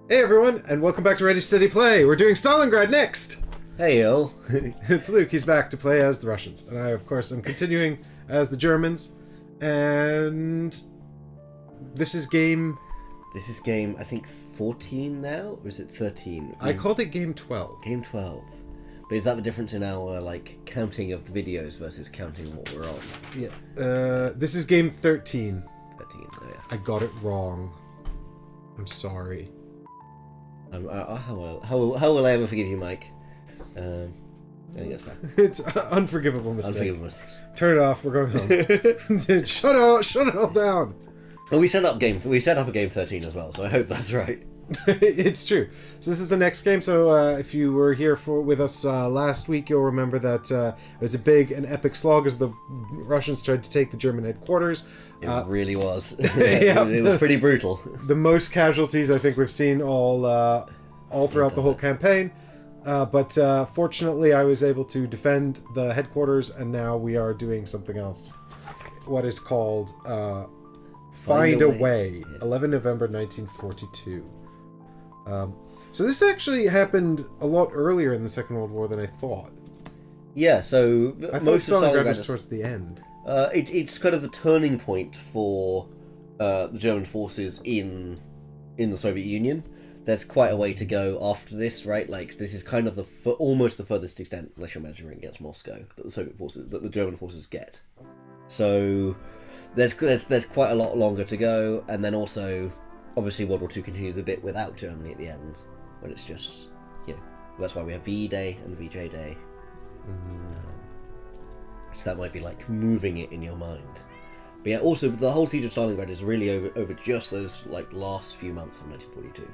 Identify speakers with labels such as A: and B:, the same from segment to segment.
A: Hey everyone, and welcome back to Ready Steady Play. We're doing Stalingrad next!
B: Hey yo.
A: It's Luke, he's back to play as the Russians. And I, of course, am continuing as the Germans. And this is game...
B: This is game, I think, 14 now? Or is it 13?
A: I called it game 12.
B: Game 12. But is that the difference in our, counting of the videos versus counting what we're on?
A: Yeah. This is game 13.
B: 13, oh yeah.
A: I got it wrong. I'm sorry.
B: How will I ever forgive you, Mike? I think that's fair.
A: It's an unforgivable mistake.
B: Unforgivable mistakes.
A: Turn it off, we're going home. Shut it all down!
B: Well, we set up a game 13 as well, so I hope that's right.
A: It's true. So this is the next game. So if you were here with us last week, you'll remember that it was a big and epic slog as the Russians tried to take the German headquarters.
B: It really was.
A: Yeah.
B: It was pretty brutal.
A: The most casualties I think we've seen all throughout the whole campaign. But fortunately, I was able to defend the headquarters, and now we are doing something else. What is called Find a Way.
B: Yeah.
A: 11 November 1942. So this actually happened a lot earlier in the Second World War than I thought.
B: Yeah, so
A: I thought
B: most of
A: Stalingrad
B: Stalingrad
A: was towards the end.
B: It's kind of the turning point for the German forces in the Soviet Union. There's quite a way to go after this, right? Like, this is kind of almost the furthest extent, unless you're measuring against Moscow, that the German forces get. So there's quite a lot longer to go, and then also, obviously, World War II continues a bit without Germany at the end, when it's just, that's why we have VE Day and VJ Day. So that might be like moving it in your mind. But yeah, also the whole siege of Stalingrad is really over just those last few months of 1942.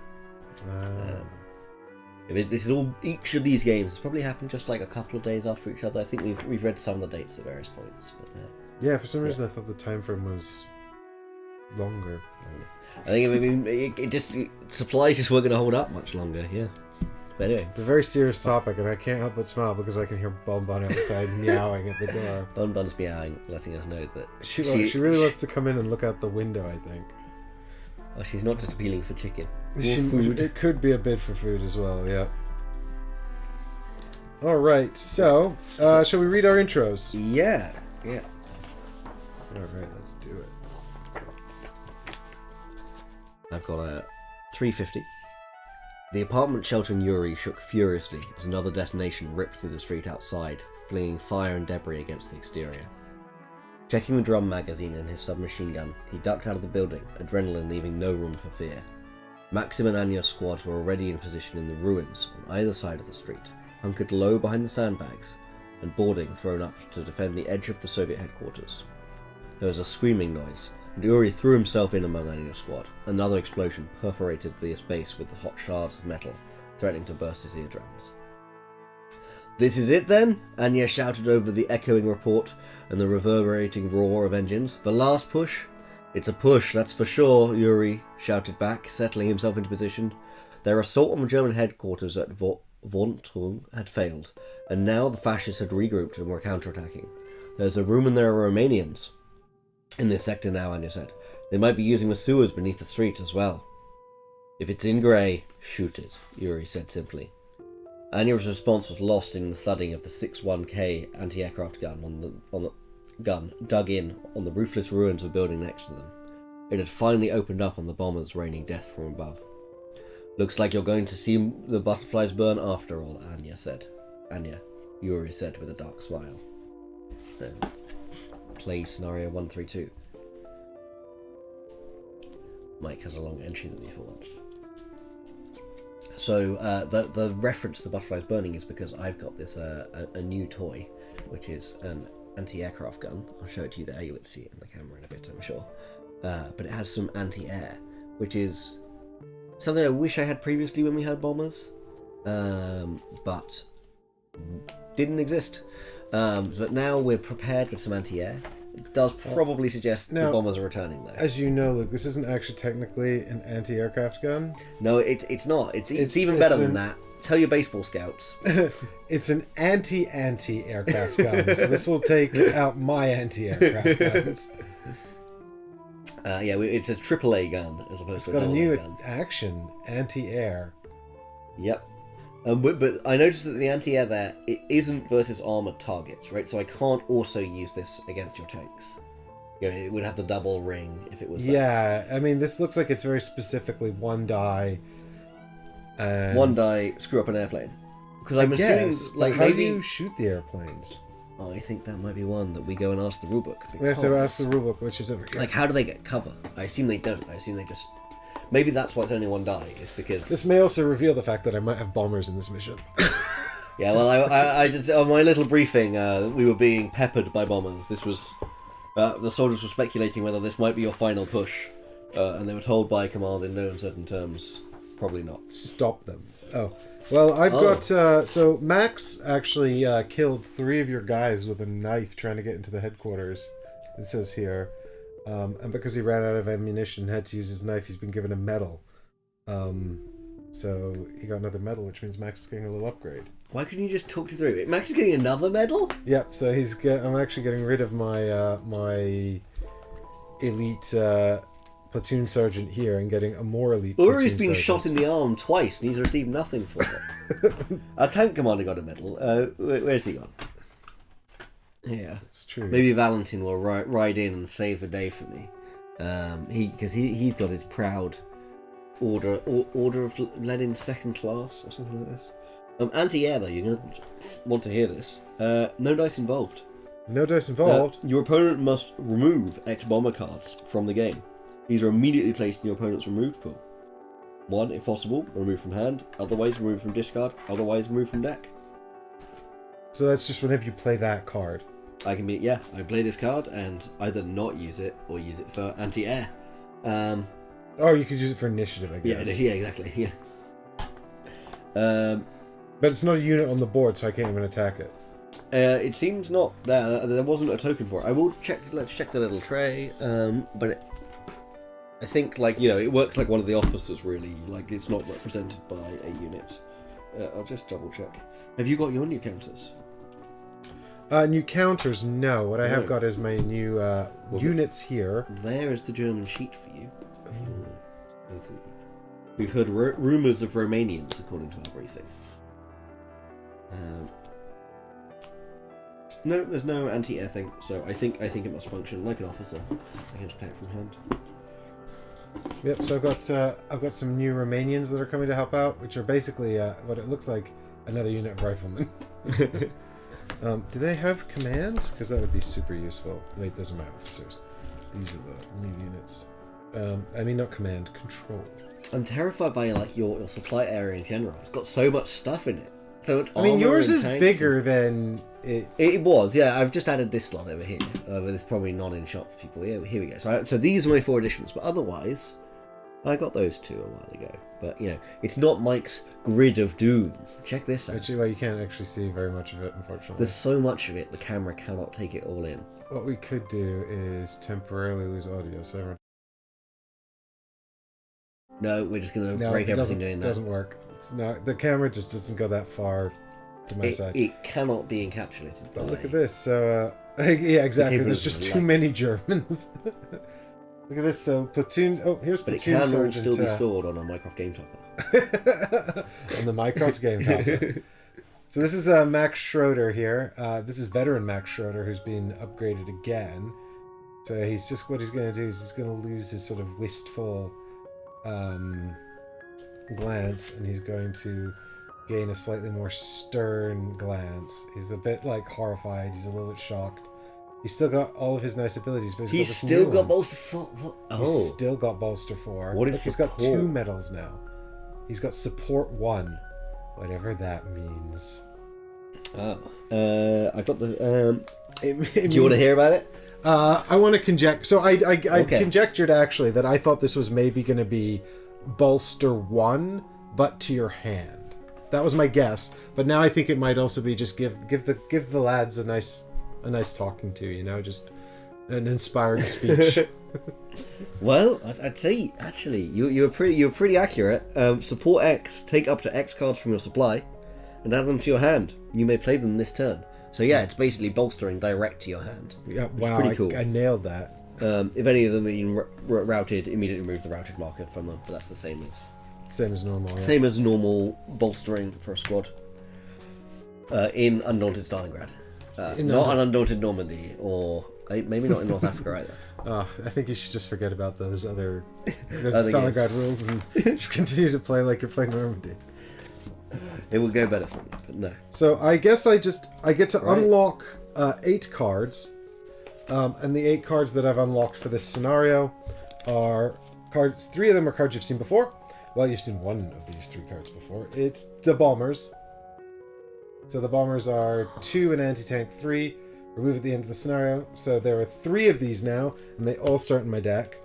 B: This is all. Each of these games has probably happened just a couple of days after each other. I think we've read some of the dates at various points, but
A: yeah, for some reason I thought the time frame was longer.
B: I think supplies just weren't going to hold up much longer. Yeah. But anyway,
A: It's a very serious topic, and I can't help but smile because I can hear Bun Bun outside meowing at the door.
B: Bun Bun's meowing, letting us know that
A: She really wants to come in and look out the window, I think.
B: Oh, she's not just appealing for chicken.
A: It could be a bid for food as well, yeah. Alright, so, shall we read our intros?
B: Yeah.
A: Alright, let's do it.
B: I've got a 350. The apartment sheltering Yuri shook furiously as another detonation ripped through the street outside, flinging fire and debris against the exterior. Checking the drum magazine in his submachine gun, he ducked out of the building, adrenaline leaving no room for fear. Maxim and Anya's squads were already in position in the ruins on either side of the street, hunkered low behind the sandbags, and boarding thrown up to defend the edge of the Soviet headquarters. There was a screaming noise, and Yuri threw himself in among Anya's squad. Another explosion perforated the space with the hot shards of metal, threatening to burst his eardrums. "This is it then?" Anya shouted over the echoing report and the reverberating roar of engines. "The last push?" "It's a push, that's for sure," Yuri shouted back, settling himself into position. Their assault on the German headquarters at Vontung had failed, and now the fascists had regrouped and were counterattacking. "There's a rumour there are Romanians in this sector now," Anya said. "They might be using the sewers beneath the street as well." "If it's in grey, shoot it," Yuri said simply. Anya's response was lost in the thudding of the 6.1K anti-aircraft gun on the gun dug in on the roofless ruins of the building next to them. It had finally opened up on the bombers raining death from above. "Looks like you're going to see the butterflies burn after all," Yuri said with a dark smile. Then play scenario 132. Mike has a longer entry than me for once. So the reference to the butterflies burning is because I've got this a new toy, which is an anti-aircraft gun. I'll show it to you there. You will see it in the camera in a bit, I'm sure. But it has some anti-air, which is something I wish I had previously when we had bombers, but didn't exist. But now we're prepared with some anti-air. It does probably suggest the bombers are returning, though.
A: As you know, Luke, this isn't actually technically an anti-aircraft gun.
B: No, it's not. It's even better than that. Tell your baseball scouts.
A: It's an anti-aircraft gun, so this will take out my anti-aircraft guns.
B: It's a AAA gun as opposed
A: It's
B: to a
A: got a
B: AA
A: new
B: gun.
A: action, anti-air.
B: Yep. But I noticed that the anti-air there, it isn't versus armored targets, right? So I can't also use this against your tanks. It would have the double ring if it was that.
A: Yeah, I mean, this looks like it's very specifically one die. And
B: One die, screw up an airplane. Because I'm assuming,
A: yes,
B: like,
A: how
B: maybe...
A: do you shoot the airplanes?
B: I think that might be one that we go and ask the rulebook.
A: We have to ask the rulebook, which is over here.
B: Like, how do they get cover? I assume they don't. I assume they just... Maybe that's why it's only one die, is because...
A: This may also reveal the fact that I might have bombers in this mission.
B: Yeah, well, I just... On my little briefing, we were being peppered by bombers. This was... the soldiers were speculating whether this might be your final push. And they were told by command in no uncertain terms, probably not.
A: Stop them. Oh. Well, I've got... so, Max actually killed 3 of your guys with a knife trying to get into the headquarters. It says here. And because he ran out of ammunition and had to use his knife, he's been given a medal. So he got another medal, which means Max is getting a little upgrade.
B: Why couldn't you just talk to through it? Max is getting another medal?
A: Yep, so I'm actually getting rid of my my elite platoon sergeant here and getting a more elite
B: Uri's
A: platoon
B: been
A: sergeant.
B: shot in the arm twice and he's received nothing for it. Our tank commander got a medal. Where's he gone? Yeah,
A: It's true.
B: maybe Valentin will ride in and save the day for me. Because he's got his proud order of Lenin second class or something like this. Anti-air though, you're gonna want to hear this. No dice involved.
A: No dice involved.
B: Your opponent must remove X bomber cards from the game. These are immediately placed in your opponent's removed pool. 1, if possible, remove from hand. Otherwise, remove from discard. Otherwise, remove from deck.
A: So that's just whenever you play that card.
B: I play this card and either not use it or use it for anti-air.
A: Oh, you could use it for initiative, I guess.
B: Yeah, exactly. Yeah.
A: But it's not a unit on the board, so I can't even attack it.
B: It seems not there. There wasn't a token for it. I will check. Let's check the little tray. But I think, it works like one of the officers. Really, like it's not represented by a unit. I'll just double check. Have you got your new counters?
A: New counters, no. What I have got is my new units here.
B: There is the German sheet for you. We've heard rumours of Romanians, according to our briefing. No, there's no anti-air thing, so I think it must function like an officer. I can just play it from hand.
A: Yep. So I've got some new Romanians that are coming to help out, which are basically what it looks like another unit of riflemen. Do they have command? Because that would be super useful. Wait, those are my officers. These are the new units. I mean, not command, control.
B: I'm terrified by your supply area in general. It's got so much stuff in it. So much
A: I mean,
B: armor
A: yours
B: and
A: is
B: tanks
A: bigger than it.
B: It was, yeah. I've just added this slot over here. But it's probably not in shop for people. Yeah, here we go. So these are my 4 additions, but otherwise, I got those 2 a while ago. But it's not Mike's grid of doom. Check this out.
A: Actually, well, you can't actually see very much of it, unfortunately.
B: There's so much of it, the camera cannot take it all in.
A: What we could do is temporarily lose audio, so everyone...
B: No, we're just gonna break everything doing that.
A: It doesn't work. It's not. The camera just doesn't go that far to my side.
B: It cannot be encapsulated.
A: But look at this. So, yeah, exactly. There's just too many Germans. Look at this. So, platoon. Oh, here's platoon
B: sergeant. But it
A: sergeant.
B: can all still be stored on a Minecraft game topper.
A: On the Minecraft game topper. So this is Max Schroeder here. This is veteran Max Schroeder who's been upgraded again. So what he's going to do is he's going to lose his sort of wistful glance, and he's going to gain a slightly more stern glance. He's a bit horrified. He's a little bit shocked. He's still got all of his nice abilities, but he's
B: still got bolster 4. What?
A: He's still got bolster 4.
B: What is
A: he's got 2 medals now. He's got support 1, whatever that means.
B: I got the. Do you
A: means,
B: want to hear about it?
A: I want to conjecture. So I
B: Okay.
A: conjectured actually that I thought this was maybe going to be bolster 1, but to your hand. That was my guess. But now I think it might also be just give the lads a nice talking to, just an inspiring speech.
B: Well, I'd say actually you were pretty accurate. Support X, take up to X cards from your supply, and add them to your hand. You may play them this turn. So yeah, it's basically bolstering direct to your hand.
A: Yeah, wow,
B: pretty cool.
A: I nailed that.
B: If any of them are being routed, immediately remove the routed marker from them. But that's the same as
A: normal. Yeah.
B: same as normal bolstering for a squad. In Undaunted Stalingrad, not an Undaunted Normandy, or maybe not in North Africa either.
A: I think you should just forget about those other Stalingrad rules and just continue to play like you're playing Normandy.
B: It will go better for me, but no.
A: So I guess I get to unlock 8 cards, and the 8 cards that I've unlocked for this scenario are cards. 3 of them are cards you've seen before. Well, you've seen one of these 3 cards before. It's the bombers. So the bombers are 2 and anti-tank 3. Remove at the end of the scenario. So there are 3 of these now, and they all start in my deck.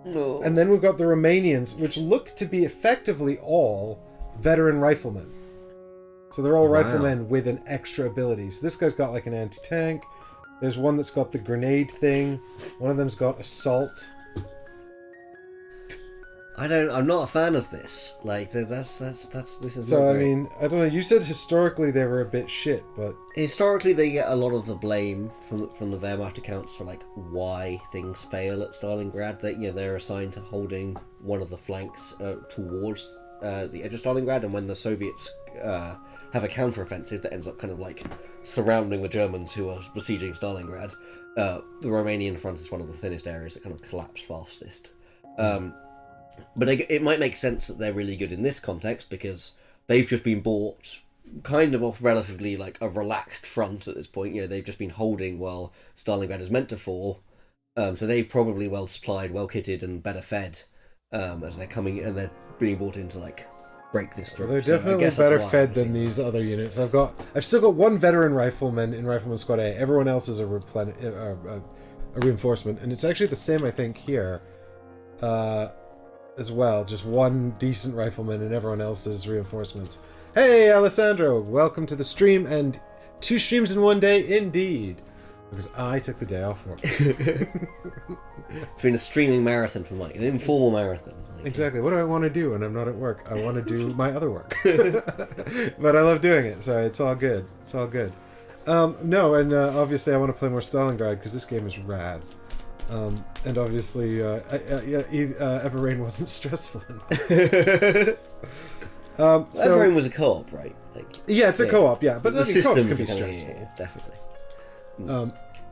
B: No.
A: And then we've got the Romanians, which look to be effectively all veteran riflemen. So they're all riflemen with an extra ability. So this guy's got like an anti-tank. There's one that's got the grenade thing. One of them's got assault.
B: I'm not a fan of this. Like, this is.
A: So,
B: not
A: I
B: great.
A: mean, I don't know. You said historically they were a bit shit, but
B: Historically, they get a lot of the blame from the Wehrmacht accounts for like why things fail at Stalingrad. That they're assigned to holding one of the flanks towards the edge of Stalingrad, and when the Soviets have a counteroffensive that ends up kind of like surrounding the Germans who are besieging Stalingrad, the Romanian front is one of the thinnest areas that kind of collapse fastest. But it might make sense that they're really good in this context because they've just been bought kind of off relatively like a relaxed front at this point. They've just been holding while Stalingrad is meant to fall. So they've probably well supplied, well kitted, and better fed as they're coming, and they're being bought in to like break this through.
A: they're definitely better fed than these other units. I've still got 1 veteran rifleman in Rifleman Squad A. Everyone else is a reinforcement, and it's actually the same I think here. As well, just 1 decent rifleman and everyone else is reinforcements. Hey, Alessandro, welcome to the stream, and 2 streams in one day, indeed, because I took the day off work.
B: It's been a streaming marathon for Mike, an informal marathon.
A: Exactly. What do I want to do when I'm not at work? I want to do my other work, but I love doing it, so it's all good. It's all good. No, and obviously I want to play more Stalingrad because this game is rad. And obviously, Everrain wasn't stressful enough.
B: Everrain was a co-op, right?
A: Yeah, it's a co-op, yeah. But
B: the
A: co-ops
B: systems
A: can be
B: kinda,
A: stressful.
B: yeah, definitely.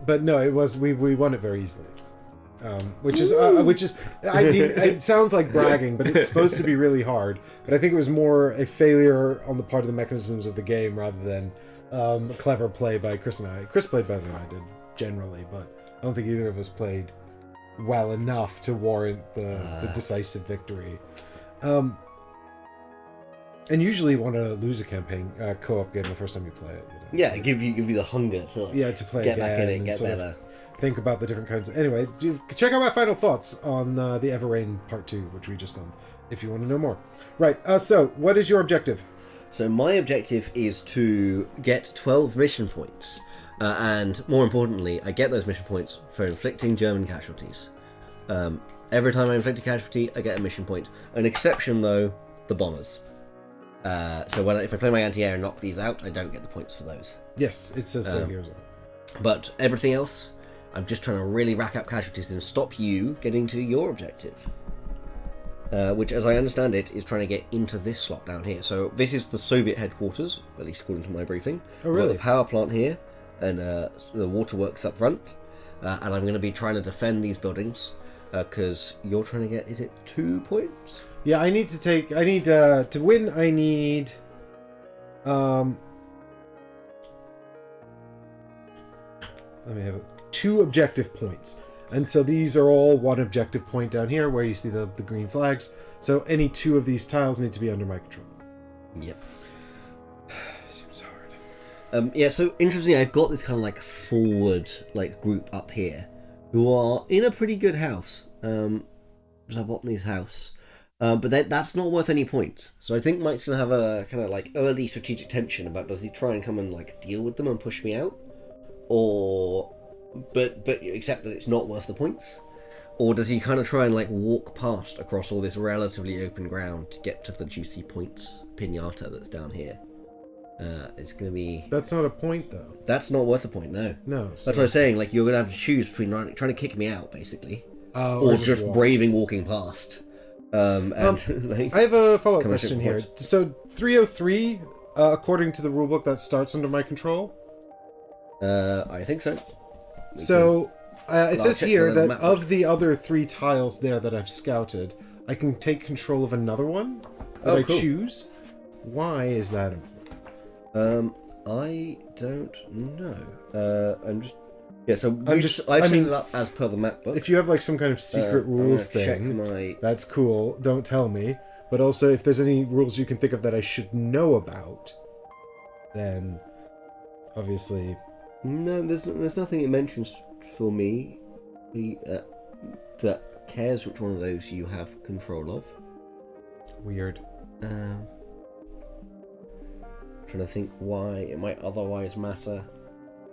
A: But no, it was we won it very easily. Which is I mean, it sounds like bragging, but it's supposed to be really hard. But I think it was more a failure on the part of the mechanisms of the game rather than a clever play by Chris and I. Chris played better than I did generally, but I don't think either of us played well enough to warrant the decisive victory. And usually you want to lose a campaign co-op game the first time you play it.
B: Yeah, give you the hunger to
A: play
B: get
A: again
B: back in it,
A: and
B: get
A: sort
B: better.
A: Think about the different kinds. Anyway, check out my final thoughts on the Everrain Part 2, which we just filmed, if you want to know more. Right, so what is your objective?
B: So my objective is to get 12 mission points. And more importantly, I get those mission points for inflicting German casualties. Every time I inflict a casualty, I get a mission point. An exception, though, the bombers. So if I play my anti-air and knock these out, I don't get the points for those.
A: Yes, it says so here as well.
B: But everything else, I'm just trying to really rack up casualties and stop you getting to your objective. Which, as I understand it, is trying to get into this slot down here. So this is the Soviet headquarters, at least according to my briefing.
A: Oh, really?
B: We've got the power plant here, and the waterworks up front. And I'm going to be trying to defend these buildings, because you're trying to get, is it 2 points?
A: Yeah, I need to win, I need... let me have it. 2 objective points. And so these are all 1 objective point down here where you see the green flags. So any 2 of these tiles need to be under my control.
B: Yep.
A: Seems hard.
B: Yeah, so interestingly, I've got this kind of like forward group up here who are in a pretty good house. Zabotny's house. But that's not worth any points. So I think Mike's going to have a kind of early strategic tension about does he try and come and deal with them and push me out? Or... But except that it's not worth the points, or does he kind of try and walk past across all this relatively open ground to get to the juicy points pinata that's down here? It's going to be...
A: That's not a point, though.
B: That's not worth a point, no.
A: No.
B: That's what I was saying. Like, you're going to have to choose between trying to kick me out, basically,
A: or
B: or just braving walking past. Like,
A: I have a follow-up
B: Coming
A: question
B: to
A: here.
B: points.
A: So 303, according to the rulebook, that starts under my control.
B: I think so.
A: So it says
B: check
A: here
B: the
A: that
B: map
A: of the other 3 tiles there that I've scouted, I can take control of another one that I
B: cool.
A: choose. Why is that important?
B: I don't know. I'm just... Yeah, so
A: I
B: set it up as per the map book.
A: If you have like some kind of secret rules thing, that's cool. Don't tell me. But also, if there's any rules you can think of that I should know about, then obviously...
B: No, there's nothing it mentions for me that cares which one of those you have control of.
A: Weird.
B: Trying to think why it might otherwise matter.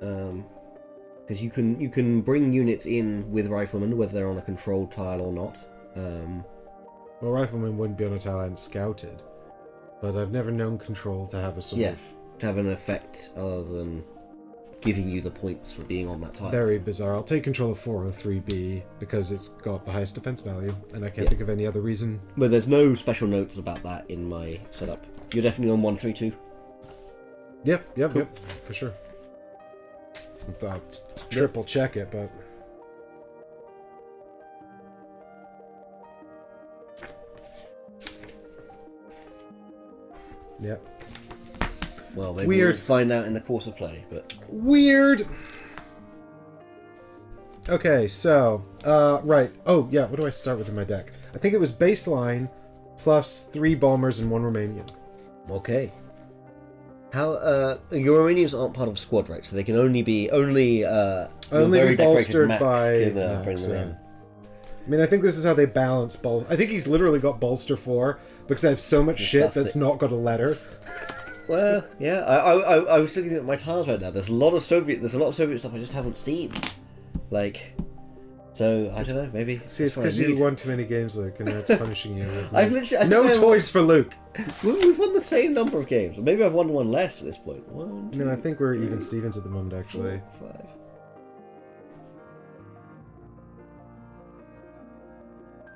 B: Because you can bring units in with riflemen, whether they're on a controlled tile or not.
A: Well, riflemen wouldn't be on a tile I hadn't scouted, but I've never known control to have a sort of...
B: to have an effect other than giving you the points for being on that tile.
A: Very bizarre. I'll take control of 403B because it's got the highest defense value, and I can't think of any other reason.
B: But there's no special notes about that in my setup. You're definitely on 132.
A: Yep, for sure. I'll triple check it, but... Yep.
B: Well, maybe
A: Weird.
B: we'll find out in the course of play, but...
A: Weird! Okay, so, right. Oh, yeah, what do I start with in my deck? I think it was baseline plus 3 bombers and 1 Romanian.
B: Okay. How, your Romanians aren't part of a squad, right? So they can only be, only very
A: bolstered
B: Max
A: by
B: can
A: Max,
B: bring them
A: yeah.
B: in.
A: I mean, I think this is how they balance bol. I think he's literally got bolster 4 because I have so much shit
B: stuff
A: that's
B: that-
A: not got a letter.
B: Well, yeah, I was looking at my tiles right now. There's a lot of Soviet stuff I just haven't seen. Like, so I don't know. Maybe
A: See, it's
B: that's what I
A: because you
B: need.
A: won too many games, Luke, and now it's punishing you.
B: I've literally I
A: No
B: think I
A: toys for Luke.
B: We've won the same number of games. Maybe I've won one less at this point. 1, 2,
A: No, I think we're even Stevens at the moment, actually.
B: 5.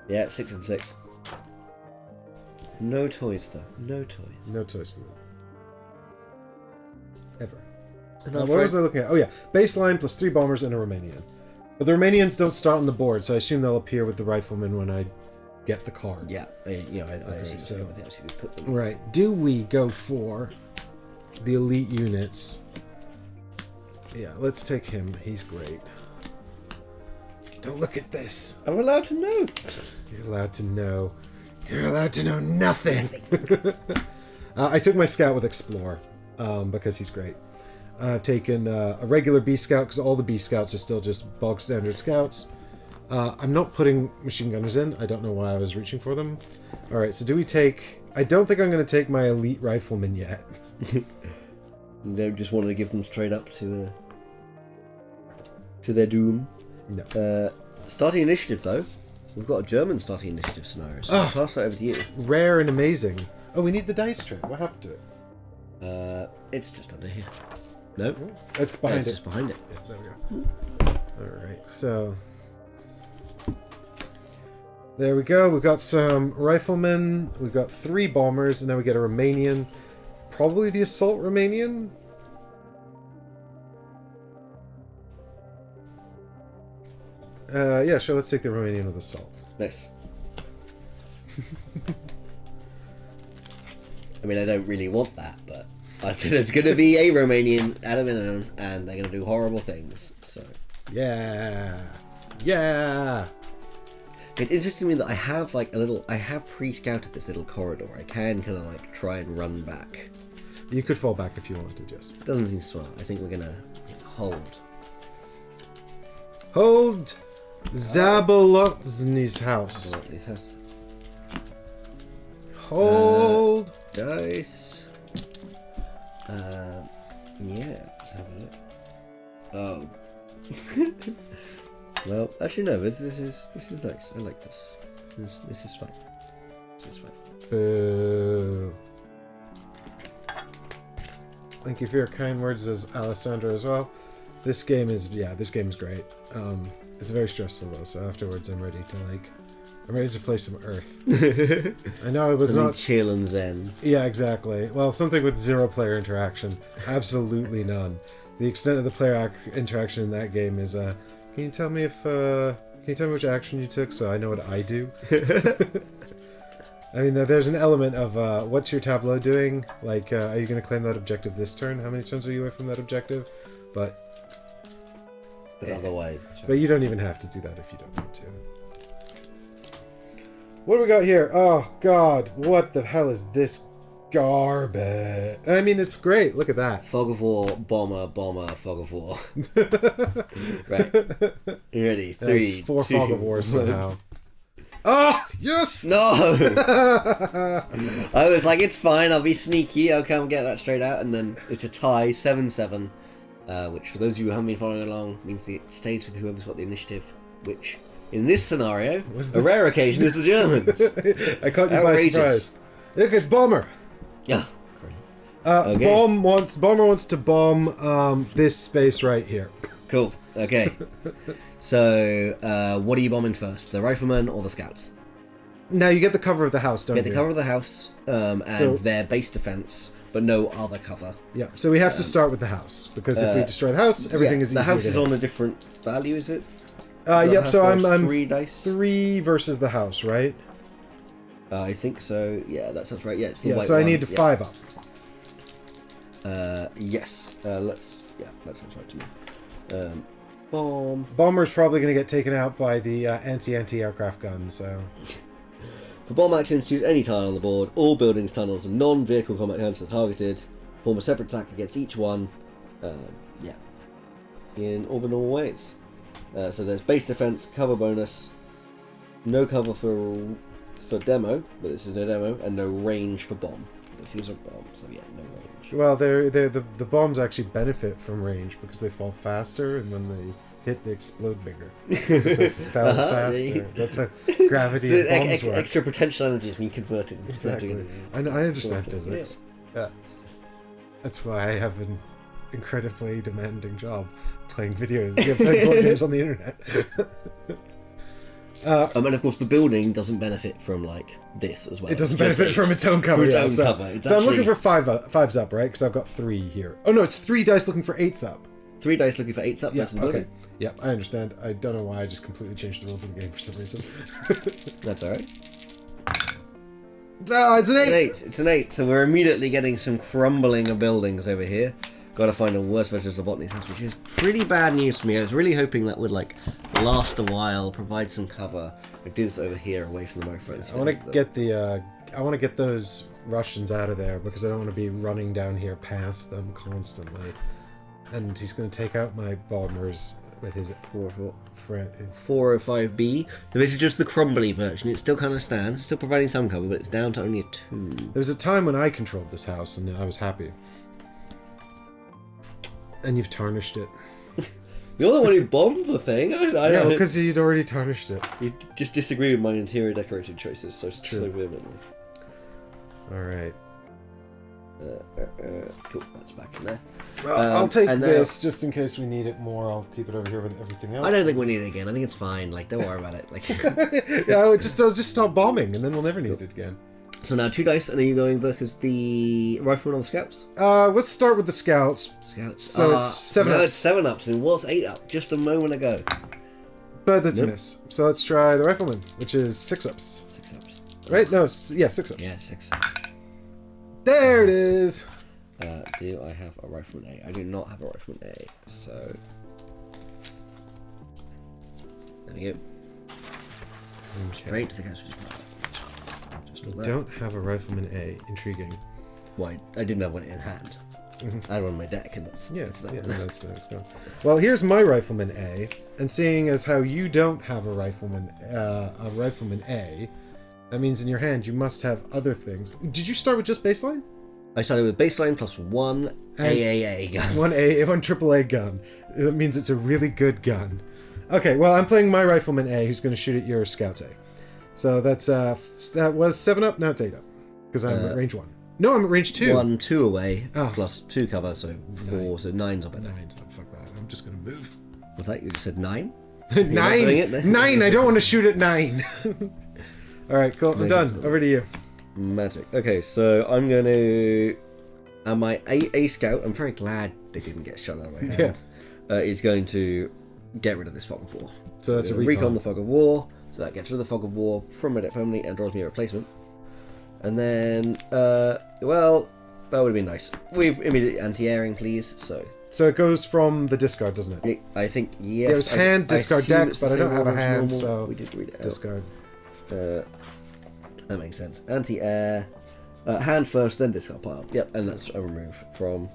B: Yeah, 6 and 6. No toys though. No toys.
A: No toys for Luke. Ever.
B: Enough
A: What
B: for-
A: was I looking at? Oh yeah, baseline plus 3 bombers and a Romanian. But the Romanians don't start on the board, so I assume they'll appear with the riflemen when I get the card.
B: Yeah, I
A: Okay,
B: assume
A: so-
B: everything else you would put them.
A: Right. Do we go for the elite units? Yeah, let's take him. He's great. Don't look at this.
B: I'm allowed to know.
A: You're allowed to know. You're allowed to know nothing. I took my scout with Explore because he's great. I've taken a regular B Scout because all the B Scouts are still just bog standard scouts. I'm not putting machine gunners in. I don't know why I was reaching for them. Alright, so do we take... I don't think I'm going to take my elite rifleman yet.
B: You don't just want to give them straight up to their doom.
A: No.
B: Starting initiative though. We've got a German starting initiative scenario, so I'll pass that over to you.
A: Rare and amazing. Oh, we need the dice tray. What happened to it?
B: It's just under here. No?
A: It's behind
B: It's
A: it.
B: just behind it.
A: Yeah, there we go. Alright, so... There we go. We've got some riflemen. We've got 3 bombers, and now we get a Romanian. Probably the assault Romanian? Yeah, sure. Let's take the Romanian with assault.
B: Nice. I mean, I don't really want that, but I think there's going to be a Romanian at a minimum, and they're going to do horrible things, so...
A: Yeah! Yeah!
B: It's interesting to me that I have, like, I have pre-scouted this little corridor. I can kind of, like, try and run back.
A: You could fall back if you wanted, yes.
B: It doesn't seem smart. I think we're going to hold.
A: Hold Zabolotny's house. Hold.
B: Dice. Yeah, let's have a look. Oh. Well, actually no, this is nice. I like this. This is fine. This is fine.
A: Boo. Thank you for your kind words, as Alessandro as well. This game is great. It's very stressful though, so afterwards I'm ready to play some Earth. I know it was not
B: chill and zen.
A: Yeah, exactly. Well, something with zero player interaction, absolutely none. The extent of the player interaction in that game is, can you tell me which action you took so I know what I do? I mean, there's an element of what's your tableau doing? Like, are you going to claim that objective this turn? How many turns are you away from that objective? But
B: otherwise,
A: but you don't even have to do that if you don't want to. What do we got here? Oh God, what the hell is this garbage? I mean, it's great. Look at that.
B: Fog of war, bomber, fog of war. Right. You ready? Three,
A: 4
B: two,
A: fog of war
B: 1.
A: somehow. Oh yes!
B: No. I was like, it's fine. I'll be sneaky. I'll come get that straight out, and then it's a tie, 7-7. Which, for those of you who haven't been following along, means that it stays with whoever's got the initiative. Which, in this scenario, a rare occasion is the Germans.
A: I caught you by surprise. Look, it's Bomber.
B: Yeah.
A: Okay. Bomber wants to bomb this space right here.
B: Cool. Okay. So, what are you bombing first? The riflemen or the scouts?
A: Now you get the cover of the house, don't you?
B: Get the cover of the house, and their base defense, but no other cover.
A: Yeah, so we have to start with the house, because if we destroy the house, everything is easy.
B: The house is on a different value, is it?
A: Yep, so I'm
B: 3 dice.
A: 3 versus the house, right?
B: I think so. Yeah, that sounds right. Yeah, it's the white
A: so I
B: one.
A: need 5 up.
B: Yes. That sounds right to me. Bomb.
A: Bomber's probably going to get taken out by the anti-aircraft gun, so...
B: For bomb action, choose any tile on the board. All buildings, tunnels, and non-vehicle combat units are targeted. Form a separate attack against each one. In all the normal ways. So there's base defense, cover bonus, no cover for demo, but this is no demo, and no range for bomb. These are bombs, so yeah, no range.
A: Well, the bombs actually benefit from range because they fall faster, and when they hit, they explode bigger because they fell faster. That's how gravity of bombs work.
B: Extra potential energy is being converted.
A: Exactly. I understand physics. Yeah. That's why I have an incredibly demanding job playing board games on the internet.
B: And of course, the building doesn't benefit from like this as well.
A: It doesn't benefit from its own cover. So I'm looking for 5s up, right? Because I've got 3 here. Oh no, it's 3 dice looking for 8s up.
B: 3 dice looking for 8s up.
A: Yeah,
B: versus the building.
A: okay. Yeah, I understand. I don't know why I just completely changed the rules of the game for some reason.
B: That's alright.
A: It's an 8!
B: It's an 8. So we're immediately getting some crumbling of buildings over here. Got to find a worse version of the Botany's house, which is pretty bad news for me. I was really hoping that would like last a while, provide some cover. I do this over here, away from the microphones.
A: I want to get I want to get those Russians out of there because I don't want to be running down here past them constantly. And he's going to take out my bombers with his
B: 405B. This is just the crumbly version. It still kind of stands, still providing some cover, but it's down to only a 2.
A: There was a time when I controlled this house, and I was happy. And you've tarnished it.
B: You're the one who bombed the thing.
A: Yeah, because you'd already tarnished it.
B: You just disagree with my interior decorating choices, so it's
A: true.
B: Vividly.
A: Alright.
B: Cool, that's back in there.
A: I'll take this just in case we need it more. I'll keep it over here with everything else.
B: I don't think we need it again. I think it's fine. Like, don't worry about it. Like,
A: yeah, I'll just stop bombing, and then we'll never need it again.
B: So now 2 dice, and are you going versus the riflemen or the scouts?
A: Let's start with the scouts.
B: Scouts.
A: So it's 7 ups.
B: No, it's 7 ups. It was 8 up just a moment ago.
A: But that's a miss. So let's try the rifleman, which is 6 ups.
B: 6 ups.
A: Right? No, 6 ups.
B: Yeah, 6.
A: There it is.
B: Do I have a rifleman A? I do not have a rifleman A, so... There we go. Straight to the casualty pile.
A: You don't have a rifleman A. Intriguing.
B: Why? I didn't have one in hand. I had one on my deck, and that's
A: that's gone. Well, here's my rifleman A, and seeing as how you don't have a rifleman A, that means in your hand you must have other things. Did you start with just baseline?
B: I started with baseline plus 1 AAA gun.
A: One AAA gun. That means it's a really good gun. Okay, well, I'm playing my rifleman A, who's going to shoot at your scouts A. So that was 7 up. Now it's 8 up because I'm at range 1. No, I'm at range 2.
B: 1, 2 away,
A: Oh.
B: plus 2 cover, so 4, so 9's up at 9.
A: 9. Fuck that. I'm just gonna move.
B: What's that? You just said 9?
A: 9.
B: doing it?
A: 9. I don't want to shoot at 9. All right, cool. I'm done. Over to you.
B: Magic. Okay, so I'm going to... And my A scout, I'm very glad they didn't get shot out of my hand, is going to get rid of this fog of war.
A: So that's a
B: recon the fog of war, so that gets rid of the fog of war from my deck family and draws me a replacement. And then, well, that would have been nice. We've immediately anti-airing, please, so...
A: So it goes from the discard, doesn't it?
B: I think, yes.
A: There's hand, discard
B: assume
A: deck,
B: it's
A: but
B: the
A: I don't
B: same
A: have a
B: order as
A: hand,
B: normal.
A: so
B: We did read it out.
A: discard.
B: That makes sense. Anti-air, hand first, then discard pile. Yep, and that's a remove from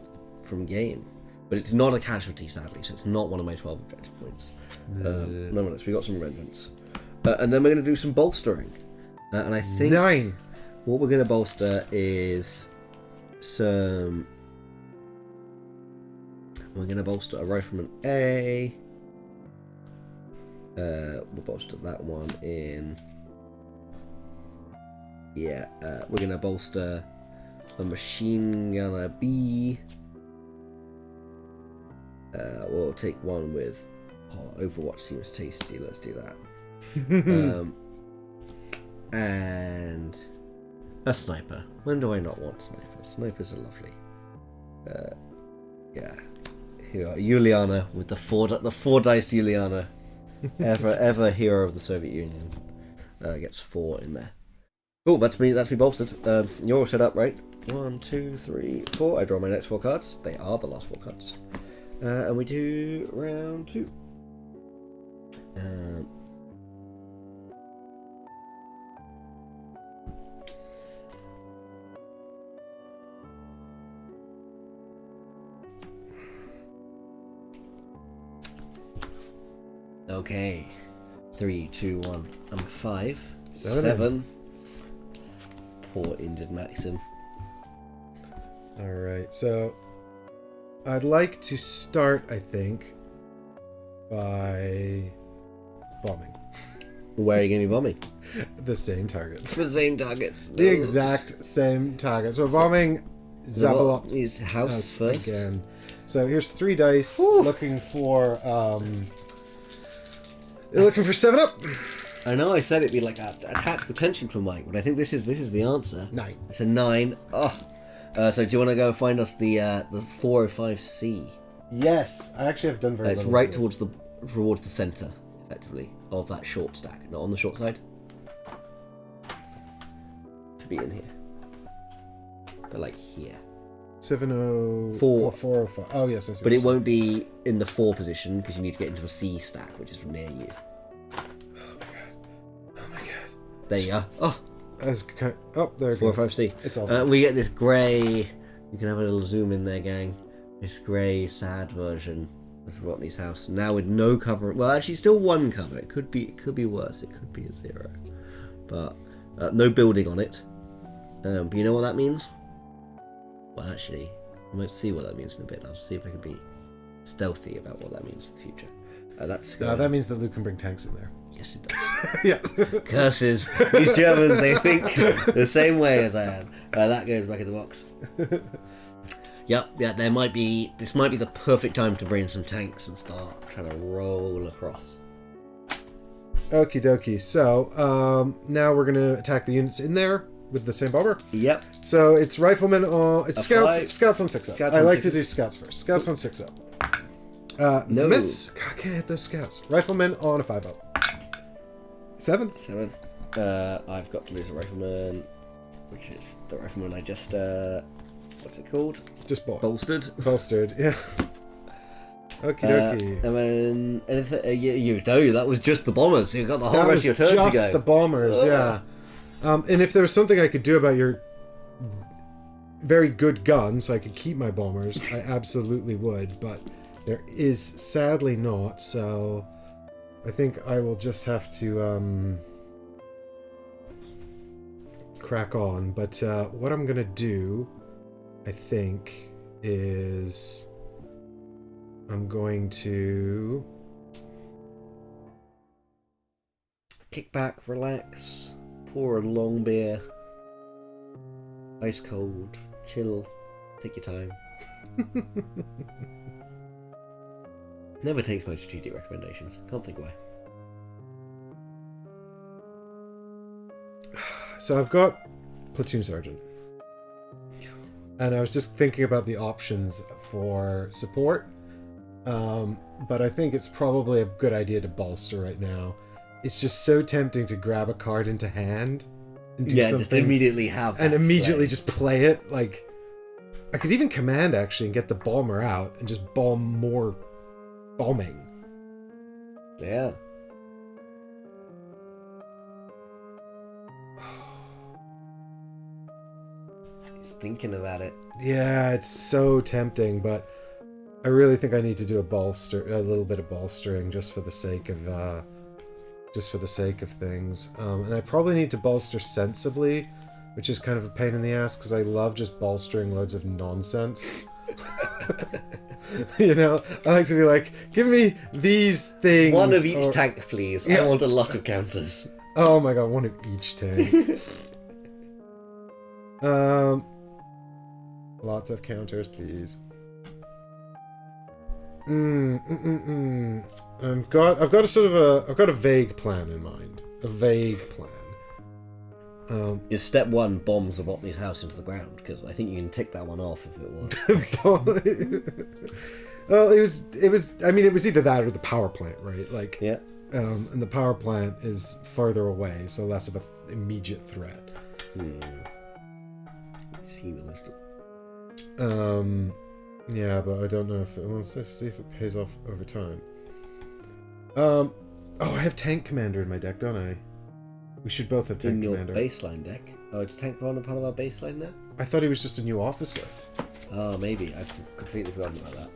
B: game. But it's not a casualty, sadly, so it's not one of my 12 objective points. Nonetheless, we got some amendments. And then we're going to do some bolstering. And I think
A: 9.
B: what we're going to bolster is some... We're going to bolster a Rifleman A. We'll bolster that one in... Yeah, we're going to bolster a Machine Gunner B. We'll take one with... Oh, Overwatch seems tasty, let's do that. And a sniper. When do I not want snipers? Snipers are lovely. Yeah. Here are Juliana with the four dice Juliana. ever hero of the Soviet Union. Gets 4 in there. Cool, that's me bolstered. You're all set up, right? 1, 2, 3, 4. I draw my next 4 cards. They are the last 4 cards. And we do round 2. Okay. 3, 2, 1. I'm 5. 7. Poor injured Maxim.
A: Alright, so I'd like to start, I think, by bombing.
B: Where are you going to be bombing?
A: The same targets.
B: The same targets.
A: The exact same targets. We're bombing
B: Zabalop's house first.
A: Again. So here's 3 dice.
B: Woo.
A: Looking for 7 up.
B: I know I said it'd be like a tactical tension from Mike, but I think this is the answer.
A: 9.
B: It's a 9. Oh. So do you want to go find us the 405C?
A: Yes, I actually have done very
B: It's
A: little
B: right
A: of this.
B: towards the centre, effectively, of that short stack. Not on the short side. To be in here. But like here.
A: 704. 405. Oh yes, I see.
B: But it won't be in the 4 position because you need to get into a C stack, which is from near you.
A: Oh my god.
B: There you go. Oh,
A: there we go.
B: 405C.
A: It's all
B: we get this grey. You can have a little zoom in there, gang. This grey, sad version of Rodney's house. Now with no cover. Well, actually, still 1 cover. It could be worse. It could be a 0. But no building on it. But you know what that means? Well, actually, I might see what that means in a bit. I'll see if I can be stealthy about what that means in the future.
A: that means that Luke can bring tanks in there.
B: Yes, it does.
A: Yeah.
B: Curses. These Germans, they think the same way as I am. That goes back in the box. Yep, this might be the perfect time to bring some tanks and start trying to roll across.
A: Okie dokie. So, now we're going to attack the units in there with the same bomber.
B: Yep.
A: So it's riflemen on... It's scouts
B: 5.
A: Scouts on 6 up.
B: Scouts
A: I
B: on
A: like
B: 6
A: to do scouts first. Scouts on 6 up. It's a miss. God, I can't hit those scouts. Riflemen on a 5 up. 7.
B: I've got to lose a rifleman, which is the rifleman I just... what's it called?
A: Just
B: Bolstered.
A: Bolstered, yeah. Okie dokie.
B: And then anything, that was just the bombers. So you got the whole rest of your turn to go.
A: Just the bombers, yeah. And if there was something I could do about your very good gun, so I could keep my bombers, I absolutely would. But there is sadly not. So I think I will just have to crack on. But what I'm gonna do, I think, is I'm going to
B: kick back, relax, pour a long beer, Ice cold, chill, take your time. Never takes my strategic recommendations. Can't think why.
A: So I've got platoon sergeant, and I was just thinking about the options for support. But I think it's probably a good idea to bolster right now. It's just so tempting to grab a card into hand and do something,
B: just immediately have that
A: and immediately
B: play.
A: just play it. Like, I could even command actually and get the bomber out and just bomb more bombing.
B: Yeah. He's thinking about it.
A: Yeah, it's so tempting, but I really think I need to do a little bit of bolstering just for the sake of things. And I probably need to bolster sensibly, which is kind of a pain in the ass because I love just bolstering loads of nonsense. You know, I like to be like, give me these things.
B: One of each tank, please.
A: Yeah.
B: I want a lot of counters.
A: Oh my god, one of each tank. Lots of counters, please. I've got a vague plan in mind. A vague plan.
B: Is step 1 bombs the Botany's house into the ground? Because I think you can tick that one off if it was.
A: Well, it was. I mean, it was either that or the power plant, right? Like,
B: Yeah.
A: And the power plant is further away, so less of an immediate threat.
B: See the wisdom.
A: Yeah, but I don't know if it. Let's see if it pays off over time. Oh, I have Tank Commander in my deck, don't I? We should both have Tank
B: In your
A: Commander.
B: baseline deck? Oh, it's Tank Commander part of our baseline now?
A: I thought he was just a new officer.
B: Oh, maybe. I've completely forgotten about that.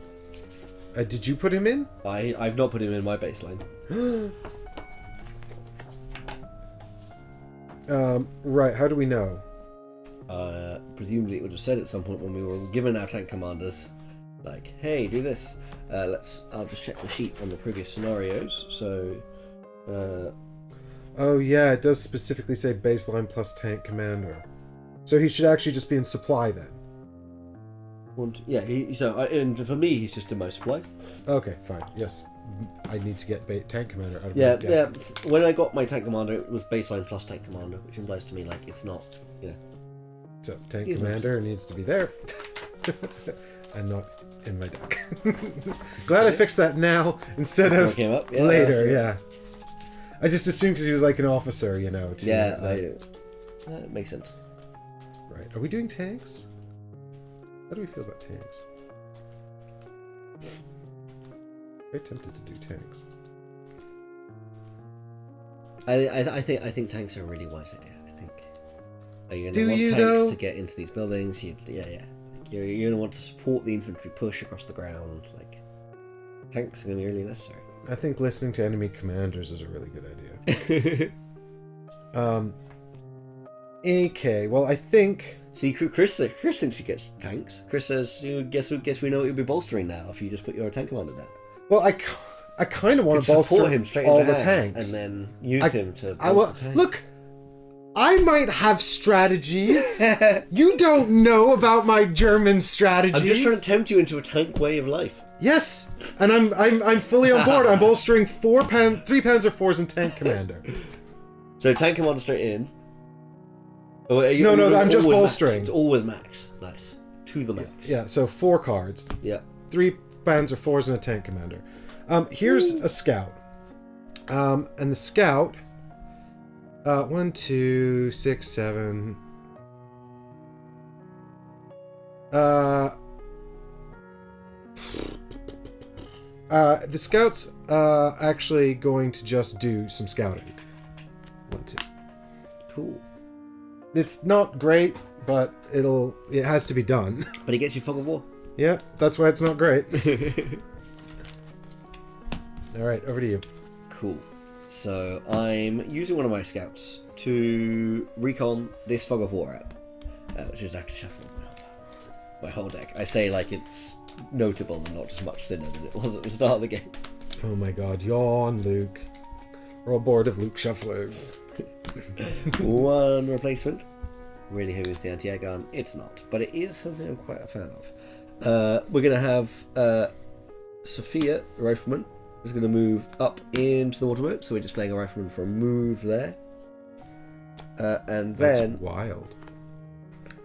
A: Did you put him in?
B: I've not put him in my baseline.
A: Right, how do we know?
B: Presumably it would have said at some point when we were given our tank commanders, like, hey, do this. I'll just check the sheet on the previous scenarios. So,
A: Oh yeah, it does specifically say baseline plus Tank Commander. So he should actually just be in supply then.
B: And for me, he's just in my supply.
A: Okay, fine. Yes, I need to get Tank Commander out of
B: Yeah,
A: my deck.
B: yeah. When I got my tank commander, it was baseline plus tank commander, which implies to me like it's not,
A: So Tank
B: He's
A: Commander needs to be there, and not in my deck. Glad I fixed that now instead of
B: Came up. Yeah,
A: later.
B: that's-
A: Yeah, I just assumed because he was like an officer, you know.
B: That makes sense.
A: Right. Are we doing tanks? How do we feel about tanks? Very tempted to do tanks.
B: I think tanks are a really wise idea. I think you're
A: Do
B: gonna want
A: you,
B: tanks
A: though?
B: to get into these buildings. You're gonna want to support the infantry push across the ground. Like tanks are gonna be really necessary.
A: I think listening to enemy commanders is a really good idea. Okay, well, I think...
B: See, Chris thinks he gets tanks. Chris says, guess we know what you'll be bolstering now if you just put your tank commander down.
A: Well, I kind of want to bolster
B: support him straight
A: all
B: into
A: the
B: hand
A: tanks.
B: and then use him to
A: I will,
B: bolster tanks.
A: look, I might have strategies. You don't know about my German strategies.
B: I'm just trying to tempt you into a tank way of life.
A: Yes, and I'm fully on board. I'm bolstering 3 Panzer IVs and Tank Commander.
B: So tank commander straight in.
A: No, I'm just bolstering.
B: Max. It's always max. Nice. To the max.
A: Yeah, so 4 cards.
B: Yeah.
A: 3 Panzer IVs and a Tank Commander. Here's a scout. And the scout... 1, 2, 6, 7... the scout's actually going to just do some scouting. 1, 2.
B: Cool.
A: It's not great, but it has to be done.
B: But he gets you fog of war.
A: Yeah, that's why it's not great. Alright, over to you.
B: Cool. So I'm using one of my scouts to recon this fog of war app, which is after shuffling my whole deck. I say like it's notable and not just much thinner than it was at the start of the game.
A: Oh my god, yawn, Luke. We're all bored of Luke shuffling.
B: 1 replacement. really heavy with the anti-air gun. It's not, but it is something I'm quite a fan of. We're going to have Sophia, the rifleman, is going to move up into the waterworks, so we're just playing a rifleman for a move there. And then...
A: That's wild.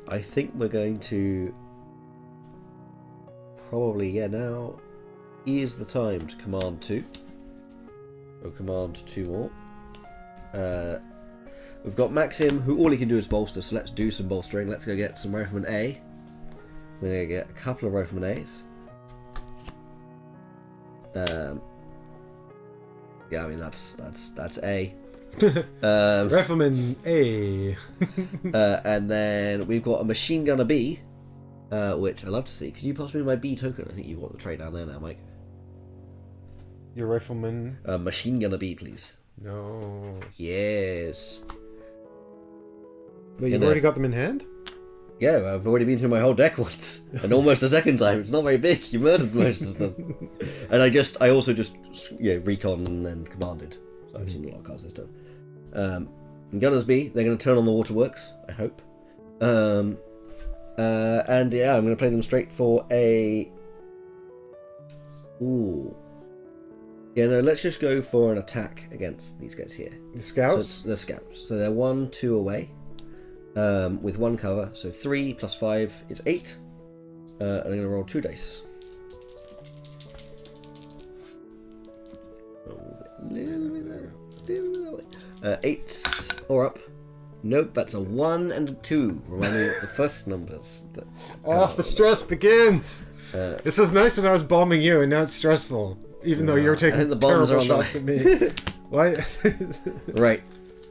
B: I think we're going to... Probably, now is the time to command 2. Or command 2 more. We've got Maxim, who all he can do is bolster, so let's do some bolstering. Let's go get some Rifleman A. We're going to get a couple of Rifleman A's. Yeah, I mean, that's A.
A: Rifleman A.
B: And then we've got a Machine Gunner B, which I love to see. Could you pass me my B token? I think you've got the tray down there now, Mike.
A: Your Rifleman?
B: Machine Gunner B, please.
A: No.
B: Yes.
A: But you've already got them in hand?
B: Yeah, I've already been through my whole deck once, and almost a second time. It's not very big. You murdered most of them. And I also just recon and then commanded. So I've seen a lot of cards this time. And Gunners B, they're going to turn on the waterworks, I hope. And yeah, I'm going to play them straight for a... Ooh. Yeah, no, let's just go for an attack against these guys here.
A: The scouts?
B: So the scouts. So they're 1, 2 away. With 1 cover. So 3 plus 5 is 8. And I'm going to roll 2 dice. A little bit there. 8 or up. Nope, that's a 1 and a 2. Remind me of the first numbers.
A: The stress begins! This was nice when I was bombing you, and now it's stressful. Even though you're taking
B: the bombs
A: terrible
B: are on
A: shots at me. Why?
B: Right.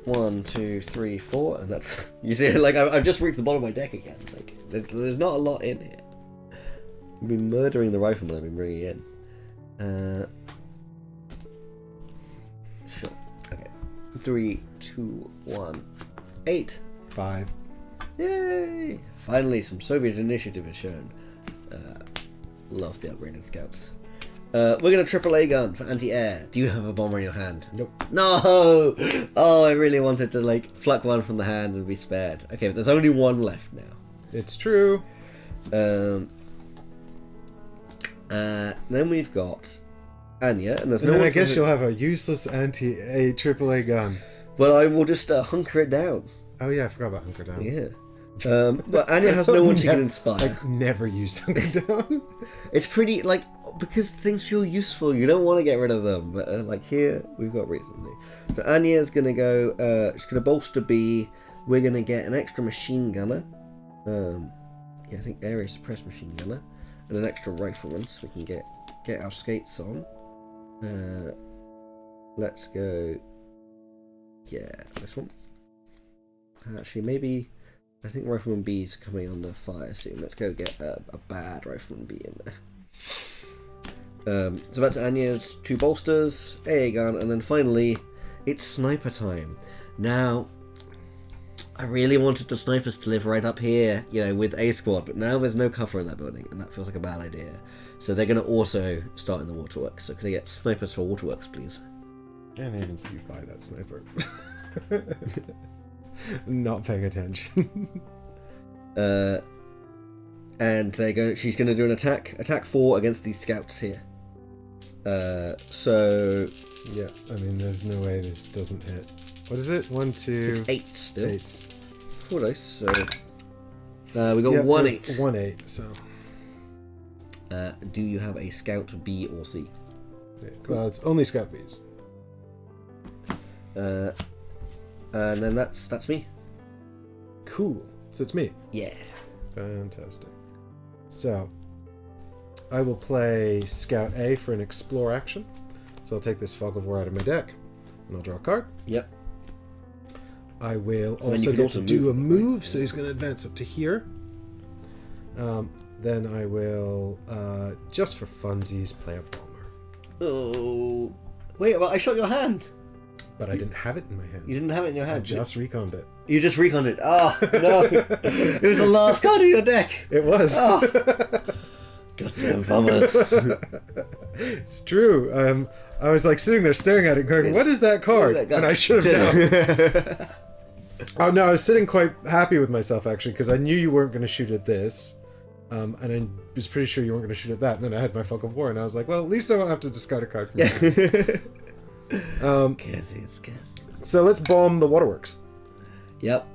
B: 1, 2, 3, 4, and that's... You see, like, I've just reached the bottom of my deck again. Like, there's not a lot in here. I've been murdering the rifleman I've been bringing in. Sure. Okay. 3, 2, 1, 8.
A: 5.
B: Yay! Finally, some Soviet initiative is shown. Love the upgraded scouts. We're going to AAA gun for anti-air. Do you have a bomber in your hand?
A: Nope.
B: No! Oh, I really wanted to, like, pluck one from the hand and be spared. Okay, but there's only one left now.
A: It's true.
B: Then we've got Anya, and there's
A: And
B: no
A: then
B: one
A: I guess
B: from
A: you'll have a useless anti-A AAA gun.
B: Well, I will just hunker it down.
A: Oh yeah, I forgot about Hunker Down.
B: Yeah. But Anya has no one she can inspire.
A: Like, never used Hunker Down.
B: It's pretty, like, because things feel useful, you don't want to get rid of them. But, like, here, we've got recently. So Anya's going to go, she's going to bolster B. We're going to get an extra machine gunner. Yeah, I think area suppressed machine gunner. And an extra rifleman, so we can get our skates on. Let's go... Yeah, this one. Actually, maybe... I think Rifleman B is coming under fire soon. Let's go get a bad Rifleman B in there. So that's Anya's 2 bolsters, AA gun, and then finally, it's sniper time. Now, I really wanted the snipers to live right up here, you know, with A squad, but now there's no cover in that building, and that feels like a bad idea. So they're going to also start in the waterworks. So can I get snipers for waterworks, please?
A: Can't even see by that sniper. Not paying attention.
B: And she's going to do an attack 4 against these scouts here. So
A: yeah, I mean, there's no way this doesn't hit. What is it? 1, 2...
B: It's 8 still.
A: 8.
B: 4 dice, so... we got 1 8.
A: 1 8, so...
B: do you have a scout B or C?
A: Yeah, well, it's only Scout Bs.
B: And then that's me.
A: Cool. So it's me.
B: Yeah.
A: Fantastic. So, I will play Scout A for an Explore action. So I'll take this Fog of War out of my deck, and I'll draw a card.
B: Yep.
A: I will
B: you
A: also
B: can
A: get
B: also
A: to do
B: move
A: a
B: with it,
A: move,
B: right?
A: so he's going to advance up to here. Then I will, just for funsies, play a Bomber.
B: Oh. Wait, well, I shot your hand.
A: But I didn't have it in my hand.
B: You didn't have it in your
A: I
B: hand.
A: just reconned it.
B: You just reconned it. Oh, no. It was the last card of your deck.
A: It was.
B: Oh. Goddamn bombers.
A: It's true. I was like sitting there staring at it going, what is that card?
B: What is that card?
A: And I should have known. Oh no, I was sitting quite happy with myself actually because I knew you weren't going to shoot at this, and I was pretty sure you weren't going to shoot at that. And then I had my Fog of War, and I was like, well, at least I won't have to discard a card from that.
B: Guesses.
A: So let's bomb the waterworks.
B: Yep.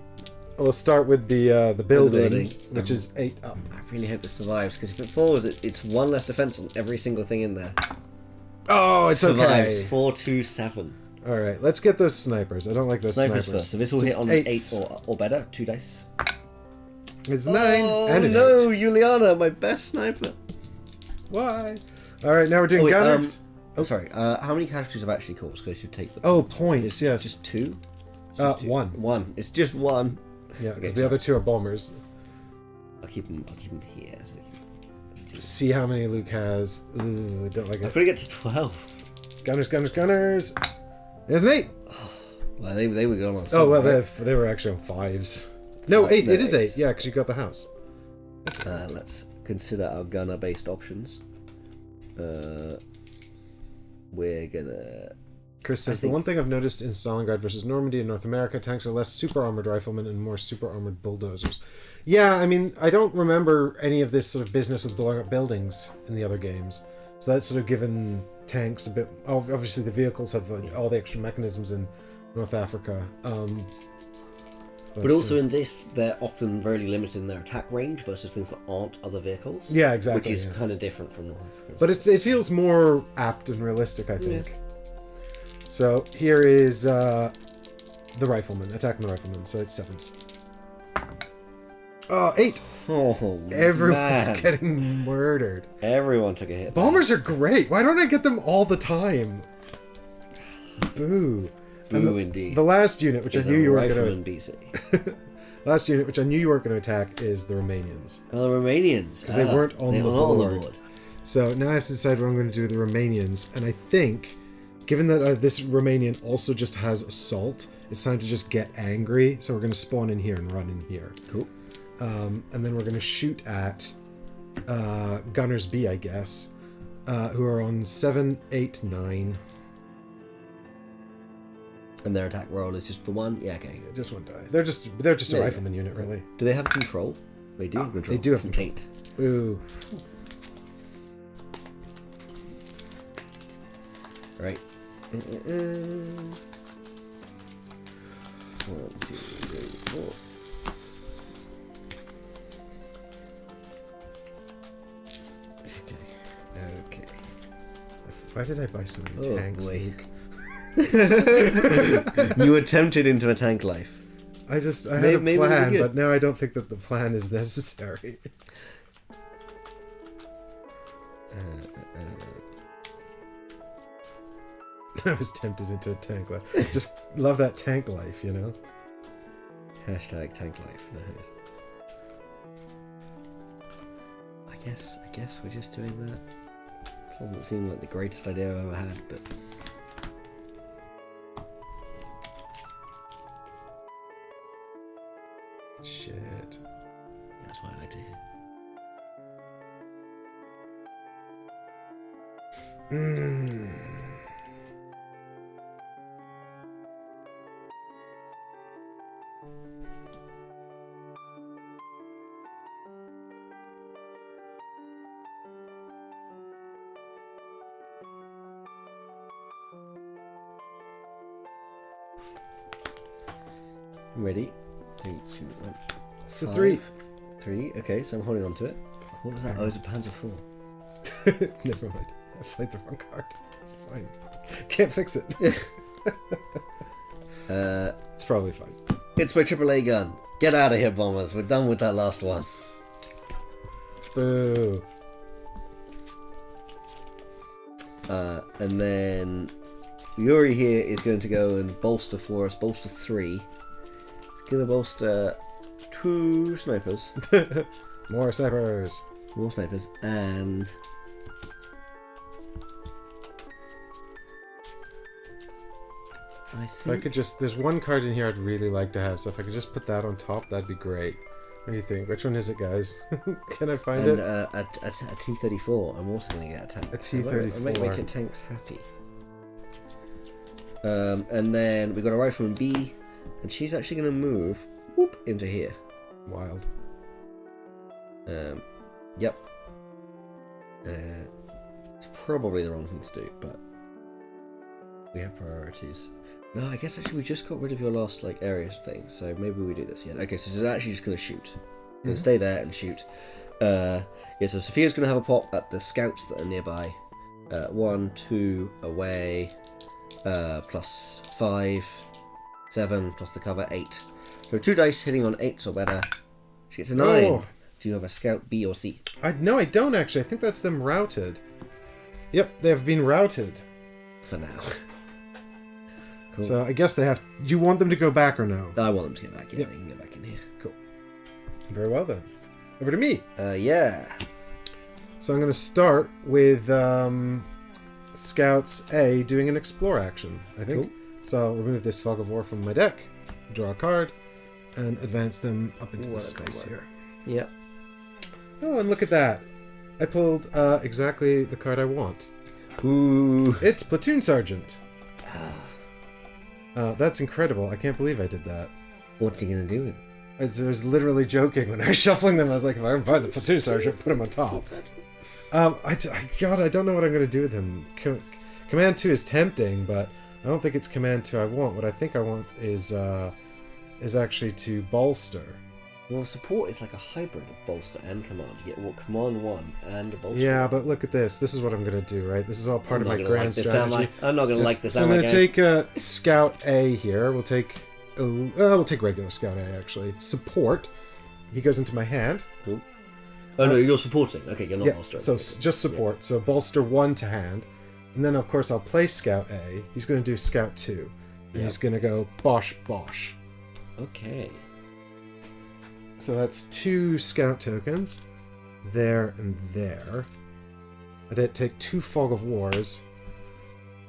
A: We'll start with the building,
B: building.
A: which is 8 up.
B: I really hope this survives, because if it falls, it's 1 less defense on every single thing in there.
A: Oh, it's
B: Survives
A: okay.
B: 4-2-7.
A: All right, let's get those snipers. I don't like those snipers.
B: Snipers first. So this will hit on 8 or better. 2 dice.
A: It's 9 and an
B: no,
A: 8.
B: Juliana, my best sniper.
A: Why? All right, now we're doing gunners.
B: Oh, sorry. How many casualties have actually caused? Because I should take them.
A: Oh, points. Yes.
B: Just 2.
A: 1.
B: 1. It's just 1.
A: Yeah, because the other 2 are bombers.
B: I'll keep them here. So
A: See how many Luke has. Ooh, I don't like
B: I'm
A: it.
B: gonna get to 12.
A: Gunners. There's an 8.
B: Well, they were going on.
A: Oh well,
B: right?
A: they were actually on 5s. No, 8.
B: No,
A: It is 8.
B: 8s.
A: Yeah, because you got the house.
B: Let's consider our gunner-based options. We're gonna.
A: Chris says, the one thing I've noticed in Stalingrad versus Normandy in North America, tanks are less super armored riflemen and more super armored bulldozers. Yeah, I mean, I don't remember any of this sort of business with blowing up buildings in the other games. So that's sort of given tanks a bit... Obviously, the vehicles have all the extra mechanisms in North Africa.
B: But also in this, they're often very limited in their attack range versus things that aren't other vehicles.
A: Yeah, exactly.
B: Which is kind of different from North Africa.
A: But it feels more apt and realistic, I think. Yeah. So here is the rifleman, attacking the rifleman. So it's 7s. Oh, 8.
B: Oh,
A: everyone's
B: man.
A: getting murdered.
B: Everyone took a hit.
A: Bombers are great. Why don't I get them all the time? Boo.
B: Boo, indeed.
A: The last unit, which I knew you weren't going
B: to...
A: last unit, which I knew you weren't going to attack, is the Romanians.
B: Oh, the Romanians.
A: Because they weren't on the board. So now I have to decide what I'm going to do with the Romanians. And I think, given that this Romanian also just has assault, it's time to just get angry. So we're going to spawn in here and run in here.
B: Cool.
A: And then we're going to shoot at Gunners B, I guess, who are on 7, 8, 9.
B: And their attack roll is just the 1? Yeah, okay.
A: Just 1 die. They're just a rifleman unit, really.
B: Do they have control? They do have control.
A: They do have control.
B: 8.
A: Ooh.
B: Right. 1, 2, 3, 4. Okay.
A: Why did I buy so many tanks, Luke?
B: You were tempted into a tank life.
A: I had a plan, but now I don't think that the plan is necessary. I was tempted into a tank life. Just love that tank life, you know?
B: Hashtag tank life. No. I guess we're just doing that. Doesn't seem like the greatest idea I've ever had, but...
A: Shit.
B: That's what I like to hear. Ready? 3, 2, 1.
A: It's a 3.
B: 3. Okay, so I'm holding on to it. What was that? Oh, it was a Panzer 4.
A: Never mind. I played the wrong card. It's fine. Can't fix it. It's probably fine.
B: It's my AAA gun. Get out of here, bombers. We're done with that last one.
A: Boo.
B: And then Yuri here is going to go and bolster for us. Bolster 3. Gonna bolster 2 snipers.
A: More snipers.
B: More snipers. And...
A: If I could just... There's one card in here I'd really like to have, so if I could just put that on top, that'd be great. What do you think? Which one is it, guys? Can I find it?
B: A T-34. I'm also going to get a tank.
A: A T-34.
B: I might make tanks happy. And then we've got a rifleman B, And she's actually going to move whoop, into here.
A: Wild.
B: Yep. It's probably the wrong thing to do, but we have priorities. No, I guess actually we just got rid of your last like area thing, so maybe we do this yet. Okay, so she's actually just going to shoot. Going to stay there and shoot. Yeah, so Sophia's going to have a pop at the scouts that are nearby. 1, 2, away, plus 5, 7, plus the cover, 8. So 2 dice hitting on 8s or better. She gets a 9.
A: Oh.
B: Do you have a scout B or C?
A: No, I don't actually. I think that's them routed. Yep, they have been routed.
B: For now. Cool.
A: So I guess they have... Do you want them to go back or no?
B: I want them to get back. Yeah,
A: Yep.
B: they can get back in here.
A: Cool. Very well then. Over to me.
B: Yeah.
A: So I'm going to start with Scouts A doing an explore action, I think.
B: Cool.
A: So I'll remove this Fog of War from my deck, draw a card, and advance them up into this space here.
B: Yep.
A: Oh, and look at that. I pulled exactly the card I want.
B: Ooh.
A: It's Platoon Sergeant. That's incredible. I can't believe I did that.
B: What's he going to do with it?
A: I was literally joking when I was shuffling them. I was like, if I ever buy the Platoon Sergeant, put him on top. God, I don't know what I'm going to do with him. Command 2 is tempting, but I don't think it's Command 2 I want. What I think I want is actually to bolster.
B: Well, support is like a hybrid of bolster and command. You get command 1 and a bolster.
A: Yeah, but look at this. This is what I'm going to do, right? This is all part of my grand strategy.
B: I'm not going to like this.
A: So I'm going to take Scout A here. We'll take regular Scout A, actually. Support. He goes into my hand.
B: Cool. Oh, no, you're supporting. Okay, you're not bolstering.
A: So just support. Yeah. So bolster 1 to hand. And then, of course, I'll play Scout A. He's going to do Scout 2. And he's going to go Bosh Bosh.
B: Okay.
A: So that's 2 Scout tokens. There and there. I did take 2 Fog of Wars.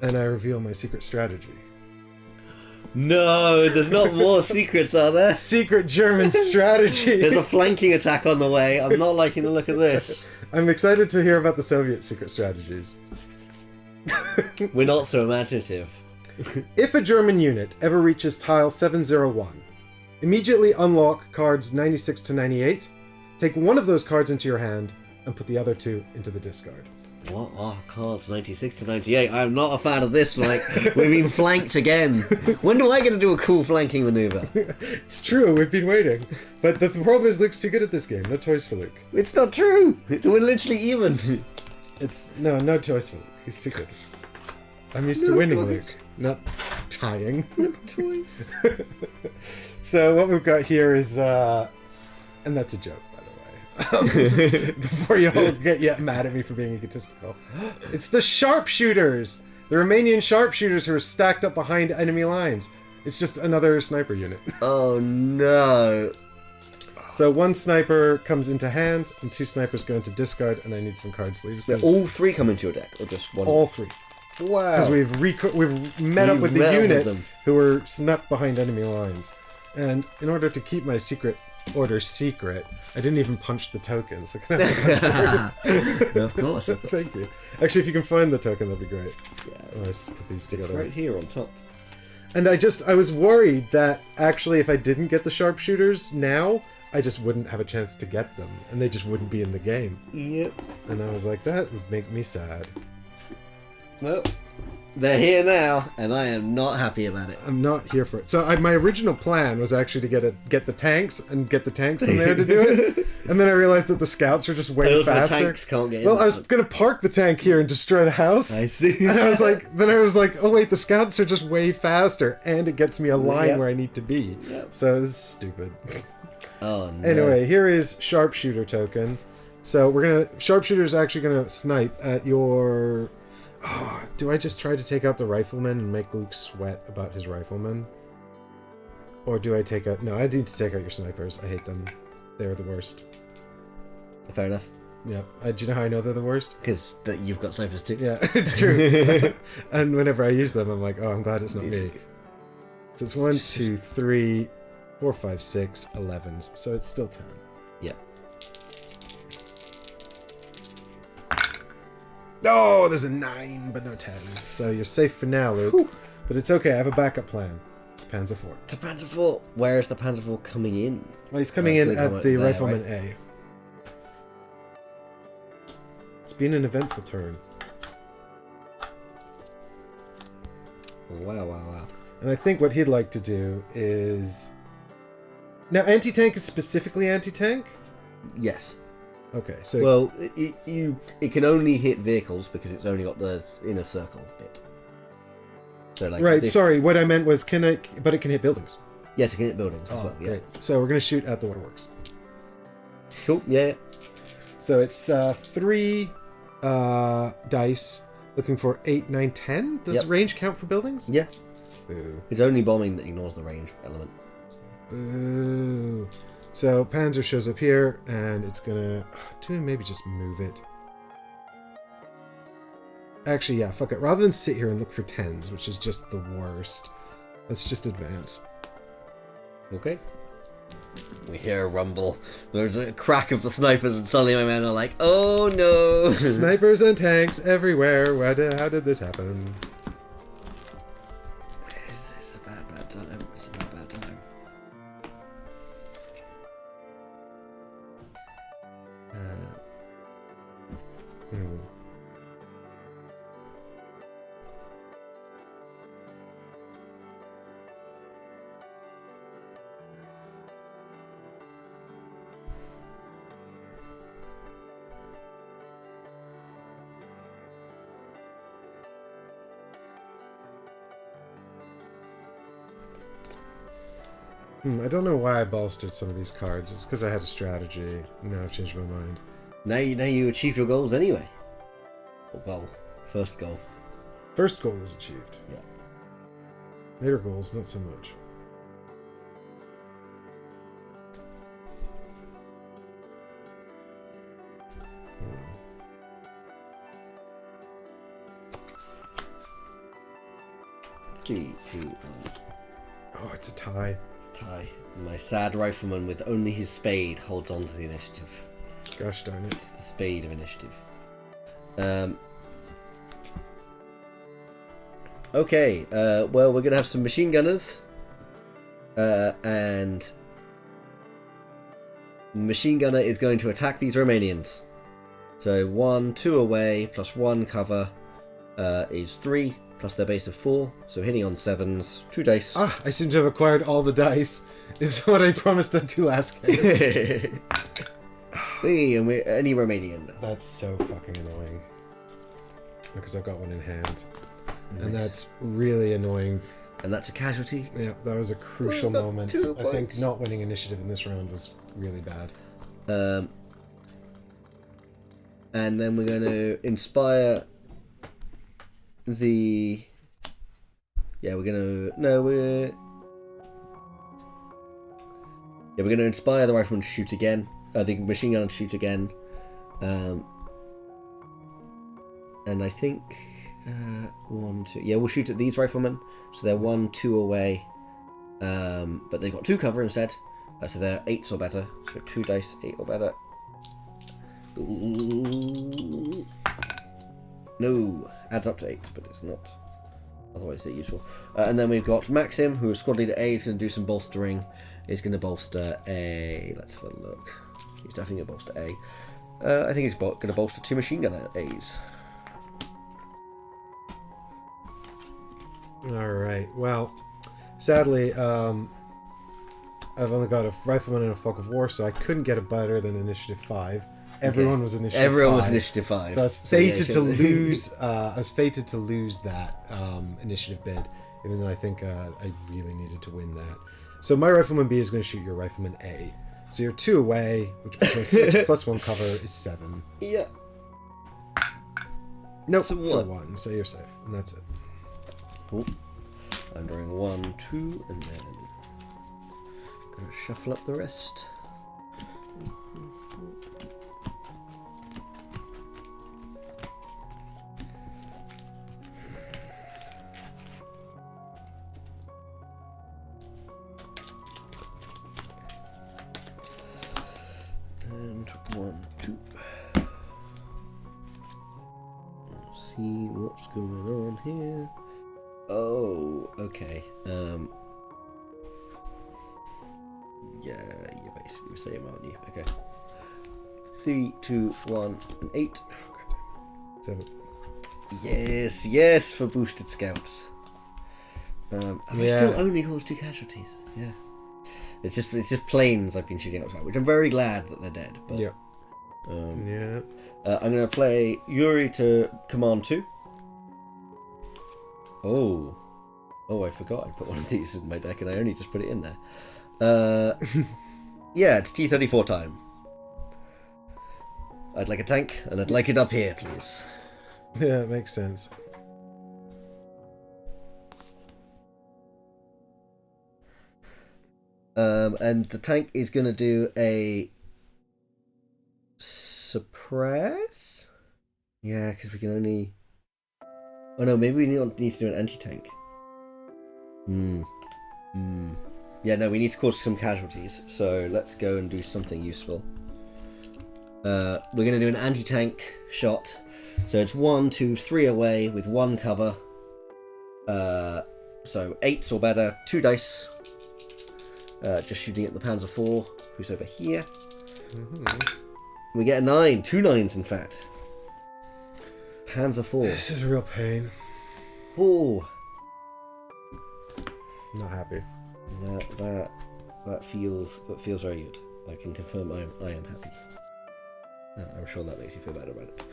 A: And I reveal my secret strategy.
B: No, there's not more secrets, are there?
A: Secret German strategy.
B: There's a flanking attack on the way. I'm not liking the look of this.
A: I'm excited to hear about the Soviet secret strategies.
B: We're not so imaginative.
A: If a German unit ever reaches tile 701, immediately unlock cards 96 to 98, take one of those cards into your hand, and put the other 2 into the discard.
B: What are cards 96 to 98? I'm not a fan of this, like, we've been flanked again. When do I get to do a cool flanking maneuver?
A: It's true, we've been waiting. But the problem is Luke's too good at this game. No toys for Luke.
B: It's not true. We're literally even.
A: No toys for Luke. He's too good. I'm used to winning, Luke, not tying.
B: No toys.
A: So what we've got here is, and that's a joke, by the way. Before you all get mad at me for being egotistical, it's the sharpshooters, the Romanian sharpshooters who are stacked up behind enemy lines. It's just another sniper unit.
B: Oh no!
A: So 1 sniper comes into hand, and 2 snipers go into discard, and I need some card sleeves.
B: All 3 come into your deck, or just 1?
A: All 3.
B: Wow!
A: Because we've met up with the unit who were snuck behind enemy lines. And in order to keep my secret order secret, I didn't even punch the token. So can I
B: Of course.
A: Thank you. Actually, if you can find the token, that'd be great.
B: Yeah.
A: Let's put these together.
B: It's right here on top.
A: And I was worried that actually if I didn't get the sharpshooters now, I just wouldn't have a chance to get them. And they just wouldn't be in the game.
B: Yep.
A: And I was like, that would make me sad.
B: Well, they're here now, and I am not happy about it.
A: I'm not here for it. So my original plan was actually to get the tanks in there to do it, and then I realized that the scouts are just way faster.
B: The tanks can't get in.
A: Well, I was gonna park the tank here and destroy the house.
B: I see.
A: And I was like, oh wait, the scouts are just way faster, and it gets me a line where I need to be.
B: Yep.
A: So this is stupid.
B: Oh no.
A: Anyway, here is sharpshooter token. So sharpshooter is actually gonna snipe at your. Oh, do I just try to take out the rifleman and make Luke sweat about his rifleman? Or do I take out... No, I need to take out your snipers. I hate them. They're the worst.
B: Fair enough.
A: Yeah. Do you know how I know they're the worst?
B: Because you've got snipers too.
A: Yeah, it's true. And whenever I use them, I'm like, oh, I'm glad it's not me. So it's 1, 2, 3, 4, 5, 6, 11s. So it's still 10.
B: Yeah.
A: Oh, there's a 9, but no 10. So you're safe for now, Luke. Whew. But it's okay, I have a backup plan. It's Panzer IV.
B: To Panzer IV. Where is the Panzer IV coming in?
A: Well, he's coming in
B: it's
A: at the
B: there,
A: Rifleman
B: right?
A: A. It's been an eventful turn.
B: Wow.
A: And I think what he'd like to do is... Now, anti-tank is specifically anti-tank?
B: Yes.
A: Okay, so...
B: Well, it can only hit vehicles because it's only got the inner circle bit. So like
A: right,
B: this...
A: sorry, what I meant was, but it can hit buildings.
B: Yes, it can hit buildings as well, yeah.
A: Great. So we're going to shoot at the waterworks.
B: Cool, yeah.
A: So it's 3 dice, looking for 8, 9, 10? Does range count for buildings?
B: Yeah.
A: Boo.
B: It's only bombing that ignores the range element.
A: Boo. So Panzer shows up here, and it's gonna... maybe just move it. Actually, yeah, fuck it. Rather than sit here and look for 10s, which is just the worst, let's just advance.
B: Okay. We hear a rumble. There's a crack of the snipers, and suddenly my men are like, "Oh no!"
A: Snipers and tanks everywhere. How did this happen?
B: It's a bad time. It's a bad time.
A: I don't know why I bolstered some of these cards. It's because I had a strategy. Now I've changed my mind.
B: Now you achieved your goals anyway. First goal.
A: First goal is achieved.
B: Yeah.
A: Later goals, not so much.
B: Three, two, one.
A: Oh, it's a tie.
B: It's a tie. My sad rifleman with only his spade holds on to the initiative.
A: Gosh darn it.
B: It's the spade of initiative. Okay, well, we're going to have some machine gunners. And the machine gunner is going to attack these Romanians. So 1, 2 away, plus 1 cover is 3, plus their base of 4. So hitting on 7s, 2 dice.
A: Ah, I seem to have acquired all the dice. It's what I promised I'd do last game.
B: We're any Romanian.
A: That's so fucking annoying. Because I've got one in hand.
B: Nice.
A: And that's really annoying.
B: And that's a casualty.
A: Yeah, that was a crucial
B: We've got
A: moment.
B: 2
A: I think
B: points.
A: not winning initiative in this round was really bad.
B: And then we're going to inspire the... Yeah, we're going to... No, we're... Yeah, we're going to inspire the rifleman to shoot again. The machine gunner to shoot again. And I think... 1, 2... Yeah, we'll shoot at these riflemen. So they're 1, 2 away. But they've got 2 cover instead. So they're 8s or better. So 2 dice, 8 or better. Ooh. No, adds up to 8, but it's not. Otherwise, they're useful. And then we've got Maxim, who is squad leader A. He's going to do some bolstering. He's going to bolster A. Let's have a look. He's definitely going to bolster A. I think he's going to bolster 2 machine gunner A's.
A: Alright, well, sadly, I've only got a rifleman and a fog of war, so I couldn't get it better than initiative 5. Everyone was initiative 5.
B: Everyone was initiative 5.
A: So I was fated to lose. I was fated to lose that initiative bid, even though I think I really needed to win that. So my rifleman B is going to shoot your rifleman A. So you're 2 away, which means 6 plus 1 cover is 7.
B: Yeah.
A: Nope,
B: So
A: it's a
B: what?
A: 1, so you're safe, and that's it.
B: Cool. I'm drawing 1, 2, and then gonna shuffle up the rest. And 1, 2. Let's see what's going on here. Oh, okay. Yeah, you're basically the same, aren't you? Okay. 3, 2, 1, and 8.
A: Oh, God. 7.
B: Yes, yes, for boosted scouts. And I still only cause 2 casualties. Yeah. It's just planes I've been shooting out, which I'm very glad that they're dead. But,
A: Yeah.
B: I'm going to play Yuri to command 2. Oh, I forgot I put one of these in my deck and I only just put it in there. Yeah, it's T34 time. I'd like a tank, and I'd like it up here, please.
A: Yeah, it makes sense.
B: And the tank is going to do a suppress? Yeah, because we can only... Oh no, maybe we need to do an anti-tank. Yeah, no, we need to cause some casualties, so let's go and do something useful. We're going to do an anti-tank shot. So it's 1, 2, 3 away with 1 cover. So 8s or better, 2 dice. Just shooting at the Panzer IV, who's over here. We get a 9, 2 9s in fact. Panzer IV.
A: This is a real pain.
B: Oh,
A: Not happy.
B: that feels very good. I can confirm I am happy. I'm sure that makes you feel better about it.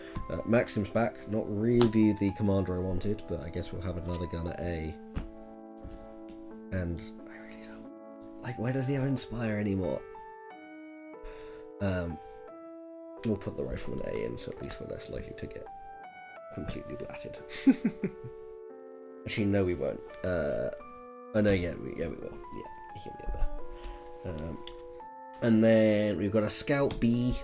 B: Maxim's back. Not really the commander I wanted, but I guess we'll have another gun at A. And I really don't like. Why doesn't he have Inspire anymore? We'll put the rifleman A in, so at least we're less likely to get completely blatted. Actually, no, we won't. Oh no, yeah, we will. Yeah, he can be in there. And then we've got a Scout B,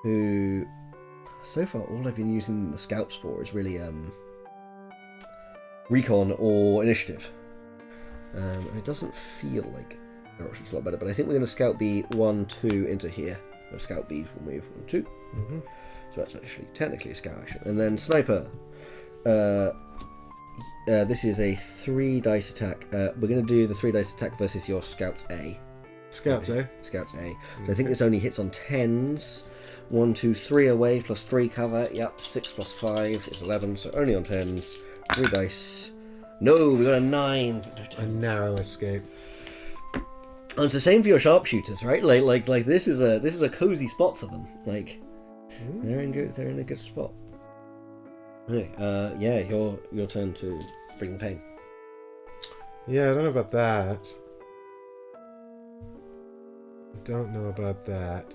B: who so far all I've been using the Scouts for is really recon or initiative. And it doesn't feel like it's a lot better, but I think we're going to Scout B 1, 2 into here. No, Scout B's will move 1, 2. So that's actually technically a scout action. And then Sniper. This is a 3 dice attack. We're going to do the 3 dice attack versus your Scouts A.
A: Scouts, eh?
B: Scouts A. So I think this only hits on 10s. 1, 2, 3 away plus 3 cover. Yep, 6 plus 5 is 11. So only on 10s. 3 dice. No, we got a 9.
A: A narrow escape.
B: And it's the same for your sharpshooters, right? Like this is a cozy spot for them. Like they're in a good spot. Okay, yeah, your turn to bring the pain.
A: Yeah, I don't know about that.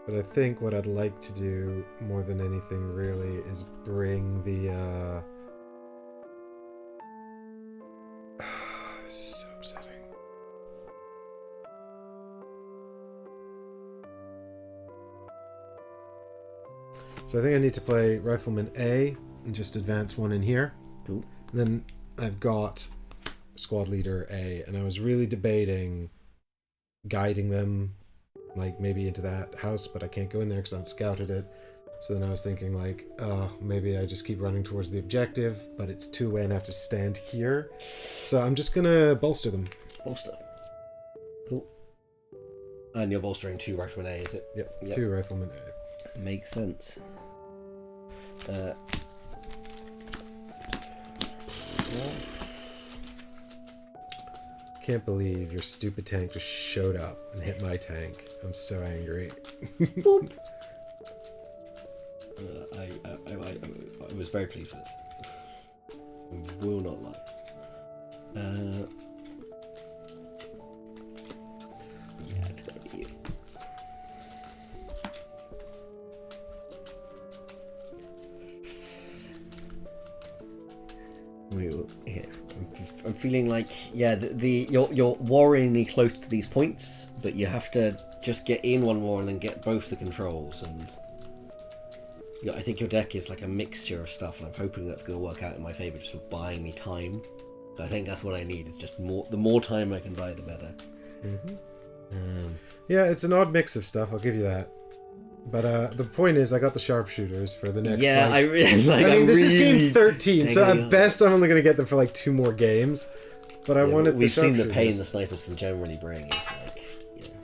A: But I think what I'd like to do more than anything really is bring the this is so upsetting. So I think I need to play Rifleman A and just advance 1 in here.
B: Cool.
A: And then I've got Squad Leader A, and I was really debating guiding them, like maybe into that house, but I can't go in there because I haven't scouted it. So then I was thinking like, oh, maybe I just keep running towards the objective, but it's 2 away and I have to stand here. So I'm just gonna bolster them.
B: Bolster. Cool. And you're bolstering 2 Rifleman A, is it?
A: Yep. 2 Rifleman A.
B: Makes sense.
A: Can't believe your stupid tank just showed up and hit my tank. I'm so angry.
B: Boop. I was very pleased with it. I will not lie. Yeah, it's gotta be you. I'm feeling like, yeah, you're worryingly close to these points, but you have to just get in one more and then get both the controls. And yeah, I think your deck is like a mixture of stuff, and I'm hoping that's going to work out in my favor, just for buying me time. So I think that's what I need. Is just more. The more time I can buy, the better.
A: Yeah, it's an odd mix of stuff. I'll give you that. But the point is, I got the sharpshooters for the next.
B: Yeah,
A: like,
B: I really like.
A: I mean, this is
B: really
A: game 13, so at best I'm only going to get them for like 2 more games. but I wanted
B: we've
A: the
B: seen the pain
A: sharpshooters.
B: the snipers can generally bring. It's like,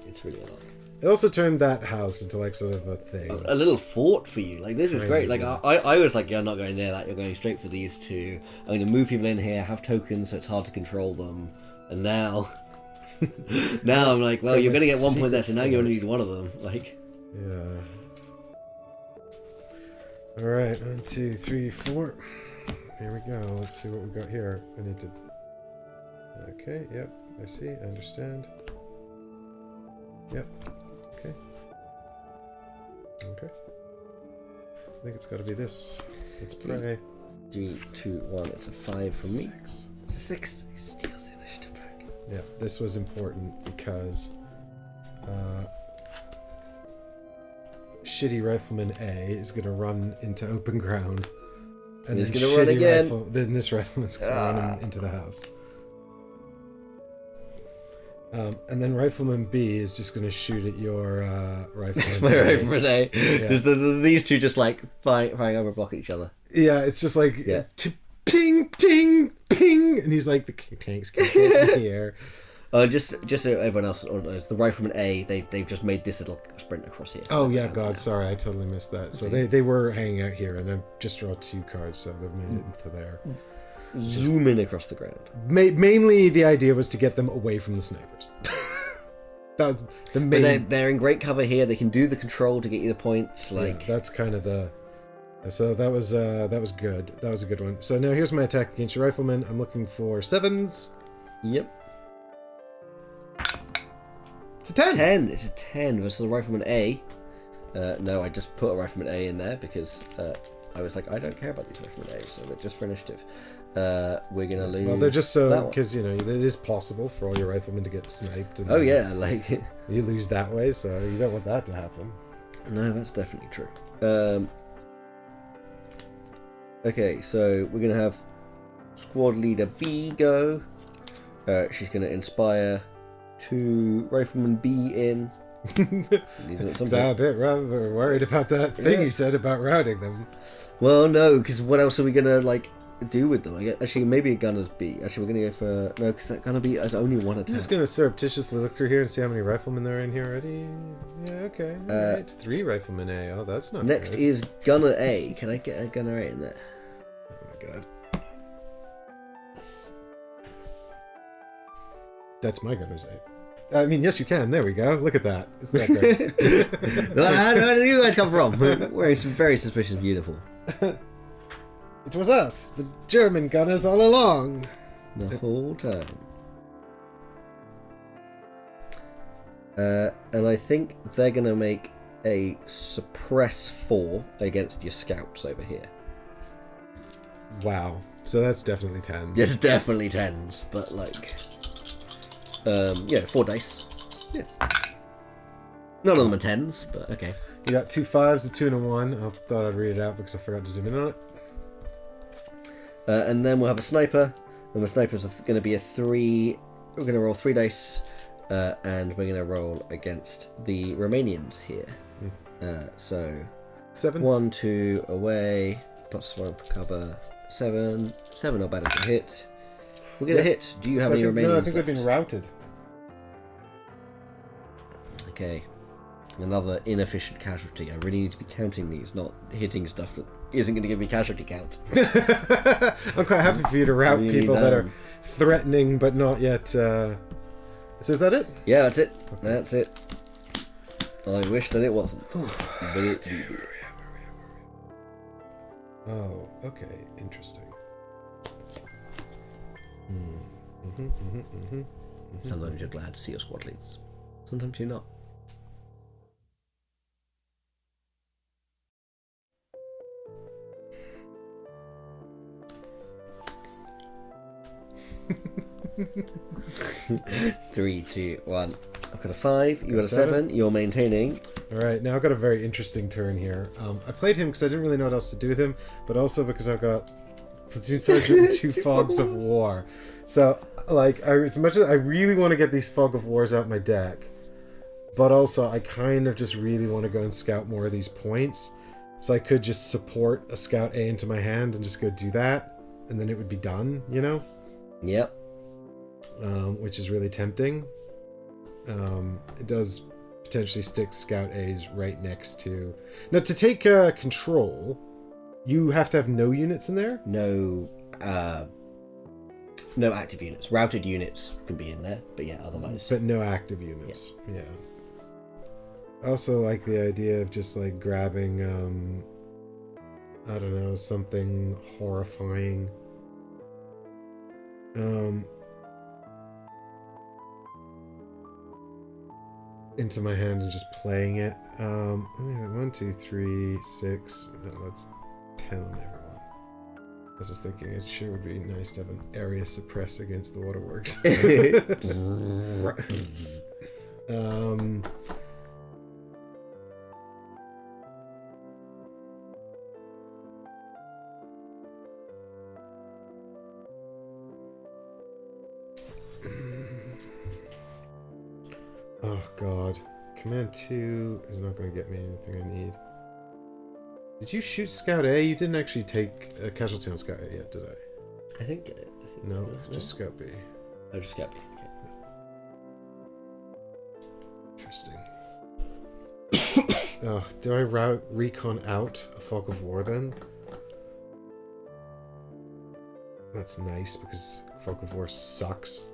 B: it's really a lot.
A: It also turned that house into like sort of a thing.
B: A little fort for you. Like, this is great. Like,
A: Crazy.
B: I was like, I'm not going near that. You're going straight for these two. I'm going to move people in here, have tokens, so it's hard to control them. And now, I'm like, well, you're going to get 1 point there, so now you only need one of them. Like,
A: Yeah. All right, 1, 2, 3, 4. There we go. Let's see what we got here. I need to. Okay. Yep. I see. I understand. Yep. Okay. Okay. I think it's got to be this. Let's pray.
B: 3, 2, 1. It's a 5 from me.
A: 6.
B: It's a 6. He steals the initiative back.
A: Yeah, this was important because shitty rifleman A is going to run into open ground, and
B: He's
A: then
B: gonna run again.
A: Then this rifleman's going to run into the house. And then Rifleman B is just going to shoot at your Rifleman
B: My
A: A.
B: Rifleman A.
A: Yeah.
B: These two just like firing over block each other.
A: Yeah, it's just like
B: Yeah.
A: ping, ting, ping, and he's like, the tanks can't get in here.
B: Just so everyone else knows, the Rifleman A, they've just made this little sprint across here. So
A: Oh
B: they're
A: yeah,
B: going
A: God,
B: now.
A: sorry, I totally missed that. So
B: See.
A: they were hanging out here, and I just draw 2 cards, so they've made it into there.
B: Zoom in across the ground.
A: Mainly, the idea was to get them away from the snipers. That was the
B: But
A: main.
B: they're in great cover here. They can do the control to get you the points. Like,
A: Yeah, that's kind of the. So that was good. That was a good one. So now here's my attack against your Rifleman. I'm looking for 7s.
B: yep.
A: It's a 10.
B: 10. It's a 10 versus the Rifleman A. No, I just put a Rifleman A in there because I was like, I don't care about these Rifleman A's, so they're just for initiative. We're gonna lose.
A: Well, they're just
B: that
A: so
B: one.
A: because it is possible for all your Riflemen to get sniped. And
B: Oh
A: then
B: yeah, like
A: you lose that way, so you don't want that to happen.
B: no, that's definitely true. Okay, so we're gonna have squad leader B go. She's gonna inspire 2 Rifleman B in.
A: So I'm a bit rather worried about that thing
B: Yeah.
A: you said about routing them.
B: Well, no, because what else are we gonna like do with them? Actually, maybe a gunner's B. Actually, we're gonna go for no, because that gunner B has only 1
A: I'm
B: attack.
A: just gonna surreptitiously look through here and see how many riflemen there are in here already. Yeah, okay. Alright, 3 riflemen A. Oh, that's not
B: Next
A: good.
B: is gunner A. Can I get a gunner A in there?
A: Oh my god. That's my gunner's A. I mean, yes, you can. There we go. Look at that. Isn't that great?
B: Where do you guys come from? Wearing some very suspicious uniform.
A: It was us, the German gunners, all along.
B: The whole time. And I think they're going to make a suppress 4 against your scouts over here.
A: Wow. So that's definitely 10.
B: It's definitely 10s, but like... yeah, 4 dice.
A: Yeah.
B: None of them are 10s, but okay.
A: You got 2 5s, a 2, and a 1. I thought I'd read it out because I forgot to zoom in on it.
B: And then we'll have a sniper, and the sniper's going to be a 3. We're going to roll 3 dice, and we're going to roll against the Romanians here. So
A: 7.
B: 1, 2 away, +1 for cover. 7 not bad to hit. We're going to hit. Do you have
A: So
B: any Romanians?
A: No, I think they've
B: left?
A: been routed.
B: Okay. Another inefficient casualty. I really need to be counting these, not hitting stuff that isn't going to give me casualty count.
A: I'm quite happy for you to route
B: Really
A: people that are
B: dumb.
A: threatening but not yet. So is that it?
B: Yeah, that's it. That's it. I wish that it wasn't. But it
A: Oh, okay, interesting.
B: Sometimes you're glad to see your squad leads. Sometimes you're not. Three, 2, 1. I've got a 5. You got a 7. You're maintaining.
A: All right, now I've got a very interesting turn here. I played him because I didn't really know what else to do with him, but also because I've got platoon sergeant and 2 fogs of war. So, like, as much as I really want to get these fog of wars out my deck, but also I kind of just really want to go and scout more of these points. So I could just support a scout A into my hand and just go do that, and then it would be done, you know?
B: Yep.
A: which is really tempting. It does potentially stick Scout A's right next to... Now, to take control, you have to have no units in there?
B: No active units. Routed units can be in there, but yeah, otherwise.
A: But no active units. Yeah. I also like the idea of just like grabbing, I don't know, something horrifying. Into my hand and just playing it. 1, 2, 3, 6. That's 10 on everyone. I was just thinking it sure would be nice to have an area suppress against the waterworks. Oh god. Command 2 is not going to get me anything I need. Did you shoot Scout A? You didn't actually take a casualty on Scout A yet, did I?
B: I think
A: No, just Scout B.
B: Oh, just Scout B. Okay.
A: Interesting. Oh, do I recon out a Fog of War then? That's nice because Fog of War sucks.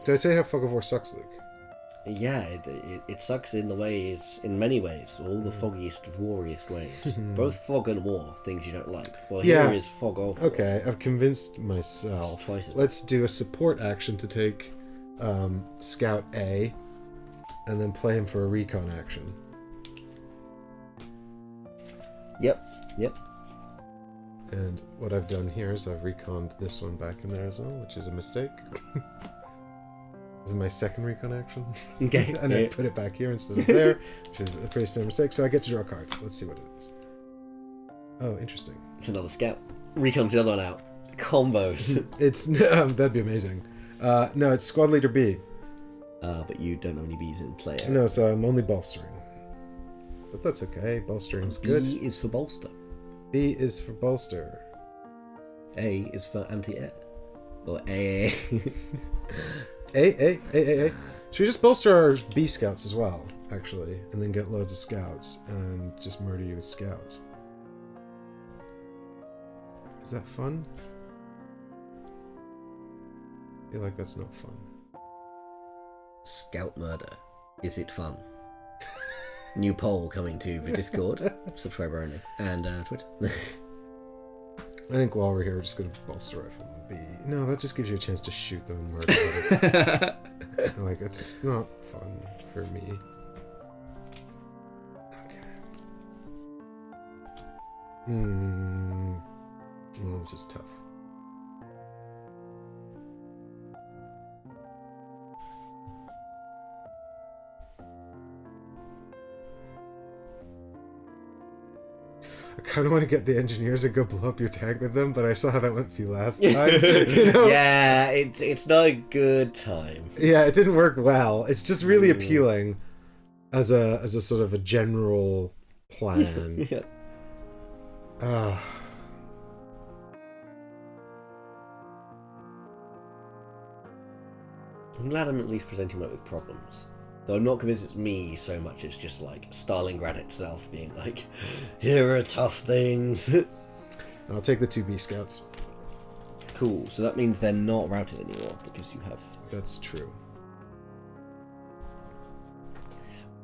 A: Did I tell you how Fog of War sucks, Luke?
B: Yeah, it sucks in many ways, all the foggiest, warriest ways. Both fog and war, things you don't like. Well,
A: Yeah.
B: here is fog of war.
A: Okay, I've convinced myself.
B: It's twice as
A: Let's do a support action to take Scout A, and then play him for a recon action.
B: Yep.
A: And what I've done here is I've reconned this one back in there as well, which is a mistake. This is my second recon action.
B: Okay.
A: And I put it back here instead of there, which is a pretty standard mistake. So I get to draw a card. Let's see what it is. Oh, interesting.
B: It's another scout. Recon's the other one out. Combos.
A: It's that'd be amazing. No, it's Squad Leader B.
B: But you don't have any Bs in play.
A: No, so I'm only bolstering. But that's okay. Bolstering's good.
B: B is for bolster.
A: B is for bolster.
B: A is for anti-air. Or A.
A: A. Should we just bolster our B scouts as well, actually, and then get loads of scouts and just murder you with scouts? Is that fun? I feel like that's not fun.
B: Scout murder. Is it fun? New poll coming to the Discord. Subscriber only. And Twitter.
A: I think while we're here, we're just going to bolster rifle B. No, that just gives you a chance to shoot them and murder them. Like, it's not fun for me. Okay. Well, this is tough. I kind of want to get the engineers and go blow up your tank with them, but I saw how that went for you last time. You know?
B: Yeah, it's not a good time.
A: Yeah, it didn't work well. It's just really appealing as a sort of a general plan.
B: Yeah. I'm glad I'm at least presenting that with problems. Though I'm not convinced it's me so much, it's just like Stalingrad itself being like, here are tough things.
A: I'll take the 2 B scouts.
B: Cool, so that means they're not routed anymore because you have...
A: That's true.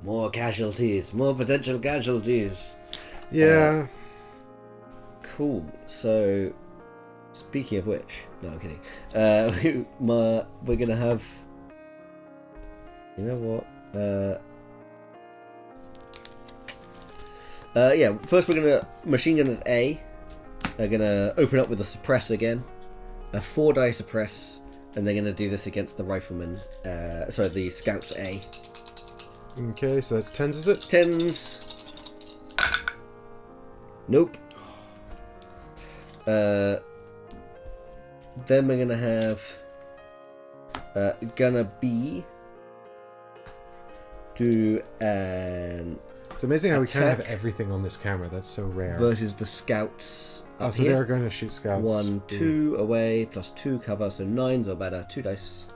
B: More casualties, more potential casualties.
A: Yeah.
B: Cool, so... Speaking of which... No, I'm kidding. We're gonna have... You know what? Yeah, first we're gonna machine gun at A. They're gonna open up with a suppress again. A 4-die suppress, and they're gonna do this against the riflemen. Sorry, the scouts A.
A: Okay, so that's 10s, is it?
B: 10s. Nope. Then we're gonna have Gunner B. do an
A: It's amazing how we kind of have
B: attack
A: everything on this camera. That's so rare.
B: versus the scouts.
A: Oh,
B: Up
A: so
B: here.
A: they're going to shoot scouts.
B: 1, 2 away, plus 2 cover, so 9s or better. 2 dice.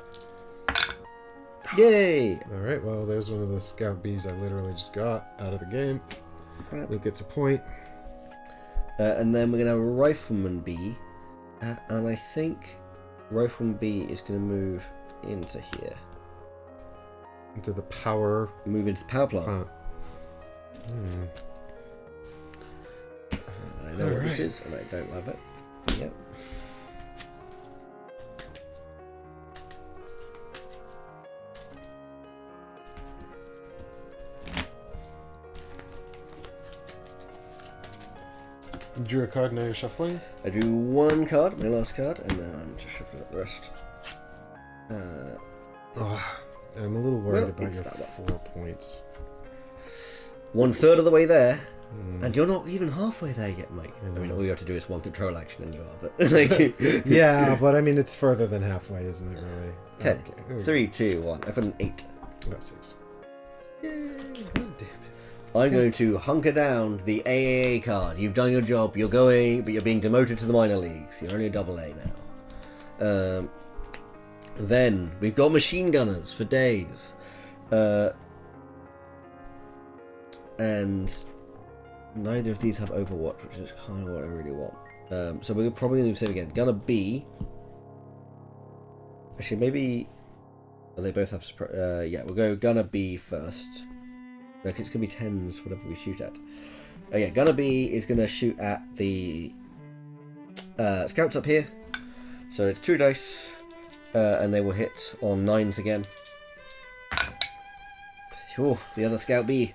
B: Yay!
A: All right, well, there's one of the scout bees I literally just got out of the game. Luke gets a point.
B: And then we're going to have a rifleman bee. And I think rifleman bee is going to move into here.
A: Into the power...
B: Move into the power plant. I know what this is, and I don't love it. Yep.
A: You drew a card, now you're shuffling.
B: I drew 1 card, my last card, and now I'm just shuffling up the rest.
A: I'm a little worried
B: Well,
A: about
B: it's
A: your
B: that one.
A: 4 points.
B: 1/3 of the way there, and you're not even halfway there yet, Mike. I mean, all you have to do is 1 control action, and you are. But like,
A: Yeah, but I mean, it's further than halfway, isn't it, really?
B: 10,
A: Okay.
B: 3, 2, 1. I put an 8.
A: About 6. Yay! God damn it.
B: I'm going to hunker down the AAA card. You've done your job. You're going, but you're being demoted to the minor leagues. You're only a AA now. Then we've got machine gunners for days, and neither of these have Overwatch, which is kind of what I really want. So we're probably going to save again. Gunner B. Actually, maybe they both have. Yeah, we'll go Gunner B first. Like it's going to be 10s, whatever we shoot at. Oh yeah, Gunner B is going to shoot at the scouts up here. So it's 2 dice, and they will hit on 9s again. Oh, the other scout B.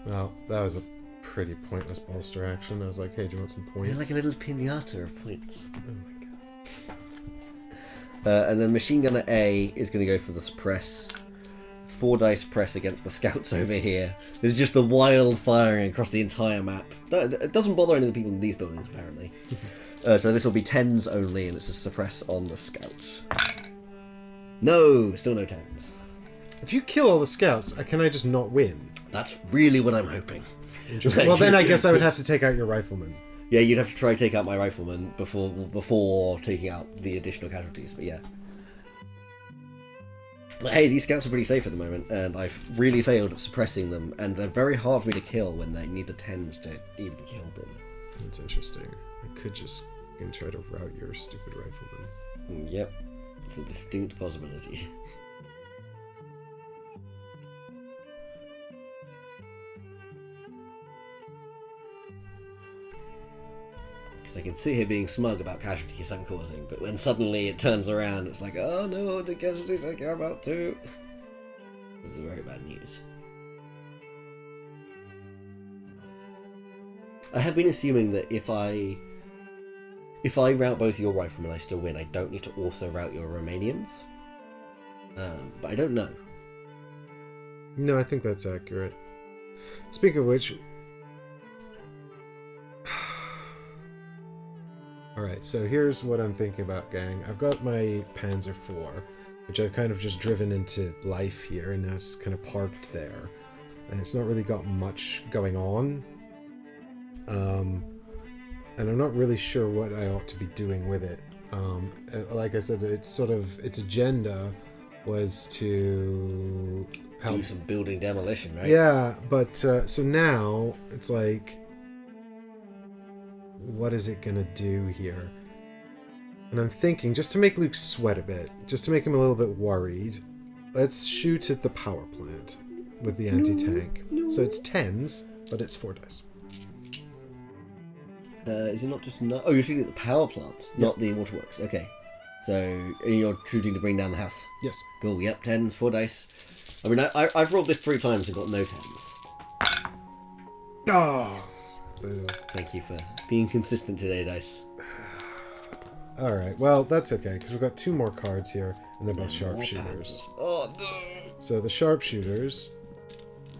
A: Well, that was a pretty pointless bolster action. I was like, hey, do you want some points?
B: You're like a little pinata of points.
A: Oh my god.
B: And then Machine Gunner A is going to go for the suppress. 4 dice press against the scouts over here. There's just the wild firing across the entire map. It doesn't bother any of the people in these buildings, apparently. So this will be 10s only, and it's a suppress on the scouts. No, still no 10s.
A: If you kill all the scouts, can I just not win?
B: That's really what I'm hoping.
A: Interesting. Well, then I guess I would have to take out your rifleman.
B: Yeah, you'd have to try to take out my rifleman before taking out the additional casualties, but yeah. But hey, these scouts are pretty safe at the moment, and I've really failed at suppressing them, and they're very hard for me to kill when they need the 10s to even kill them.
A: That's interesting. I could just try to rout your stupid rifleman.
B: Yep, it's a distinct possibility. I can see here being smug about casualties I'm causing, but when suddenly it turns around, it's like, oh no, the casualties I care about too. This is very bad news. I have been assuming that if I rout both your riflemen, I still win. I don't need to also rout your Romanians, but I don't know.
A: No, I think that's accurate. Speaking of which... Alright, so here's what I'm thinking about, gang. I've got my Panzer IV, which I've kind of just driven into life here, and now it's kind of parked there. And it's not really got much going on. And I'm not really sure what I ought to be doing with it. Like I said, it's sort of... its agenda was to...
B: Do some building demolition, right?
A: Yeah, but so now it's like... what is it gonna do here? And I'm thinking, just to make Luke sweat a bit, just to make him a little bit worried, let's shoot at the power plant with the anti-tank. No. So it's 10s, but it's 4 dice.
B: Is it not just... Oh, you're shooting at the power plant, not the waterworks. Okay. So you're shooting to bring down the house?
A: Yes.
B: Cool, yep, 10s, 4 dice. I mean, I've rolled this 3 times and got no 10s.
A: Oh! Boo.
B: Thank you for being consistent today, Dice.
A: Alright, well, that's okay, because we've got 2 more cards here, and they're both sharpshooters.
B: Oh, no!
A: So the sharpshooters,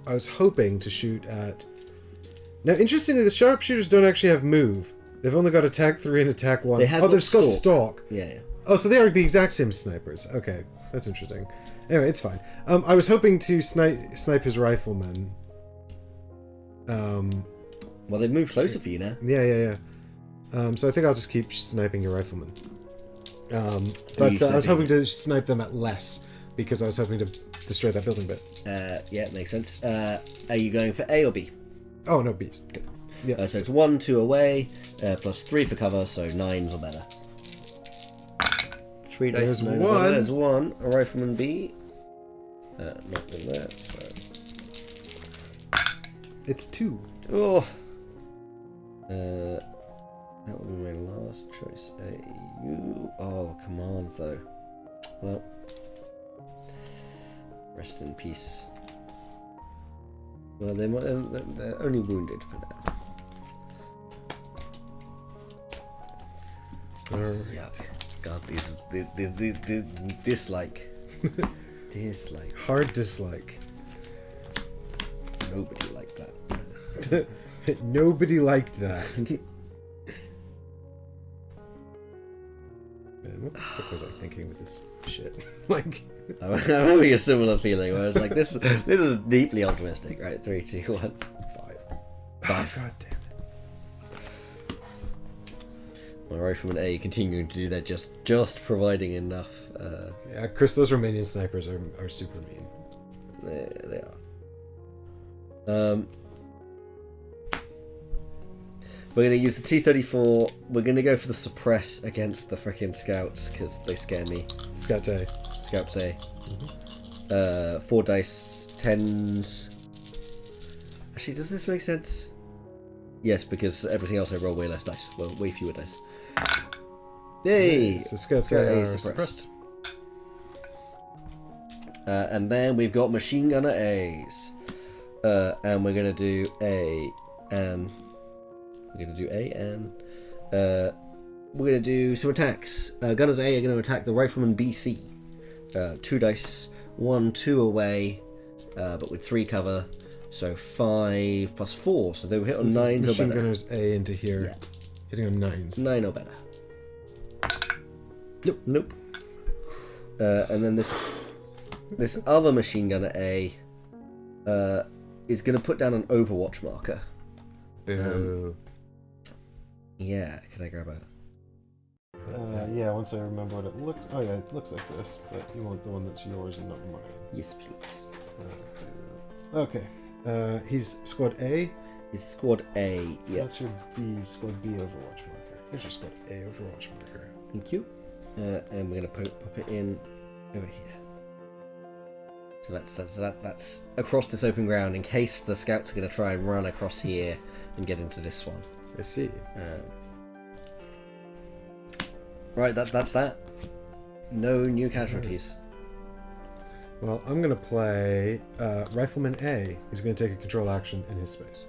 A: I was hoping to shoot at... Now, interestingly, the sharpshooters don't actually have move. They've only got attack 3 and attack 1.
B: They have
A: they've got
B: stalk.
A: stalk.
B: Yeah.
A: Oh, so they are the exact same snipers. Okay, that's interesting. Anyway, it's fine. I was hoping to snipe his rifleman.
B: Well, they've moved closer for you now.
A: Yeah. So I think I'll just keep sniping your rifleman. But I was hoping to snipe them at less, because I was hoping to destroy that building bit.
B: Yeah, makes sense. Are you going for A or B?
A: Oh, no, B's.
B: Good.
A: Yeah.
B: So it's 1, 2 away, plus 3 for cover, so 9s or better. 3 dice.
A: There's
B: 9 or
A: one.
B: better. There's 1. A rifleman B. Not in there. So.
A: It's 2.
B: Oh. That would be my last choice. You. Oh, come on, though. Well. Rest in peace. Well, they're only wounded for now. Yeah. God, the dislike. Dislike.
A: Hard dislike.
B: Nobody liked that.
A: Nobody liked that. Man, what the fuck was I thinking with this shit? Like,
B: I'm having a similar feeling where I was like, this is deeply optimistic, right? 3, 2, 1.
A: 5.
B: 5.
A: God damn it.
B: My rifleman A continuing to do that, just providing enough.
A: Yeah, Chris, those Romanian snipers are super mean.
B: They are. We're going to use the T-34. We're going to go for the suppress against the frickin' scouts, because they scare me.
A: Scout A.
B: Scouts A. 4 dice, 10s. Actually, does this make sense? Yes, because everything else I roll way less dice. Well, way fewer dice. Yay!
A: So Scouts
B: Scout
A: A
B: A
A: are suppressed.
B: And then we've got machine gunner A's. And we're going to do A and... We're going to do A and... we're going to do some attacks. Gunners A are going to attack the rifleman BC. 2 dice. 1, 2 away. But with 3 cover. So 5 plus 4. So they will hit on 9s or better.
A: Machine gunners A into here.
B: Yeah.
A: Hitting on 9s.
B: 9 or better. Nope. And then this other machine gunner A is going to put down an Overwatch marker.
A: Boo.
B: Yeah, can I grab a...
A: Yeah, once I remember what it looked... Oh yeah, it looks like this, but you want the one that's yours and not mine.
B: Yes, please.
A: Okay. He's squad A.
B: It's squad A,
A: So
B: yeah.
A: that's your B, squad B Overwatch marker. Here's your squad A Overwatch marker.
B: Thank you. And we're going to pop it in over here. So that's across this open ground in case the scouts are going to try and run across here and get into this one.
A: I see.
B: Right, that's that. No new casualties.
A: Well, I'm going to play Rifleman A. He's going to take a control action in his space.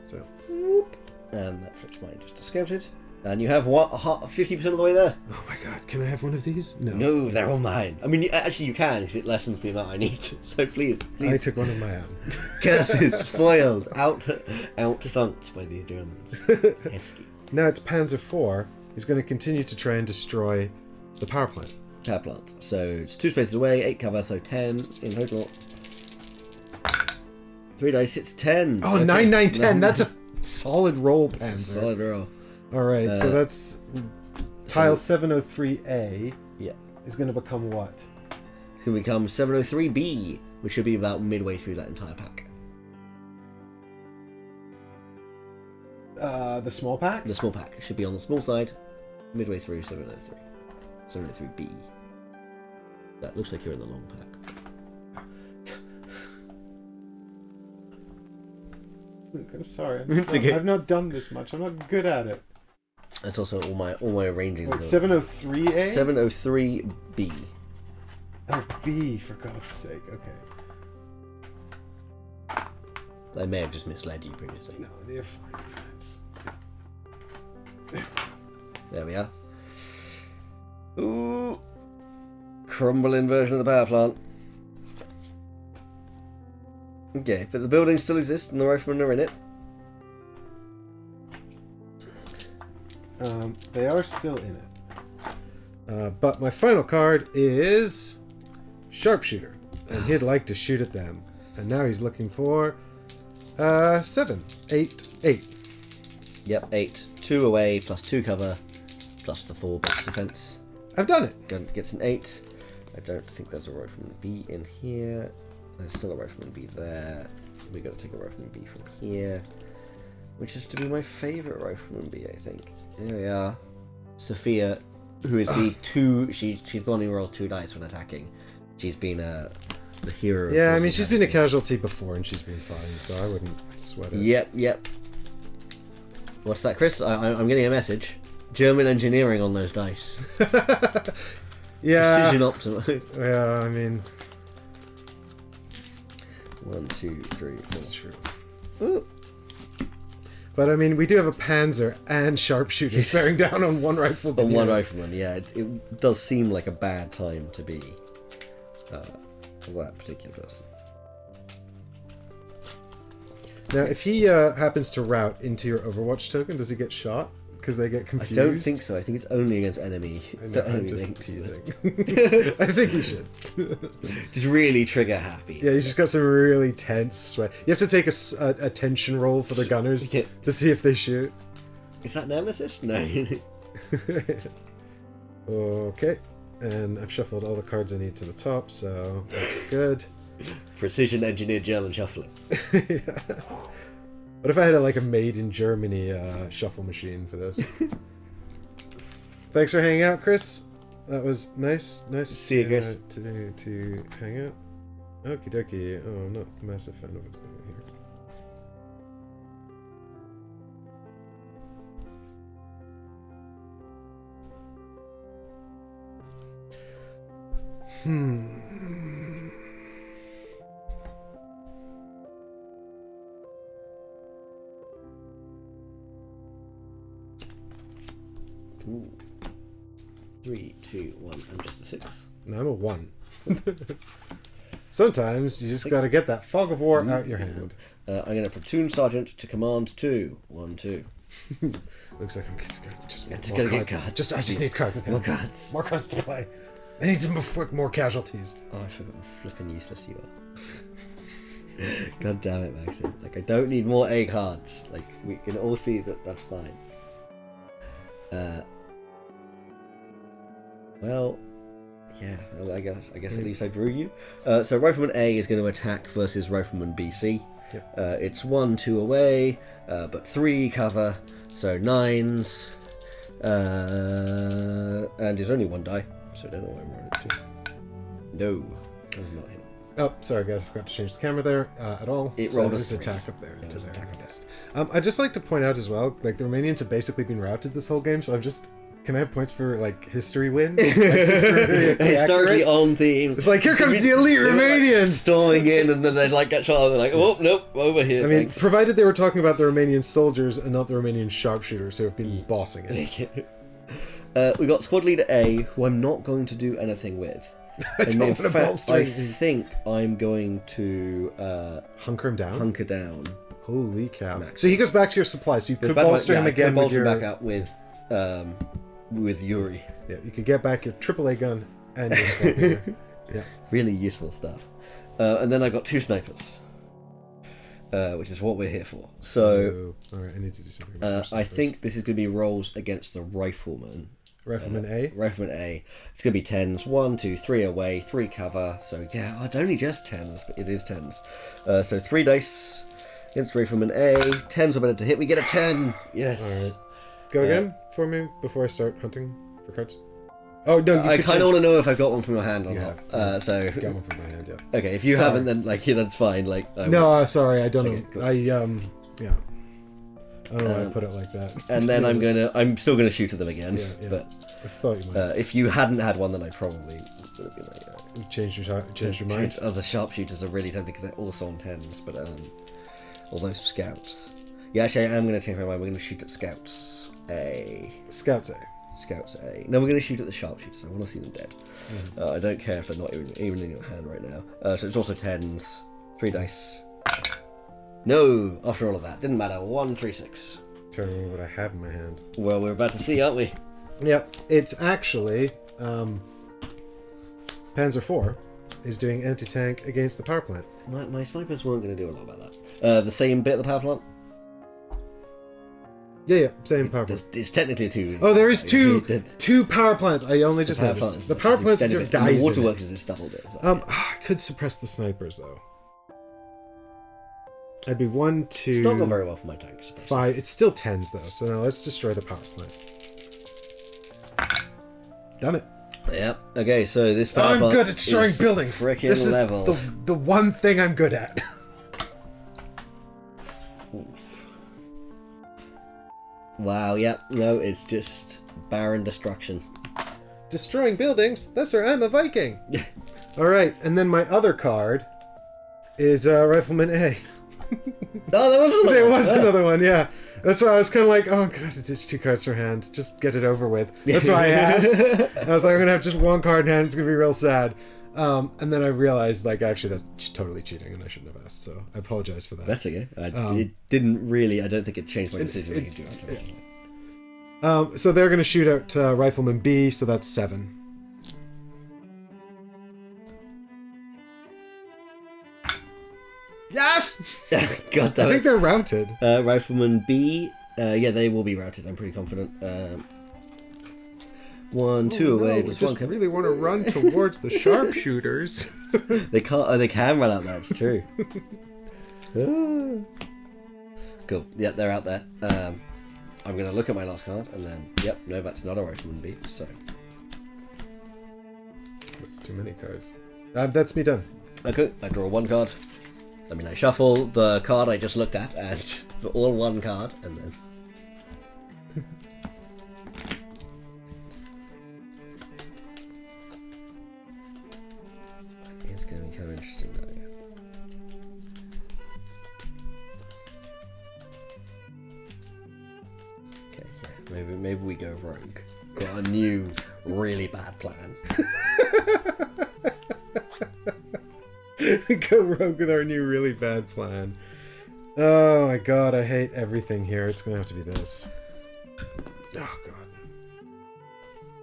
A: So.
B: Whoop. And that flips mine just to scouted. And you have what? 50% of the way there?
A: Oh my god, can I have one of these? No.
B: No, they're all mine. I mean, actually you can, because it lessens the amount I need. So please.
A: I took one of my own.
B: Curses, foiled, out-thunked by these Germans. Hesky.
A: Now it's Panzer IV. He's going to continue to try and destroy the power plant.
B: Power plant. So it's 2 spaces away, 8 cover, so 10 in total. 3 dice, it's 10.
A: Oh, okay. 9, 9, 10. That's a solid roll, Panzer.
B: That's a solid roll.
A: Alright, so that's tile 703A.
B: Yeah.
A: Is going to become what?
B: It's going to become 703B, which should be about midway through that entire pack.
A: The small pack?
B: The small pack should be on the small side, midway through 703. 703B. That looks like you're in the long pack.
A: Luke, I'm sorry.
B: Okay.
A: I've not done this much. I'm not good at it.
B: That's also all my arranging.
A: Wait, 703A?
B: 703B.
A: Oh, B, for God's sake. Okay.
B: I may have just misled you previously.
A: No, you're fine.
B: There we are. Ooh. Crumbling version of the power plant. Okay, but the building still exists and the riflemen are in it.
A: They are still in it. But my final card is Sharpshooter, and he'd like to shoot at them. And now he's looking for 7, 8, 8.
B: Yep, 8. 2 away, plus 2 cover, plus the 4 base defense.
A: I've done it.
B: Gun gets an 8. I don't think there's a Rifleman B in here. There's still a Rifleman B there. We got to take a Rifleman B from here, which is to be my favourite Rifleman B, I think. Here we are. Sophia, who is the 2. She's the one who rolls 2 dice when attacking. She's been the hero.
A: Yeah, I mean, she's been a casualty before, and she's been fine, so I wouldn't sweat it.
B: Yep. What's that, Chris? I'm getting a message. German engineering on those dice.
A: Yeah.
B: Precision optimal.
A: Yeah, I mean...
B: 1, 2, 3, 4.
A: That's true.
B: Ooh.
A: But I mean, we do have a Panzer and Sharpshooter bearing down on one rifle.
B: On one Rifleman, yeah. It does seem like a bad time to be for that particular person.
A: Now, if he happens to route into your Overwatch token, does he get shot? Because they get confused?
B: I don't think so. I think it's only against enemy.
A: I know, I'm just teasing. I think he should.
B: Just really trigger happy.
A: Yeah, you just got some really tense sweat. You have to take a tension roll for the gunners
B: Yeah.
A: to see if they shoot.
B: Is that Nemesis? No.
A: Okay, and I've shuffled all the cards I need to the top, so that's good.
B: Precision engineered German shuffling.
A: Yeah. What if I had a made in Germany shuffle machine for this? Thanks for hanging out, Chris. That was nice.
B: See you, Chris.
A: To hang out. Okie dokie. Oh, I'm not a massive fan of what's going on here.
B: Ooh. 3, 2, 1. I'm just a 6.
A: No, I'm a 1. Sometimes you just gotta get that fog of war out your hand.
B: I'm going to platoon sergeant to command 2. 1, 2.
A: Looks like I'm just
B: gonna get cards.
A: I just need cards.
B: More cards.
A: More cards to play. I need to inflict more casualties.
B: Oh, I forgot how flipping useless you are. God damn it, Maxim. I don't need more A cards. We can all see that that's fine. Well, yeah, I guess at least I drew you. So Rifleman A is going to attack versus Rifleman BC.
A: Yep.
B: It's 1, 2 away, but 3 cover, so 9s. And there's only 1 die, so I don't know why I'm rolling it to. No, does not hit.
A: Oh, sorry guys, I forgot to change the camera there at all.
B: It rolled a
A: this
B: 3.
A: attack up there
B: Yeah,
A: into
B: it was
A: there.
B: attack.
A: I missed. I'd just like to point out as well, the Romanians have basically been routed this whole game, so I'm just... Can I have points for history win?
B: Historically on theme.
A: It's here comes the elite Romanians
B: storming in, and then they get shot. And they're like, "Oh nope, over here."
A: I mean,
B: thanks.
A: provided they were talking about the Romanian soldiers and not the Romanian sharpshooters who have been bossing it.
B: We got squad leader A, who I'm not going to do anything with.
A: I don't want to bolster
B: I
A: anything.
B: think I'm going to
A: Hunker him down.
B: hunker down.
A: Holy cow!
B: Max.
A: So he goes back to your supply. So you could bolster him again with
B: bolster
A: your...
B: back up with Yuri.
A: Yeah, you could get back your AAA gun and your squad leader. Yeah.
B: Really useful stuff. And then I got 2 snipers, which is what we're here for. So,
A: all right, I need to do something. About
B: I think this is going to be rolls against the rifleman.
A: Rifleman A.
B: Rifleman A. It's going to be 10s. 1, 2, 3 away, 3 cover. So yeah, it's only just 10s, but it is 10s. So 3 dice against Rifleman A. 10s are better to hit. We get a 10. Yes.
A: All right. Go again for me before I start hunting for cards. Oh no!
B: I kind of want to know if I've got one from your hand or
A: You
B: not.
A: have.
B: So
A: Got one from my hand. Yeah.
B: okay, if you
A: Sorry.
B: haven't, then yeah, that's fine.
A: No, sorry, I don't
B: Okay,
A: know.
B: cool.
A: Yeah. I don't know why I put it like that.
B: And then I'm still gonna shoot at them again.
A: Yeah.
B: But
A: I thought you might.
B: if you hadn't had one, then I probably would have been like,
A: You changed your mind.
B: Oh, the sharpshooters are really tempting because they're also on 10s, but all those scouts. Yeah, actually, I am gonna change my mind. We're gonna shoot at scouts A.
A: Scouts A.
B: Scouts A. No, we're going to shoot at the sharpshooters. I want to see them dead. I don't care if they're not even in your hand right now. So it's also 10s. 3 dice. No! After all of that. Didn't matter. 1, 3, 6.
A: Trying to remember what I have in my hand.
B: Well, we're about to see, aren't we?
A: Yep. It's actually Panzer IV is doing anti-tank against the power plant.
B: My snipers weren't going to do a lot about that. The same bit of the power plant?
A: Yeah, same power plant.
B: It's technically two.
A: Oh, there is two power plants. I only just noticed. The power plants do guys.
B: The waterworks is doubled it.
A: I could suppress the snipers though. I'd be 1, 2.
B: It's not gone very well for my tanks.
A: 5. It's still 10s though. So now let's destroy the power plant. Done it.
B: Yep. Okay, so this power plant.
A: I'm good at destroying buildings.
B: This is level.
A: The one thing I'm good at.
B: Wow. Yep. No, it's just barren destruction.
A: Destroying buildings? That's where I'm a Viking. All right, and then my other card is Rifleman A.
B: Oh, there was another one.
A: There was another one, yeah. That's why I was kind of like, oh, I'm going to have to ditch 2 cards for hand. Just get it over with. That's why I asked. I was like, I'm going to have just 1 card in hand. It's going to be real sad. And then I realized, like, actually, that's totally cheating, and I shouldn't have asked. So I apologize for that.
B: That's okay. It didn't really. I don't think it changed my decision.
A: So they're going to shoot out Rifleman B, so that's 7. Yes!
B: God damn it.
A: I think they're routed.
B: Rifleman B, yeah, they will be routed. I'm pretty confident. 1, 2 away.
A: We just really want to run towards the sharpshooters.
B: They can't. Oh, they can run out there. It's true. Cool. Yep, they're out there. I'm gonna look at my last card and then. Yep, no, that's not a Rifleman B. So
A: that's too many cards. That's me done.
B: Okay, I draw 1 card. I mean, I shuffle the card I just looked at and all 1 card, and then. It's going to be kind of interesting now. Okay, yeah, maybe we go rogue. Got a new, really bad plan.
A: Go rogue with our new really bad plan. Oh my god, I hate everything here. It's gonna have to be this. Oh god.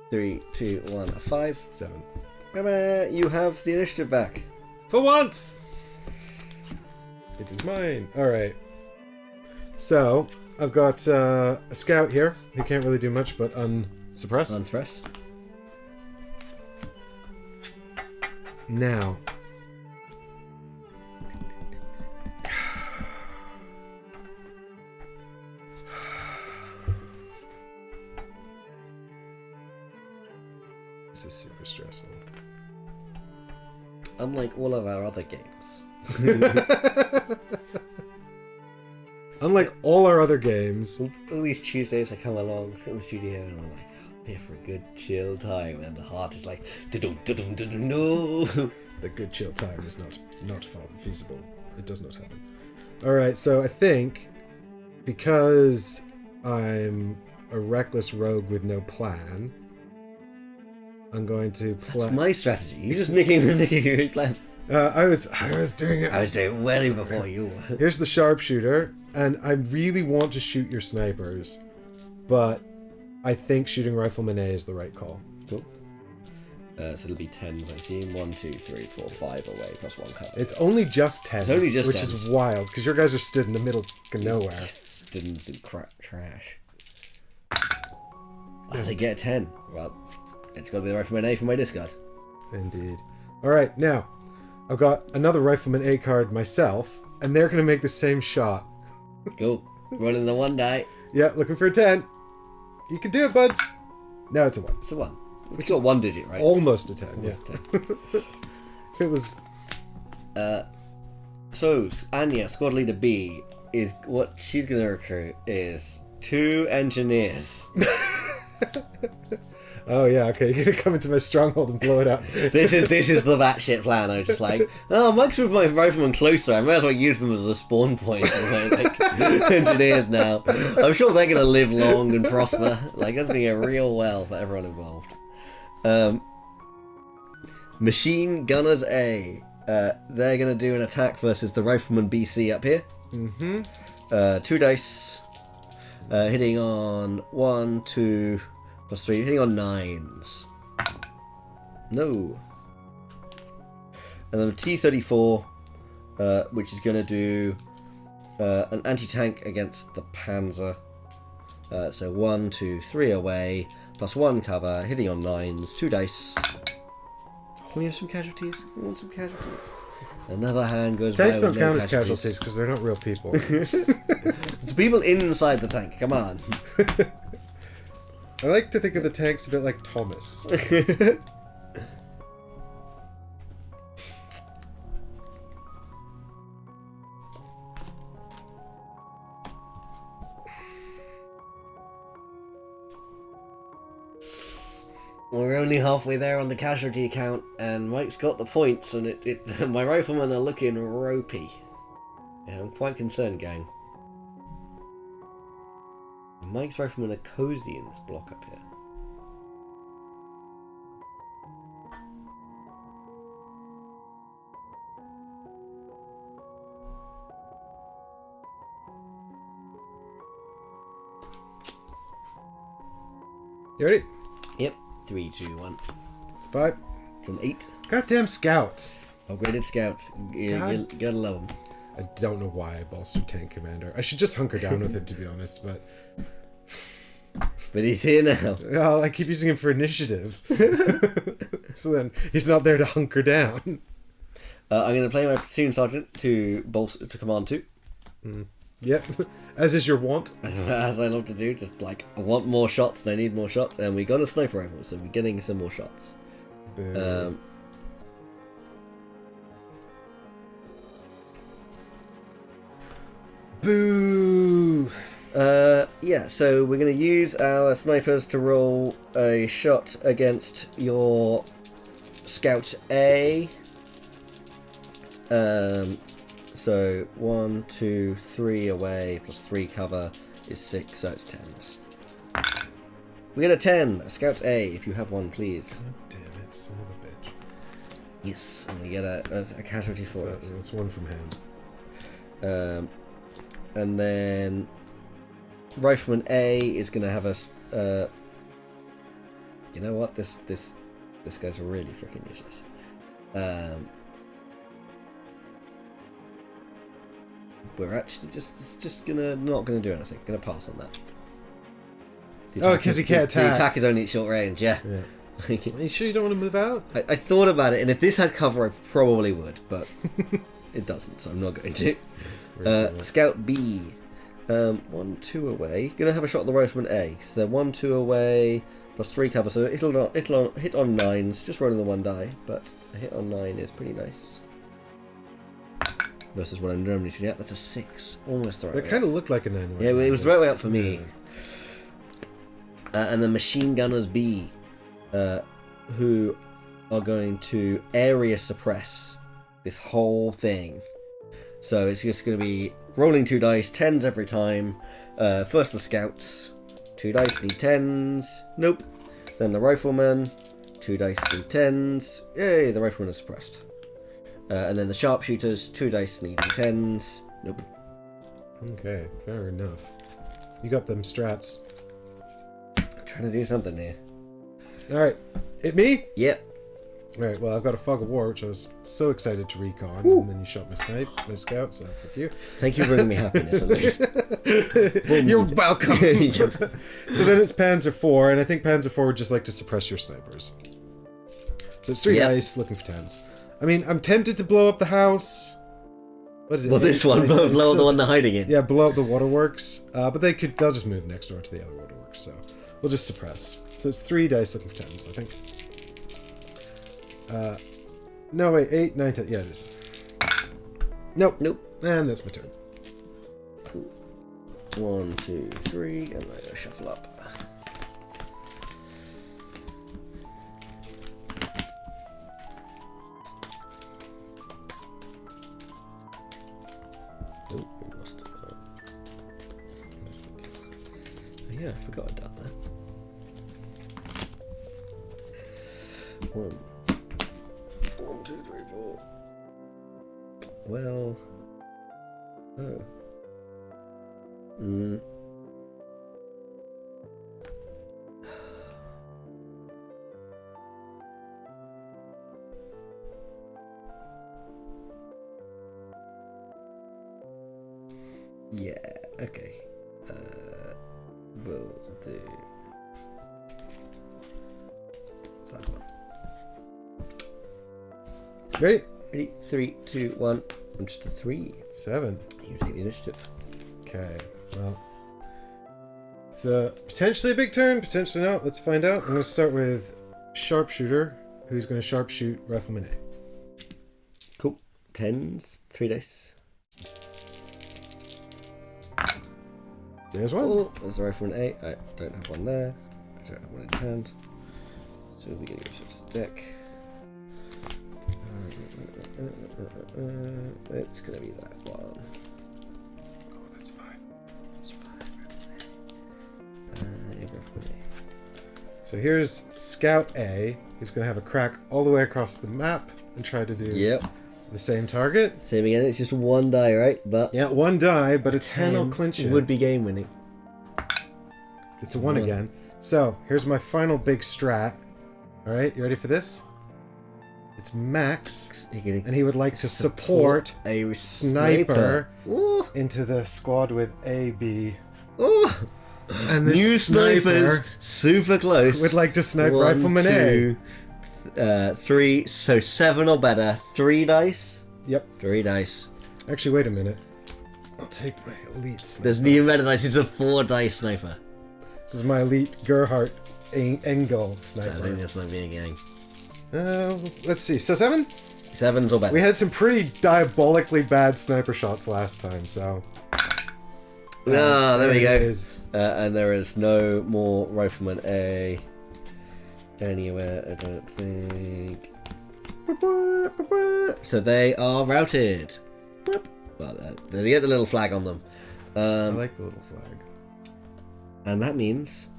B: 3, 2, 1, 5.
A: 7.
B: You have the initiative back.
A: For once! It is mine. Alright. So, I've got a scout here who can't really do much but unsuppress.
B: Unsuppress.
A: Now. This is super stressful.
B: Unlike all of our other games.
A: Unlike all our other games.
B: All these Tuesdays I come along in the studio and I'm like, I'm here for a good chill time, and the heart is like, da-dum, da-dum, da-dum, no.
A: The good chill time is not feasible. It does not happen. Alright, so I think because I'm a reckless rogue with no plan, I'm going to play.
B: That's my strategy. You're just nicking your plans.
A: I was doing it.
B: I was doing it way before you were.
A: Here's the sharpshooter, and I really want to shoot your snipers, but I think shooting Rifleman A is the right call.
B: Cool. So it'll be 10s, I see. 1, 2, 3, 4, 5 away, plus 1 card.
A: It's only just 10s,
B: It's only just
A: which
B: 10s.
A: is wild, because your guys are stood in the middle of nowhere.
B: Students and trash. Oh, they get a 10. Well, it's got to be the Rifleman A for my discard.
A: Indeed. Alright, now, I've got another Rifleman A card myself, and they're going to make the same shot.
B: Cool. Rolling the 1 die.
A: Yeah, looking for a 10. You can do it, buds. No, it's a 1.
B: It's a 1. It's got 1 digit, right?
A: Almost a 10,
B: Almost
A: yeah.
B: a 10.
A: If it was...
B: So, Anya, squad leader B, is what she's going to recruit is 2 engineers.
A: Oh yeah, okay, you're gonna come into my stronghold and blow it up.
B: This is the batshit plan. I was just like, oh, Mike's moved my riflemen closer. I might as well use them as a spawn point for like engineers now. I'm sure they're gonna live long and prosper. Like that's gonna go real well for everyone involved. Machine Gunners A. They're gonna do an attack versus the Rifleman BC up here. 2 dice. Hitting on 1, 2, plus 3. Hitting on 9s. No. And then the T-34, which is going to do an anti-tank against the Panzer. So 1, 2, 3 away, plus 1 cover, hitting on 9s, 2 dice. We have some casualties. We want some casualties. Another hand goes by.
A: Tanks don't
B: with
A: count
B: no
A: as casualties because they're not real people.
B: It's people inside the tank. Come on.
A: I like to think of the tanks a bit like Thomas.
B: We're only halfway there on the casualty count, and Mike's got the points, and my riflemen are looking ropey. Yeah, I'm quite concerned, gang. Mike's riflemen are cozy in this block up here.
A: You ready?
B: Yep. 3, 2, 1.
A: It's 5.
B: It's an 8.
A: Goddamn scouts.
B: Upgraded scouts. You gotta love them.
A: I don't know why I bolstered Tank Commander. I should just hunker down with him, to be honest, but...
B: But he's here now.
A: Well, I keep using him for initiative. So then, he's not there to hunker down.
B: I'm going to play my platoon sergeant to command 2.
A: Yep. As is your wont.
B: As I love to do, just like, I want more shots and I need more shots, and we got a sniper rifle, so we're getting some more shots.
A: Boo!
B: Yeah, so we're going to use our snipers to roll a shot against your Scout A. So 1, 2, 3 away, plus 3 cover is 6, so it's 10s. We get a 10, a Scout A, if you have one, please.
A: God damn it, son of a bitch.
B: Yes, and we get a casualty for it.
A: That's one from hand.
B: And then Rifleman A is going to have a... you know what? This guy's really freaking useless. We're actually just not gonna do anything. Gonna pass on that.
A: Oh, because he can't attack.
B: The attack is only at short range. Yeah.
A: Are you sure you don't want to move out?
B: I thought about it, and if this had cover, I probably would, but it doesn't, so I'm not going to. Scout B, 1, 2 away. Gonna have a shot at the Rifleman A. So 1, 2 away, plus 3 cover. So it'll hit on 9s. Just rolling the 1 die, but a hit on 9 is pretty nice. Versus what I'm normally shooting at. That's a 6. Almost the right way.
A: It kind of looked like a 9.
B: Yeah, it was the right way up for me. And then Machine Gunners B, who are going to area suppress this whole thing. So it's just going to be rolling 2 dice, 10s every time. First the Scouts, 2 dice, need 10s. Nope. Then the Rifleman, 2 dice, need 10s. Yay, the Rifleman is suppressed. And then the Sharpshooters, 2 dice, needing 10s. Nope.
A: Okay, fair enough. You got them strats.
B: I'm trying to do something here.
A: Alright, hit me?
B: Yep.
A: Alright, well, I've got a Fog of War, which I was so excited to recon, and then you shot my scout, so fuck you.
B: Thank you for bringing me happiness, at least.
A: You're welcome! So then it's Panzer 4, and I think Panzer 4 would just like to suppress your snipers. So it's 3 dice, looking for 10s. I mean, I'm tempted to blow up the house. What is it?
B: Well, this one, blow up the one they're hiding in.
A: Yeah, blow up the waterworks. But they'll just move next door to the other waterworks, so we'll just suppress. So it's 3 dice looking for 10s, I think. No, wait, 8, 9, 10. Yeah, it is. Nope. And that's my turn.
B: Cool. 1, 2, 3, and I'm gonna shuffle up. Oh, we lost it. Oh, yeah, I forgot I'd done that. 1, 2, 3, 4. Well. Oh. Yeah, okay. We'll do... that one.
A: Ready?
B: Ready? 3, 2, 1. I'm just a 3.
A: 7.
B: You take the initiative.
A: Okay, well, it's potentially a big turn, potentially not. Let's find out. I'm going to start with Sharpshooter, who's going to sharpshoot Rifleman A.
B: Cool. 10s, 3 dice.
A: There's one.
B: Oh, there's a rifleman A. I don't have one there. I don't have one in hand. So we're going to go to the deck. It's going to be that one.
A: Oh, that's 5.
B: It's 5.
A: So here's Scout A. He's going to have a crack all the way across the map and try to do the same target.
B: Same again, it's just 1 die, right? But
A: yeah, 1 die, but a 10 will clinch it.
B: Would be game winning.
A: It's a 1 again. So here's my final big strat. All right, you ready for this? It's Max, and he would like to support
B: a
A: sniper into the squad with A, B.
B: Ooh.
A: And the
B: new snipers, super close.
A: Would like to snipe Rifleman
B: A. 3, so 7 or better. 3 dice?
A: Yep.
B: 3 dice.
A: Actually, wait a minute. I'll take my elite sniper.
B: There's new better dice, it's a 4 dice sniper.
A: This is my elite Gerhardt Engel sniper.
B: I think that's my being gang.
A: Let's see. So 7?
B: 7's or better.
A: We had some pretty diabolically bad sniper shots last time, so...
B: there we go.
A: Is.
B: And there is no more Rifleman A anywhere, I don't think. So they are routed. Well, they get the little flag on them.
A: I like the little flag.
B: And that means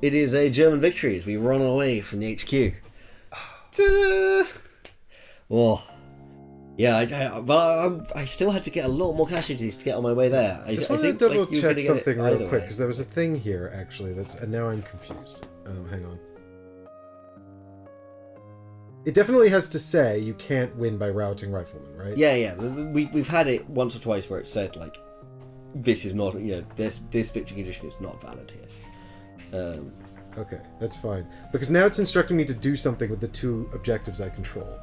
B: it is a German victory as we run away from the HQ. Oh. Yeah, I still had to get a lot more casualties to get on my way there.
A: I just want to double check something real quick, because there was a thing here, actually, and now I'm confused. Hang on. It definitely has to say you can't win by routing Riflemen, right?
B: Yeah. We've had it once or twice where it said, like, this is not, this victory condition is not valid here.
A: Okay, that's fine. Because now it's instructing me to do something with the 2 objectives I control.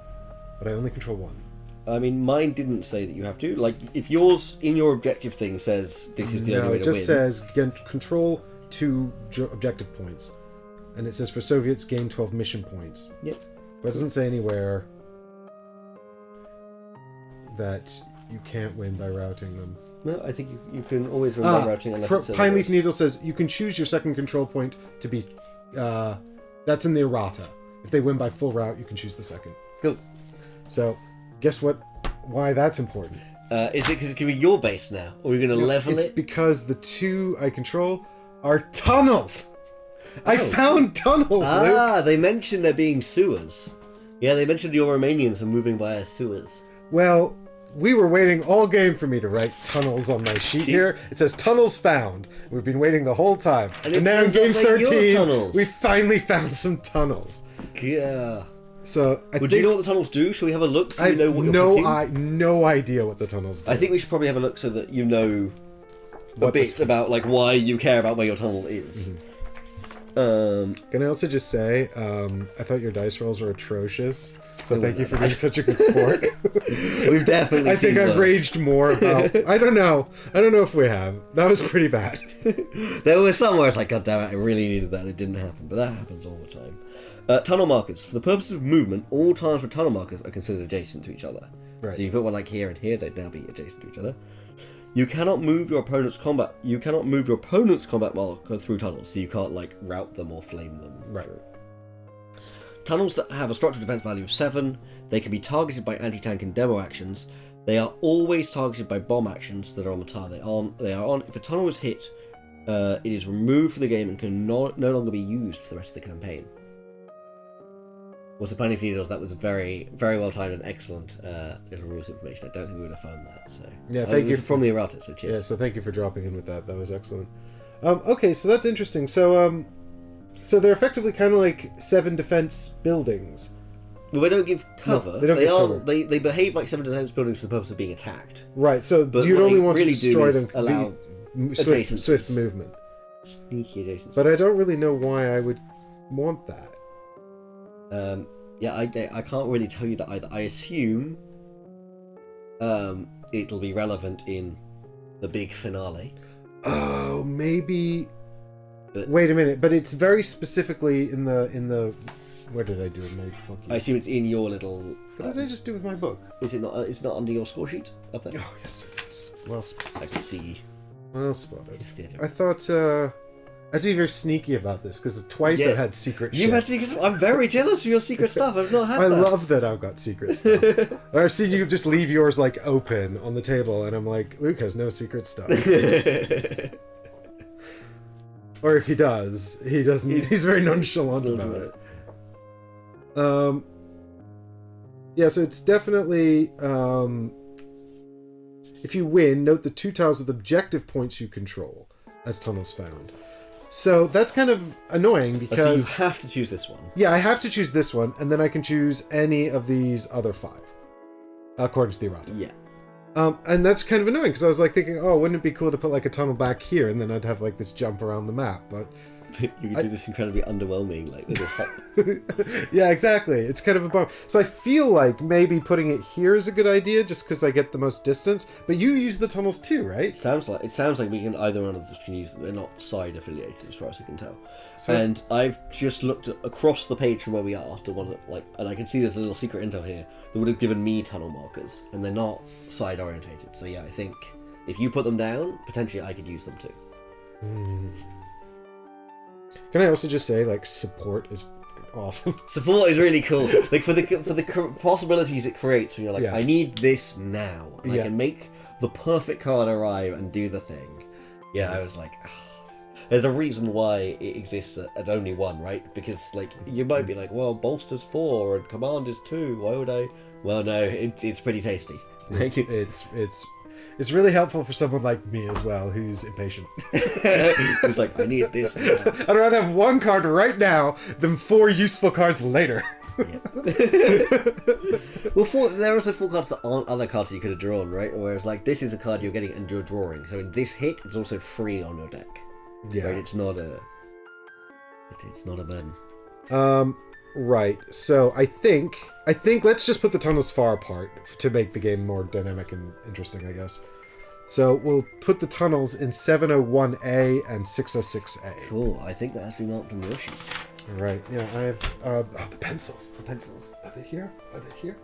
A: But I only control 1.
B: I mean, mine didn't say that you have to. Like, if yours in your objective thing says this is the only way to win.
A: No, it just says control 2 objective points. And it says for Soviets, gain 12 mission points.
B: Yep.
A: But it doesn't say anywhere that you can't win by routing them.
B: No, I think you can always win by routing unless it says
A: Pine Leaf Needle says you can choose your second control point to be... that's in the errata. If they win by full route, you can choose the second.
B: Cool.
A: So, guess what? Why that's important?
B: Is it because it can be your base now? Or are we going to level it?
A: It's because the 2 I control are tunnels! I found tunnels, Luke!
B: They mentioned there being sewers. Yeah, they mentioned your Romanians are moving via sewers.
A: Well, we were waiting all game for me to write tunnels on my sheet here. It says tunnels found. We've been waiting the whole time. And now in game 13, we finally found some tunnels.
B: Yeah.
A: So
B: Would you know what the tunnels do? Shall we have a look so you know what you're thinking?
A: No idea what the tunnels do.
B: I think we should probably have a look so that you know a bit about like why you care about where your tunnel is.
A: Can I also just say, I thought your dice rolls were atrocious. So thank you for being such a good sport.
B: We've definitely.
A: I think I've raged more about. I don't know if we have. That was pretty bad.
B: There was some where it's like, God damn it, I really needed that. It didn't happen, but that happens all the time. Tunnel markers. For the purposes of movement, all tiles with tunnel markers are considered adjacent to each other.
A: Right.
B: So you put one like here and here, they'd now be adjacent to each other. You cannot move your opponent's combat. You cannot move your opponent's combat marker through tunnels, so you can't like route them or flame them.
A: Right.
B: Tunnels that have a structural defense value of 7, they can be targeted by anti-tank and demo actions. They are always targeted by bomb actions that are on the tile they are on. If a tunnel is hit, it is removed from the game and can no longer be used for the rest of the campaign. Was the Planning for Needles? That was very, very well timed and excellent little rules information. I don't think we would have found that. So
A: yeah, thank you
B: from the errata. So cheers.
A: Yeah, so thank you for dropping in with that. That was excellent. Okay, so that's interesting. So they're effectively kind of like 7 defense buildings,
B: Well, they don't give cover.
A: No, they don't give cover.
B: They behave like 7 defense buildings for the purpose of being attacked.
A: Right, so
B: But
A: you'd
B: what
A: only
B: they
A: want
B: really
A: to
B: do
A: destroy
B: is
A: them
B: allow
A: swift movement.
B: Sneaky adjacencies.
A: But I don't really know why I would want that.
B: Yeah, I can't really tell you that either. I assume it'll be relevant in the big finale.
A: Oh, maybe.
B: But
A: wait a minute, but it's very specifically in the. Where did I do in my book?
B: I assume it's in your little.
A: What did I just do with my book?
B: Is it not? It's not under your score sheet up there.
A: Oh yes, it is. Well spotted.
B: I can see.
A: Well spotted.
B: Just the idea.
A: I thought I have to be very sneaky about this because twice I've had secret shit.
B: You've had secret stuff. I'm very jealous of your secret stuff. I've not had
A: I
B: that.
A: love that I've got secret stuff. I've seen you just leave yours like open on the table, and I'm like, Luke has no secret stuff. Or if he does, he doesn't. He's very nonchalant about it. Yeah, so it's definitely. If you win, note the 2 tiles with objective points you control as tunnels found. So that's kind of annoying because
B: so you have to choose this one.
A: Yeah, I have to choose this one, and then I can choose any of these other 5, according to the errata.
B: Yeah.
A: And that's kind of annoying because I was like thinking, oh, wouldn't it be cool to put like a tunnel back here, and then I'd have like this jump around the map, but.
B: You could do this incredibly underwhelming, like little hop.
A: Yeah, exactly. It's kind of a bummer. So I feel like maybe putting it here is a good idea, just because I get the most distance. But you use the tunnels too, right?
B: It sounds like we can either one of us can use them. They're not side affiliated, as far as I can tell.
A: So,
B: and I've just looked across the page from where we are to one and I can see there's a little secret intel here that would have given me tunnel markers, and they're not side orientated. So yeah, I think if you put them down, potentially I could use them too.
A: Can I also just say, like, support is awesome.
B: Support is really cool. Like for the possibilities it creates when you're like,
A: Yeah.
B: I need this now, and
A: Yeah.
B: I can make the perfect card arrive and do the thing. Yeah, I was like, there's a reason why it exists at only 1, right? Because like you might be like, well, bolster's 4 and command is 2. Why would I? Well, no, it's pretty tasty.
A: It's really helpful for someone like me as well, who's impatient.
B: It's like, I need this now.
A: I'd rather have 1 card right now than 4 useful cards later.
B: Yeah. Well, there are also 4 cards that aren't other cards that you could have drawn, right? Whereas, like, this is a card you're getting and you're drawing. So in this hit, it's also free on your deck.
A: Yeah.
B: Right? It's not a burden.
A: Right. So I think let's just put the tunnels far apart to make the game more dynamic and interesting, I guess. So we'll put the tunnels in 701A and 606A.
B: Cool. I think that has been marked on your sheet.
A: All right. Yeah, I have the pencils. The pencils. Are they here? Are they here?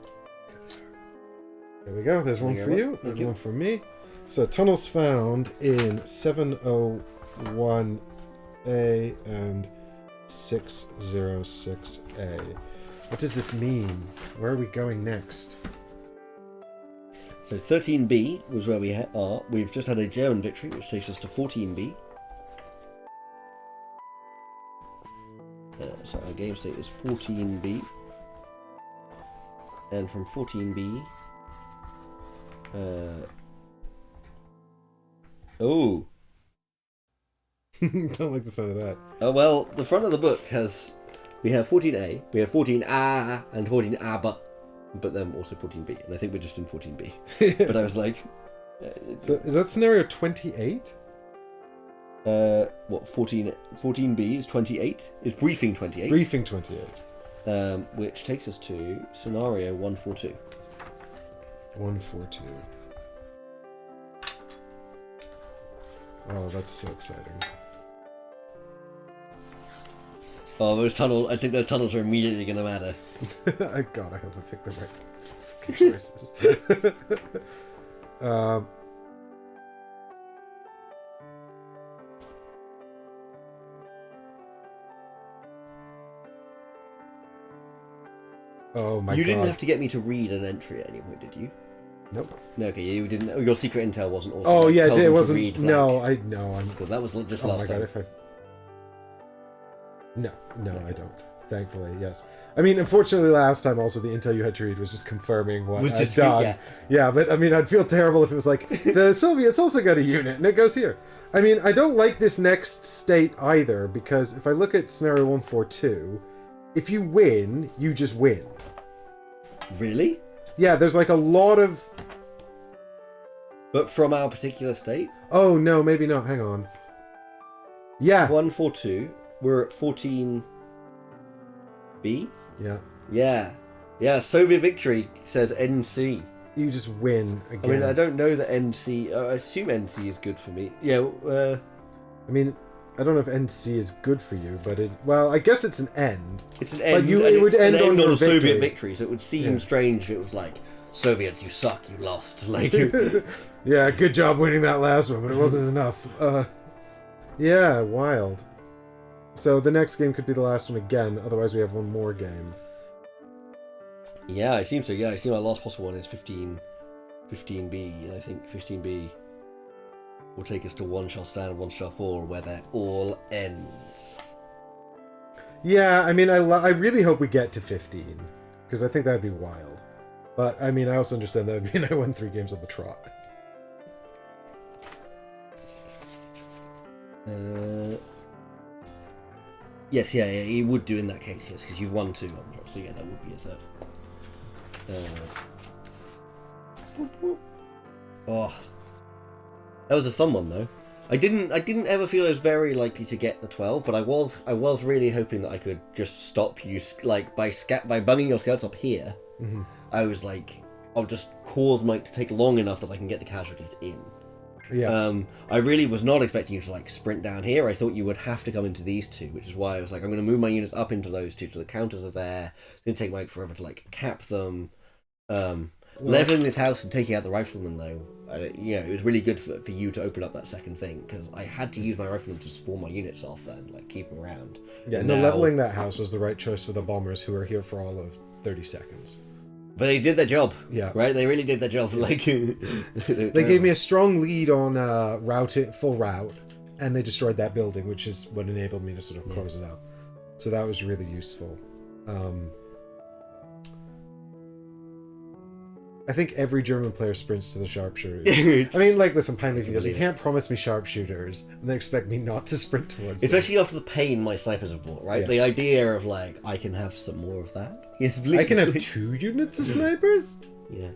A: There we go. There's one for you. There's one for me. So tunnels found in 701A and 606A. What does this mean? Where are we going next?
B: So 13B was where we are. We've just had a German victory, which takes us to 14B. So our game state is 14B. And from 14B... Oh!
A: Don't like the sound of that.
B: Oh, well, the front of the book has... We have 14A, we have 14A, and 14A, but then also 14B. And I think we're just in 14B. But I was like...
A: So is that scenario 28?
B: What, 14B is 28? Is briefing 28.
A: Briefing 28.
B: Which takes us to scenario 142.
A: 142. Oh, that's so exciting.
B: Oh, those tunnels! I think those tunnels are immediately going to matter.
A: God, I hope I picked the right choices. Oh my god.
B: You didn't have to get me to read an entry at any point, did you?
A: Nope.
B: No, okay, you didn't. Your secret intel wasn't also.
A: Oh
B: like,
A: yeah,
B: tell
A: it
B: them to
A: wasn't.
B: read
A: No,
B: blank.
A: I'm.
B: Cool, that was just
A: Oh
B: last
A: my
B: time.
A: god, if I. No, I don't. Thankfully, yes. I mean, unfortunately, last time also the intel you had to read was just confirming what I'd done. Yeah, but I mean, I'd feel terrible if it was like the Soviets also got a unit and it goes here. I mean, I don't like this next state either because if I look at scenario 142, if you win, you just win.
B: Really?
A: Yeah, there's like a lot of...
B: But from our particular state?
A: Oh, no, maybe not. Hang on. Yeah.
B: 142. We're at 14B?
A: Yeah.
B: Yeah. Yeah, Soviet victory says NC.
A: You just win again.
B: I mean, I don't know that NC... I assume NC is good for me. Yeah,
A: I mean, I don't know if NC is good for you, but it... Well, I guess it's an end.
B: It's an end.
A: It would end on
B: a
A: your
B: Soviet
A: victory.
B: victory, so it would seem strange if it was like, Soviets, you suck, you lost. Like,
A: Yeah, good job winning that last one, but it wasn't enough. Yeah, wild. So the next game could be the last one again, otherwise we have one more game.
B: yeah, it seems so. Yeah, I see my last possible one is 15B, and I think 15B will take us to One Shall Stand and One Shall Fall, where that all ends.
A: Yeah, I mean, I really hope we get to 15, because I think that'd be wild. But, I mean, I also understand that would mean I won 3 games on the trot.
B: Yes, yeah, you would do in that case, yes, because you've won 2 on the trot, so yeah, that would be a third. Oh, that was a fun one though. I didn't ever feel I was very likely to get the 12, but I was really hoping that I could just stop you, like by bunging your scouts up here.
A: Mm-hmm.
B: I was like, I'll just cause Mike to take long enough that I can get the casualties in.
A: Yeah.
B: I really was not expecting you to like sprint down here. I thought you would have to come into these 2, which is why I was like, I'm going to move my units up into those 2 so the counters are there. It's going to take Mike forever to like cap them. Leveling this house and taking out the riflemen though, it was really good for you to open up that second thing, because I had to use my riflemen to spawn my units off and like keep them around.
A: Yeah,
B: and
A: no, leveling that house was the right choice for the bombers, who are here for all of 30 seconds.
B: But they did their job.
A: Yeah.
B: Right? They really did their job. Like
A: They gave me a strong lead on full route, and they destroyed that building, which is what enabled me to sort of close it out. So that was really useful. I think every German player sprints to the sharpshooters. I mean, like, listen, Pine Leaf, you can't promise me sharpshooters and then expect me not to sprint towards them.
B: Especially after the pain my snipers have brought, right?
A: Yeah.
B: The idea of, like, I can have some more of that. Yes, please.
A: I can have 2 units of snipers?
B: Yeah.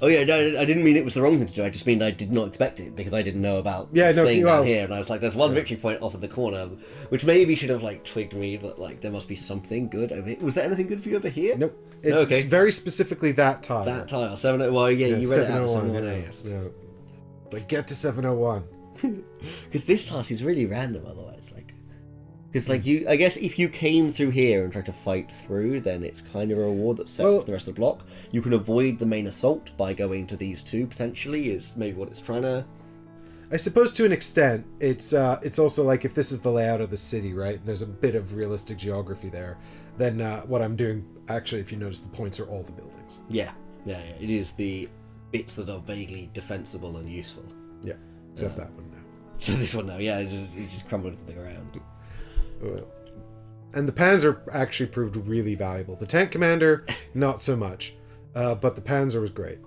A: Oh,
B: yeah, no, I didn't mean it was the wrong thing to do. I just mean I did not expect it, because I didn't know about
A: Yeah,
B: this
A: no,
B: thing
A: well,
B: down here. And I was like, there's one victory point off in the corner, which maybe should have, like, twigged me that, like, there must be something good over here. Was there anything good for you over here?
A: Nope. It's
B: Okay.
A: very specifically that tile.
B: That tile, 701. Well, yeah, you read it out,
A: 701.
B: 701.
A: Yeah. Like, get to 701.
B: Because this task is really random otherwise, like... Because, like, I guess if you came through here and tried to fight through, then it's kind of a reward that's set for the rest of the block. You can avoid the main assault by going to these 2, potentially, is maybe what it's trying to...
A: I suppose to an extent, it's also like, if this is the layout of the city, right? There's a bit of realistic geography there. Then what I'm doing, actually, if you notice, the points are all the buildings.
B: Yeah. It is the bits that are vaguely defensible and useful.
A: Yeah, except that one now.
B: So this one now, yeah, it's just crumbled to the ground.
A: And the Panzer actually proved really valuable. The tank commander, not so much. But the Panzer was great.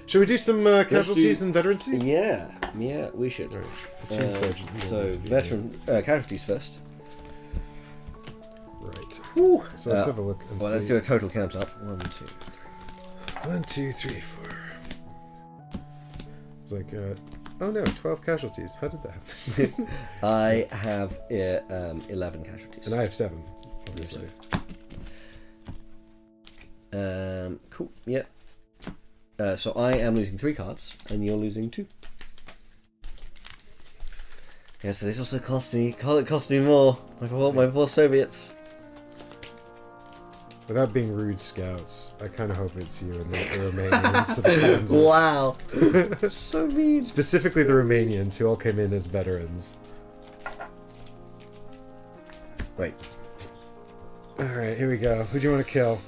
A: Should we do some casualties and veterancy?
B: Yeah, we should.
A: Right. Platoon sergeant.
B: So, veteran casualties first.
A: Right.
B: Whew.
A: So let's have a look and see.
B: Let's do a total count up. 1, 2.
A: 1, 2, 3, 4. It's like, oh no, 12 casualties. How did that happen?
B: I have 11 casualties.
A: And I have 7, obviously.
B: Cool, yeah. So I am losing 3 cards, and you're losing 2. Yeah, so this also cost me more. My poor Soviets.
A: Without being rude, scouts, I kind of hope it's you and not the Romanians. So the Panzers.
B: Wow. So mean.
A: Specifically the Romanians, who all came in as veterans.
B: Right.
A: Alright, here we go. Who do you want to kill?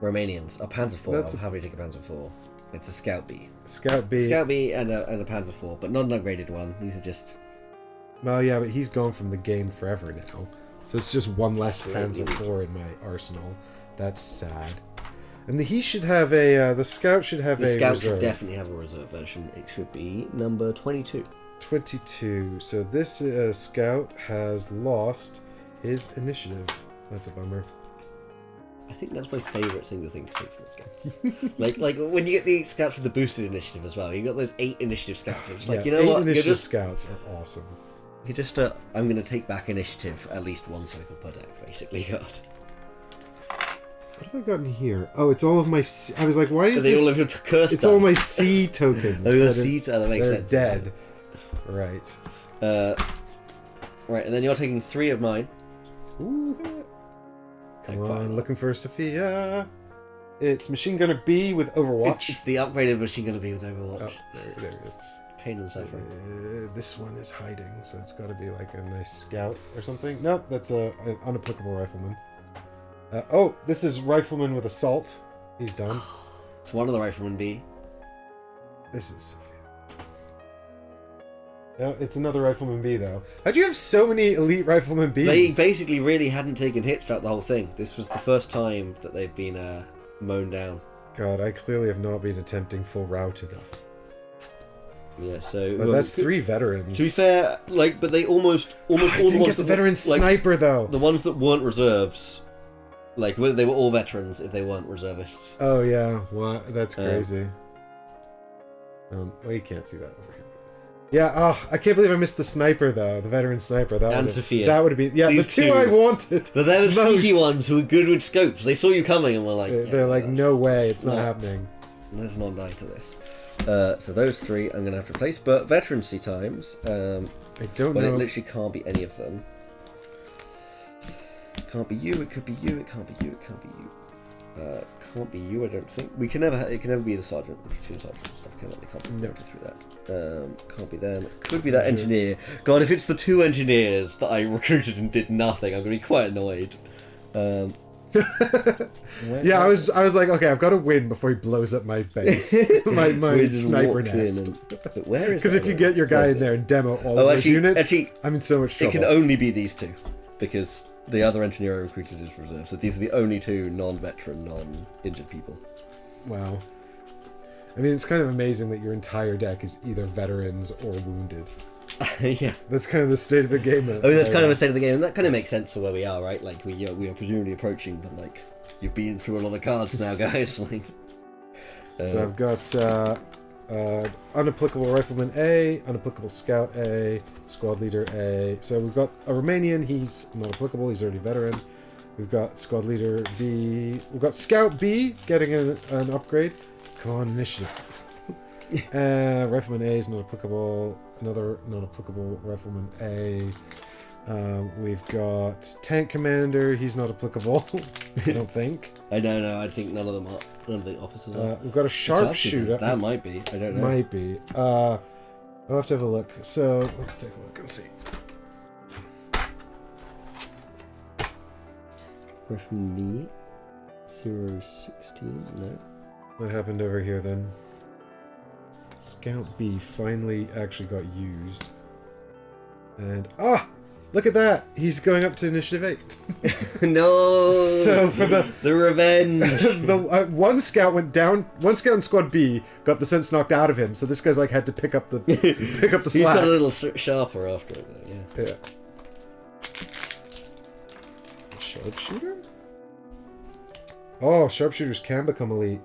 B: Romanians. A Panzer IV.
A: That's
B: I'm happy to take a Panzer IV. It's a Scout B.
A: Scout B.
B: Scout B and a Panzer IV, but not an upgraded one. These are just...
A: Well, yeah, but he's gone from the game forever now. So it's just one less Panzer IV in my arsenal. That's sad. And he should have a... the Scout should have a reserve.
B: The Scout should definitely have a reserve version. It should be number 22.
A: 22. So this Scout has lost his initiative. That's a bummer.
B: I think that's my favourite single thing to take from the scouts. like when you get the scouts with the boosted initiative as well, you got those 8 initiative scouts. It's like, you know
A: 8
B: what?
A: initiative scouts are awesome.
B: You're just I'm going to take back initiative at least one cycle per deck, basically. God.
A: What have I got in here? Oh, it's all of my. I was like, why is
B: They
A: this?
B: all have your curse
A: It's
B: dice.
A: all my C tokens.
B: Oh, your
A: that
B: C that makes
A: they're
B: sense.
A: dead. Right.
B: Right, and then you're taking 3 of mine.
A: Ooh. Come
B: Quite a
A: on,
B: lot.
A: looking for Sophia. It's Machine Gunner B with Overwatch.
B: It's the upgraded machine going to be with Overwatch.
A: Oh, there it is.
B: Pain in the suffering.
A: This one is hiding, so it's got to be like a nice scout or something. Nope, that's an unapplicable rifleman. Oh, this is rifleman with assault. He's done.
B: It's one of the riflemen B.
A: This is Sophia. No, it's another rifleman B though. How'd you have so many elite rifleman Bs?
B: They basically really hadn't taken hits throughout the whole thing. This was the first time that they've been mown down.
A: God, I clearly have not been attempting full route enough.
B: Yeah, so
A: But that's 3 veterans.
B: To be fair, but they almost all
A: I
B: the
A: didn't
B: ones
A: get the
B: that
A: veteran sniper though.
B: the ones that weren't reserves, they were all veterans if they weren't reservists.
A: Oh yeah, what? That's crazy. Well, you can't see that over here. Yeah, oh, I can't believe I missed the sniper though, the veteran sniper.
B: And Sophia.
A: That would have been
B: These
A: the two
B: two.
A: I wanted.
B: But they're the
A: most.
B: sneaky ones who are good with scopes. They saw you coming and were like,
A: They're like, no way, it's not
B: not-
A: happening.
B: Let's not die to this. So those 3 I'm going to have to replace, but veterancy times.
A: I don't
B: But
A: know.
B: it literally can't be any of them. It can't be you. It could be you. It can't be you. It can't be you. Can't be you. I don't think we can never. It can never be the sergeant. Platoon sergeant and stuff. They can't be
A: No.
B: through that. Can't be them. It could be that engineer. God, if it's the 2 engineers that I recruited and did nothing, I'm going to be quite annoyed.
A: Yeah, I was like, okay, I've got to win before he blows up my base, my
B: Who just
A: sniper
B: walks in
A: nest.
B: but where is
A: Because
B: that
A: if you
B: one?
A: get your guy
B: Where's
A: in
B: it?
A: there and demo all
B: Oh,
A: of those units,
B: actually,
A: I'm in so much
B: it
A: trouble.
B: can only be these 2 because the other engineer I recruited is reserve. So these are the only 2 non-veteran, non-injured people.
A: Wow. I mean, it's kind of amazing that your entire deck is either veterans or wounded.
B: Yeah.
A: That's kind of the state of the game.
B: I mean, that's kind of a state of the game, and that kind of makes sense for where we are, right? Like, we are presumably approaching the, you've been through a lot of cards now, guys.
A: So I've got unapplicable rifleman A, unapplicable scout A, squad leader A. So we've got a Romanian, he's not applicable, he's already veteran. We've got squad leader B. We've got scout B getting an upgrade. Come on, initiative. Rifleman A is not applicable. Another non-applicable rifleman A. We've got tank commander. He's not applicable. I don't think.
B: I don't know. I think none of them are. None of the officers are.
A: We've got a sharpshooter.
B: That might be. I don't know.
A: Might be. I'll have to have a look. So let's take a look and see.
B: Freshman B. 016. No.
A: What happened over here then? Scout B finally actually got used. And look at that! He's going up to initiative 8.
B: No.
A: So for
B: the revenge.
A: the one scout went down. One scout in squad B got the sense knocked out of him. So this guy's like had to pick up the
B: He's
A: slack.
B: got a little sharper after it, though. Yeah.
A: Sharpshooter? Oh, sharpshooters can become elite.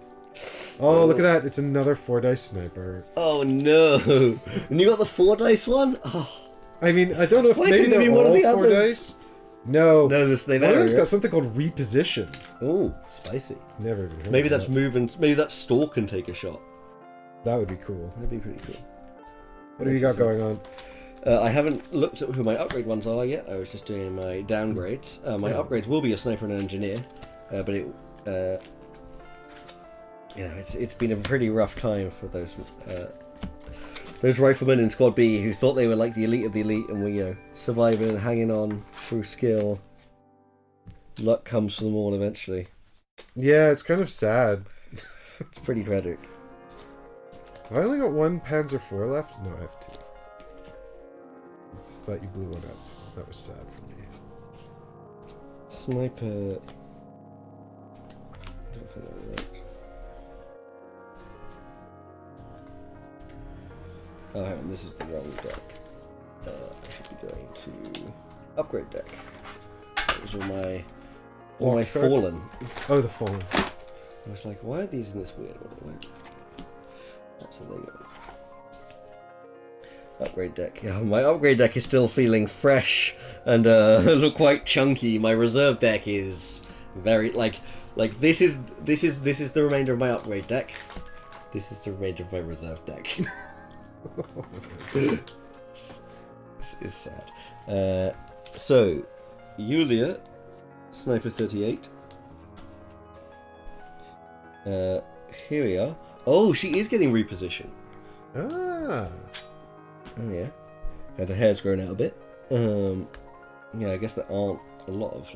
A: Oh, look at that. It's another 4-dice sniper.
B: Oh no! And you got the 4-dice one? Oh.
A: I mean, I don't know if
B: Why
A: maybe
B: couldn't it
A: they're
B: be one of
A: all
B: the
A: 4
B: others?
A: dice. No.
B: No, they
A: One of them's
B: vary.
A: got something called reposition.
B: Oh, spicy.
A: Never even heard
B: Maybe
A: of
B: that's
A: that.
B: move and maybe that store can take a shot.
A: That would be cool.
B: That'd be pretty cool.
A: What have you got going on?
B: I haven't looked at who my upgrade ones are yet. I was just doing my downgrades. My upgrades will be a sniper and an engineer, but it, it's been a pretty rough time for those riflemen in Squad B who thought they were like the elite of the elite, and we surviving and hanging on through skill. Luck comes to them all eventually.
A: Yeah, it's kind of sad.
B: It's pretty tragic.
A: I only got 1 Panzer IV left? No, I have 2. But you blew one up. That was sad for me.
B: Sniper. Oh, hang on, this is the wrong deck. I should be going to upgrade deck. Those are my Or my
A: Locked card?
B: Fallen.
A: Oh, the Fallen.
B: I was like, why are these in this weird one? That's how they go. Upgrade deck. Yeah, my upgrade deck is still feeling fresh and quite chunky. My reserve deck is very like this is the remainder of my upgrade deck. This is the remainder of my reserve deck. This is sad. So, Yulia, Sniper 38. Here we are. Oh, she is getting repositioned.
A: Ah.
B: Oh yeah. And her hair's grown out a bit. Yeah, I guess there aren't a lot of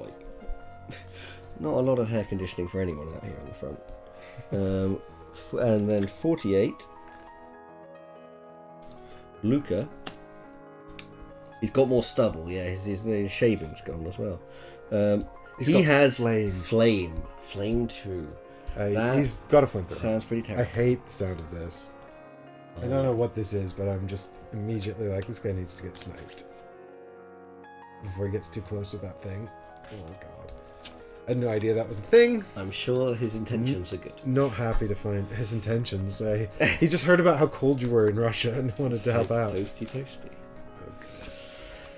B: not a lot of hair conditioning for anyone out here in the front. And then 48. Luca. He's got more stubble. Yeah, his shaving's gone as well. He has flame 2.
A: He's got a flamethrower.
B: Sounds pretty
A: I
B: terrible.
A: hate the sound of this. I don't know what this is, but I'm just immediately like, this guy needs to get sniped before he gets too close with that thing. Oh god. I had no idea that was a thing.
B: I'm sure his intentions are good.
A: Not happy to find his intentions. He just heard about how cold you were in Russia and wanted to help out.
B: Toasty.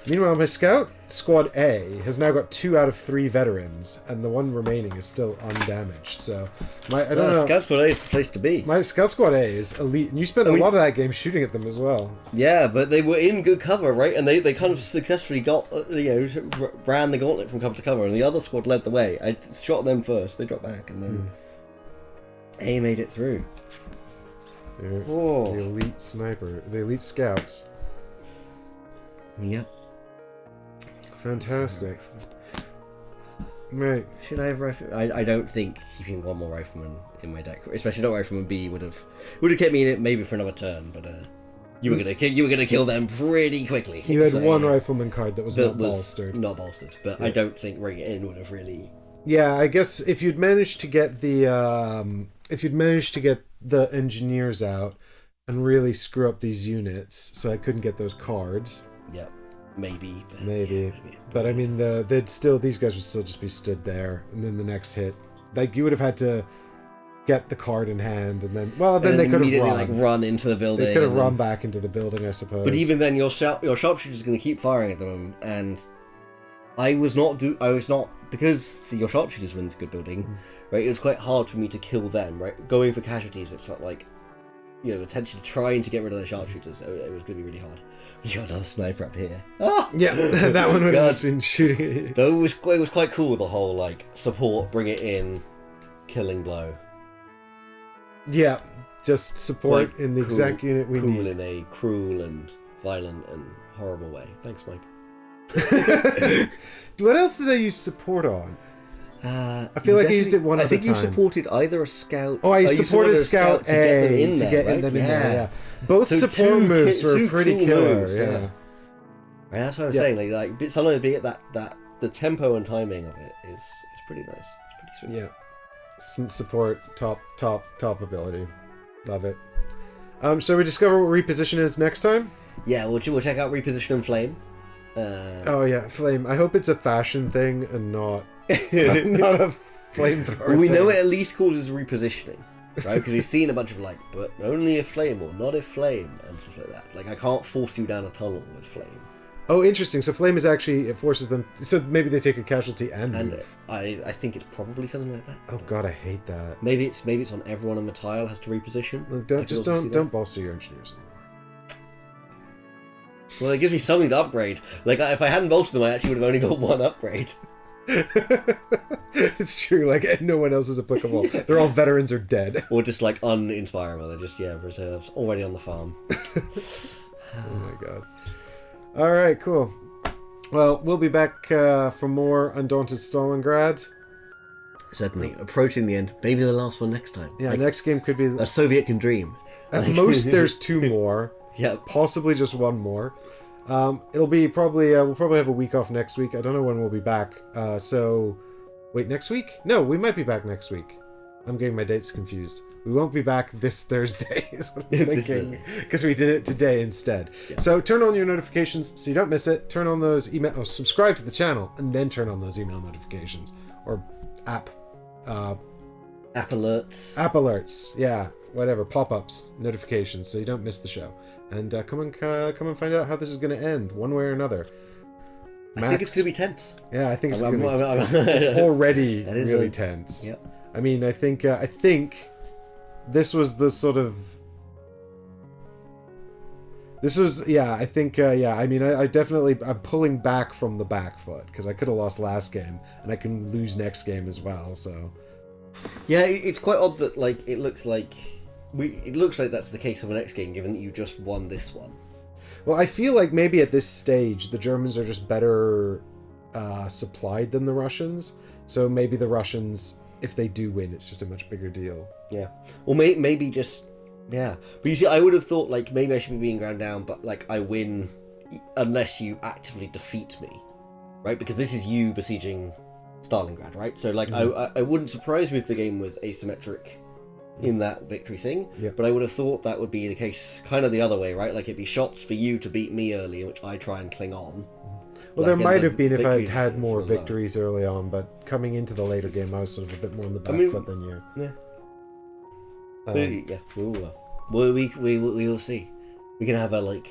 A: Meanwhile, my scout squad A has now got 2 out of 3 veterans, and the one remaining is still undamaged. So, I don't know.
B: Scout Squad A is the place to be.
A: My scout squad A is elite, and you spent a lot of that game shooting at them as well.
B: Yeah, but they were in good cover, right? And they kind of successfully got, ran the gauntlet from cover to cover, and the other squad led the way. I shot them first, they dropped back, and then A made it through.
A: Yeah.
B: Oh.
A: The elite sniper, the elite scouts.
B: Yep.
A: Fantastic. Right.
B: Should I have rifle? I don't think keeping one more rifleman in my deck, especially not rifleman B, would have kept me in it maybe for another turn. But you were gonna kill them pretty quickly.
A: You had one rifleman card that was not bolstered.
B: Not bolstered, but yeah. I don't think bringing it in would have really.
A: Yeah, I guess if you'd managed to get the engineers out and really screw up these units, so I couldn't get those cards.
B: Yeah. Maybe.
A: But I mean, these guys would still just be stood there, and then the next hit, like you would have had to get the card in hand, and then they could have
B: run into the building.
A: They could have run back into the building, I suppose.
B: But even then, your sharpshooter's going to keep firing at them, and I was not because your sharpshooters were in this good building, right? It was quite hard for me to kill them, right? Going for casualties, it felt like, potentially trying to get rid of their sharpshooters. It was going to be really hard. You got another sniper up here. Oh!
A: Yeah, that one would have just been shooting at you.
B: Though it was quite cool, the whole, support, bring it in, killing blow.
A: Yeah, just support in the exact unit we need.
B: Cool in a cruel and violent and horrible way. Thanks, Mike.
A: What else did I use support on? I feel like I used it one at a time.
B: I think you supported either a scout...
A: Oh, I supported Scout A to get them in there, yeah. Both support moves were pretty killer, yeah.
B: Right, that's what I'm saying. Like sometimes be it that the tempo and timing of it is pretty nice. It's pretty sweet.
A: Yeah. Support, top ability. Love it. So we discover what reposition is next time?
B: Yeah, we'll check out reposition and flame.
A: Oh yeah, flame. I hope it's a fashion thing and not a flamethrower.
B: Well, we know it at least causes repositioning, right? Because we've seen a bunch of but only if flame or not if flame and stuff like that. I can't force you down a tunnel with flame.
A: Oh, interesting. So flame is actually, it forces them. So maybe they take a casualty and move.
B: I think it's probably something like that.
A: Oh god, I hate that.
B: Maybe it's on everyone on the tile has to reposition.
A: Look, don't bolster your engineers anymore.
B: Well, it gives me something to upgrade. If I hadn't bolstered them, I actually would have only got one upgrade.
A: It's true, no one else is applicable. They're all veterans or dead.
B: Or just uninspirable. They're just reserves already on the farm.
A: Oh my god. Alright, cool. Well, we'll be back for more Undaunted Stalingrad.
B: Certainly. Approaching the end. Maybe the last one next time.
A: Yeah, next game could be...
B: A Soviet can dream.
A: At most, there's 2 more.
B: Yeah.
A: Possibly just 1 more. It'll be probably... we'll probably have a week off next week. I don't know when we'll be back. Wait, next week? No, we might be back next week. I'm getting my dates confused. We won't be back this Thursday, is what I'm
B: This
A: thinking, because we did it today instead.
B: Yeah.
A: So turn on your notifications so you don't miss it. Turn on those email. Oh, subscribe to the channel and then turn on those email notifications or app
B: alerts.
A: App alerts, yeah, whatever, pop-ups, notifications, so you don't miss the show. And come and find out how this is going to end, one way or another.
B: I think it's going to be tense.
A: Yeah, I think it's
B: I'm-
A: going to
B: I'm-
A: be. It's already
B: That is
A: really
B: a-
A: tense.
B: Yep.
A: I mean, I think this was the sort of. This was, yeah, I think, yeah, I mean, I definitely, I'm pulling back from the back foot, because I could have lost last game, and I can lose next game as well, so.
B: Yeah, it's quite odd that like it looks like that's the case of the next game, given that you just won this one.
A: Well, I feel like maybe at this stage, the Germans are just better supplied than the Russians, so maybe the Russians, if they do win, it's just a much bigger deal.
B: Yeah. Or maybe just... Yeah. But you see, I would have thought, like, maybe I should be being ground down, but, like, I win unless you actively defeat me. Right? Because this is you besieging Stalingrad, right? So, like, I wouldn't surprise me if the game was asymmetric in that victory thing.
A: Yeah.
B: But I would have thought that would be the case kind of the other way, right? Like, it'd be shots for you to beat me early, which I try and cling on.
A: Well,
B: Like,
A: there
B: and
A: might
B: the
A: have been if I'd
B: victories
A: had more
B: were low.
A: victories early on, but coming into the later game, I was sort of a bit more on the back foot than you.
B: Yeah.
A: Um,
B: We will see. We can have a like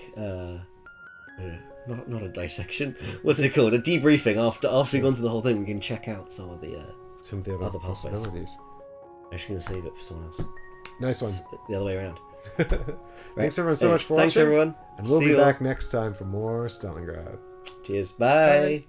B: not a dissection. What's it called? A debriefing after we've gone through the whole thing. We can check out some of the
A: some of the
B: other
A: other
B: pathways.
A: possibilities.
B: I'm actually going to save it for someone else.
A: Nice one.
B: The other way around.
A: Thanks everyone so much for
B: Thanks
A: watching.
B: everyone.
A: And we'll
B: See
A: be
B: you all.
A: back next time for more Stalingrad.
B: Cheers. Bye.
A: Bye.